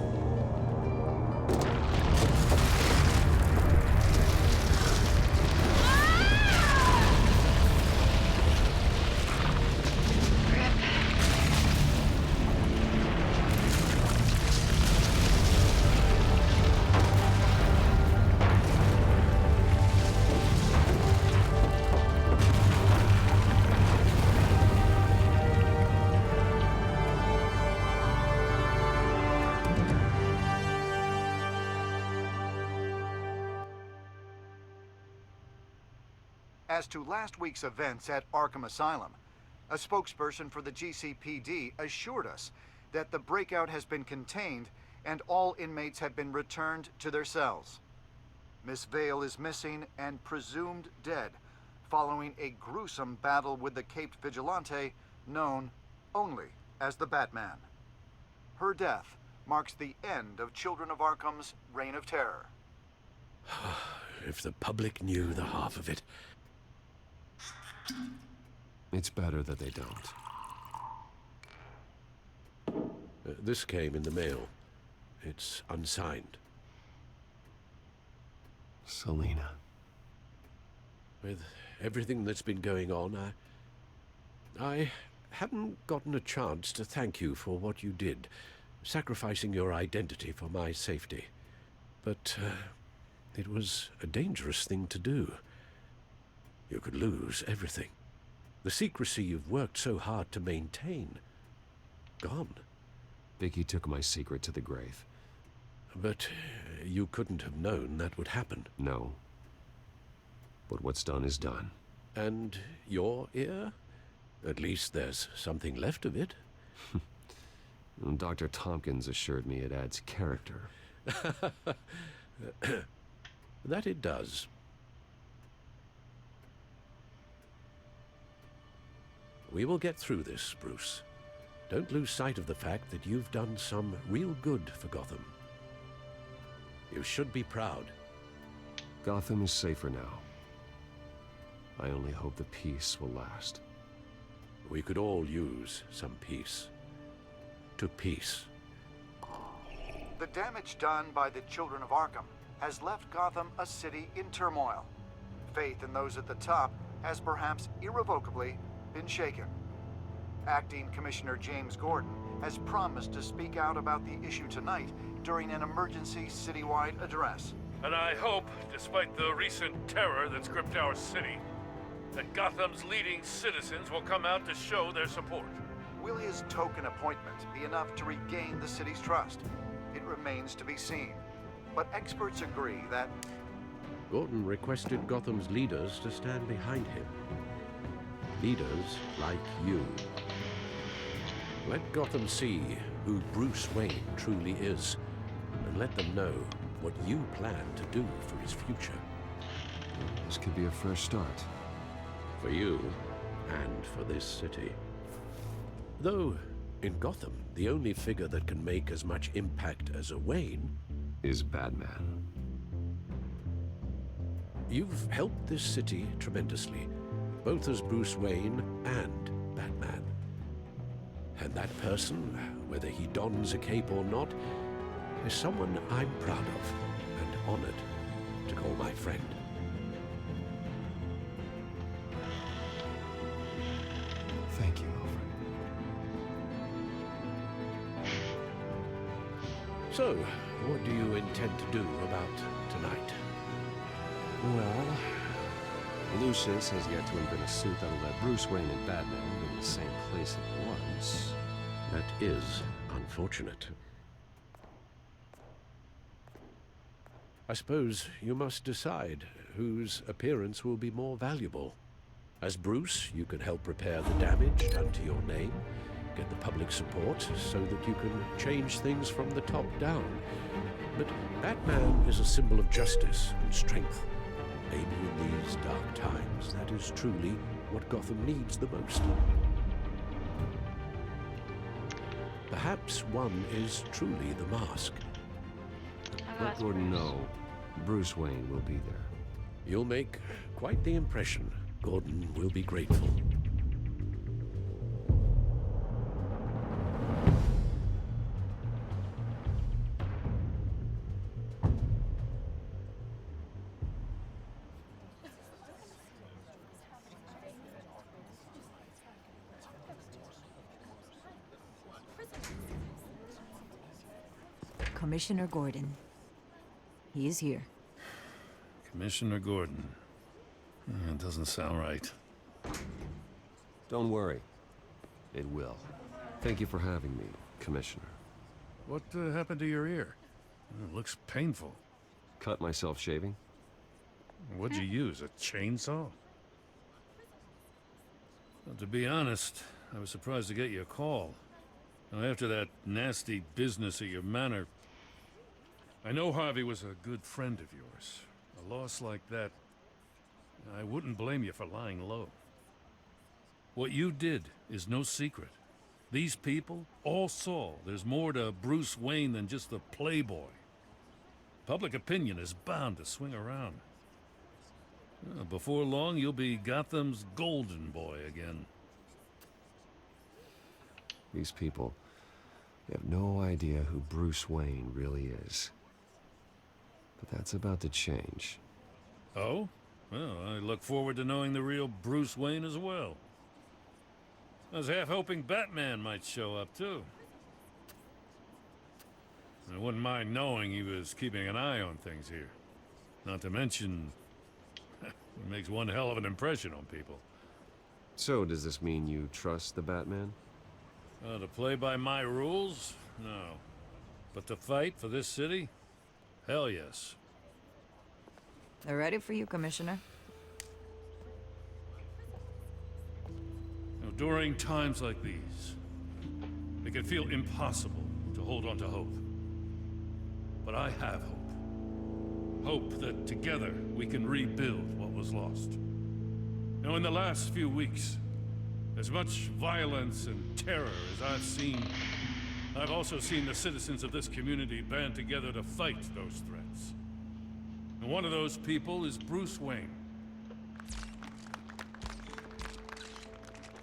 As to last week's events at Arkham Asylum, a spokesperson for the GCPD assured us that the breakout has been contained and all inmates have been returned to their cells. Miss Vale is missing and presumed dead following a gruesome battle with the caped vigilante known only as the Batman. Her death marks the end of Children of Arkham's reign of terror.
If the public knew the half of it.
It's better that they don't.
This came in the mail. It's unsigned.
Selina.
With everything that's been going on, I hadn't gotten a chance to thank you for what you did, sacrificing your identity for my safety. But it was a dangerous thing to do. You could lose everything. The secrecy you've worked so hard to maintain. Gone.
Vicky took my secret to the grave.
But you couldn't have known that would happen.
No. But what's done is done.
And your ear? At least there's something left of it.
Dr. Tompkins assured me it adds character.
That it does. We will get through this, Bruce. Don't lose sight of the fact that you've done some real good for Gotham. You should be proud.
Gotham is safer now. I only hope the peace will last.
We could all use some peace. To peace.
The damage done by the Children of Arkham has left Gotham a city in turmoil. Faith in those at the top has perhaps irrevocably been shaken. Acting Commissioner James Gordon has promised to speak out about the issue tonight during an emergency citywide address.
And I hope, despite the recent terror that's gripped our city, that Gotham's leading citizens will come out to show their support.
Will his token appointment be enough to regain the city's trust? It remains to be seen. But experts agree that
Gordon requested Gotham's leaders to stand behind him. Leaders like you. Let Gotham see who Bruce Wayne truly is, and let them know what you plan to do for his future.
This could be a fresh start.
For you, and for this city. Though, in Gotham, the only figure that can make as much impact as a Wayne
is Batman.
You've helped this city tremendously, both as Bruce Wayne and Batman. And that person, whether he dons a cape or not, is someone I'm proud of and honored to call my friend.
Thank you, Alfred.
So, what do you intend to do about tonight?
Well, Lucius has yet to invent a suit that'll let Bruce Wayne and Batman be in the same place at once.
That is unfortunate. I suppose you must decide whose appearance will be more valuable. As Bruce, you can help repair the damage done to your name, get the public support so that you can change things from the top down. But Batman is a symbol of justice and strength. Maybe in these dark times, that is truly what Gotham needs the most. Perhaps one is truly the mask.
Let Gordon know Bruce Wayne will be there.
You'll make quite the impression. Gordon will be grateful.
Commissioner Gordon. He is here.
Commissioner Gordon. It doesn't sound right.
Don't worry. It will. Thank you for having me, Commissioner.
What happened to your ear? It looks painful.
Cut myself shaving?
What'd you use, a chainsaw? Well, to be honest, I was surprised to get your call. Now, after that nasty business at your manor, I know Harvey was a good friend of yours. A loss like that, I wouldn't blame you for lying low. What you did is no secret. These people all saw there's more to Bruce Wayne than just the playboy. Public opinion is bound to swing around. Before long, you'll be Gotham's golden boy again.
These people, they have no idea who Bruce Wayne really is. But that's about to change.
Oh? Well, I look forward to knowing the real Bruce Wayne as well. I was half hoping Batman might show up, too. I wouldn't mind knowing he was keeping an eye on things here. Not to mention, he makes one hell of an impression on people.
So, does this mean you trust the Batman?
To play by my rules? No. But to fight for this city? Hell yes.
They're ready for you, Commissioner.
During times like these, it can feel impossible to hold on to hope. But I have hope. Hope that together we can rebuild what was lost. Now, in the last few weeks, as much violence and terror as I've seen, I've also seen the citizens of this community band together to fight those threats. And one of those people is Bruce Wayne.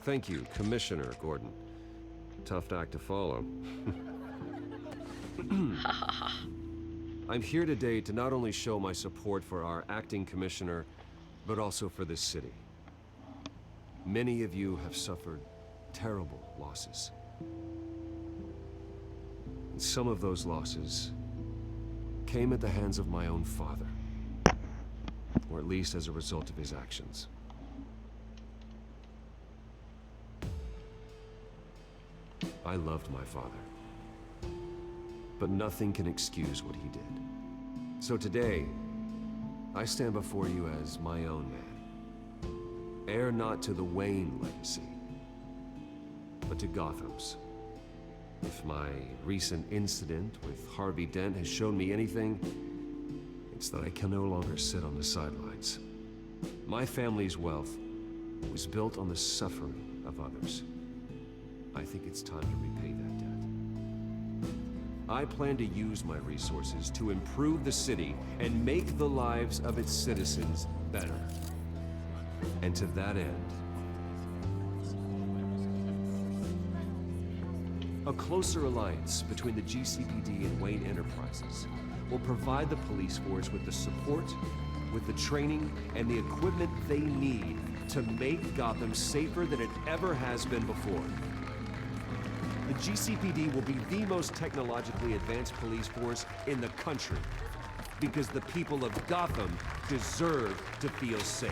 Thank you, Commissioner Gordon. Tough act to follow. I'm here today to not only show my support for our acting commissioner, but also for this city. Many of you have suffered terrible losses. And some of those losses came at the hands of my own father, or at least as a result of his actions. I loved my father, but nothing can excuse what he did. So today, I stand before you as my own man, heir not to the Wayne legacy, but to Gotham's. If my recent incident with Harvey Dent has shown me anything, it's that I can no longer sit on the sidelines. My family's wealth was built on the suffering of others. I think it's time to repay that debt. I plan to use my resources to improve the city and make the lives of its citizens better. And to that end, a closer alliance between the GCPD and Wayne Enterprises will provide the police force with the support, with the training, and the equipment they need to make Gotham safer than it ever has been before. the GCPD will be the most technologically advanced police force in the country. Because the people of Gotham deserve to feel safe.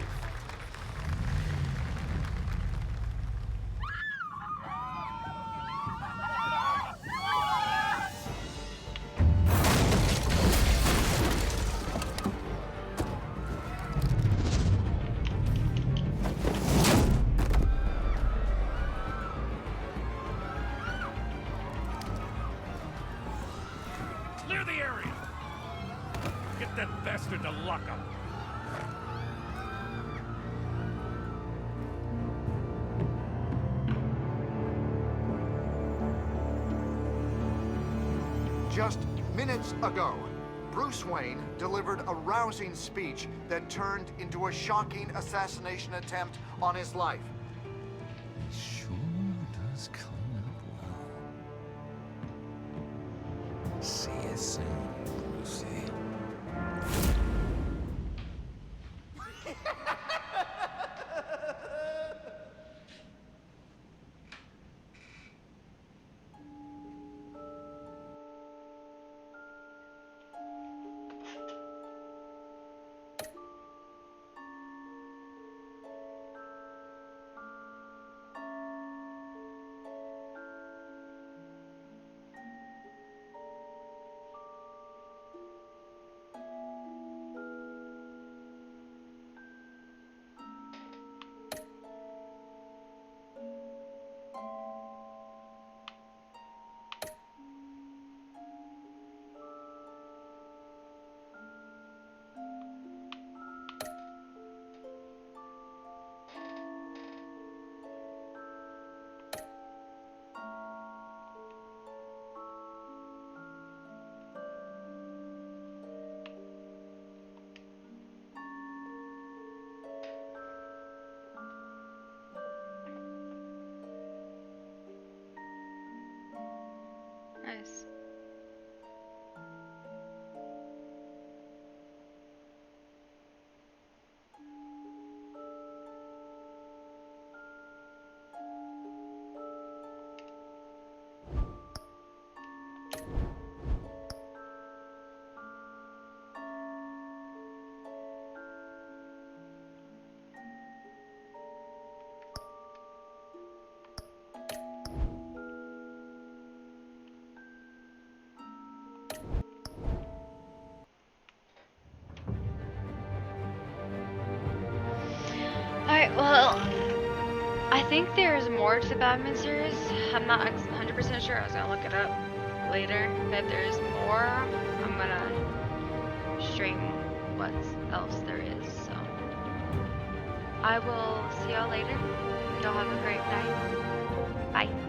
Clear the area! Get that bastard to lock up!
Just minutes ago, Bruce Wayne delivered a rousing speech that turned into a shocking assassination attempt on his life.
Sure does clean up well. See you soon, Brucey.
Nice. Alright, well, I think there's more to the Batman series. I'm not 100% sure. I was gonna look it up later. If there's more, I'm gonna string what else there is. So, I will see y'all later. Y'all have a great night. Bye.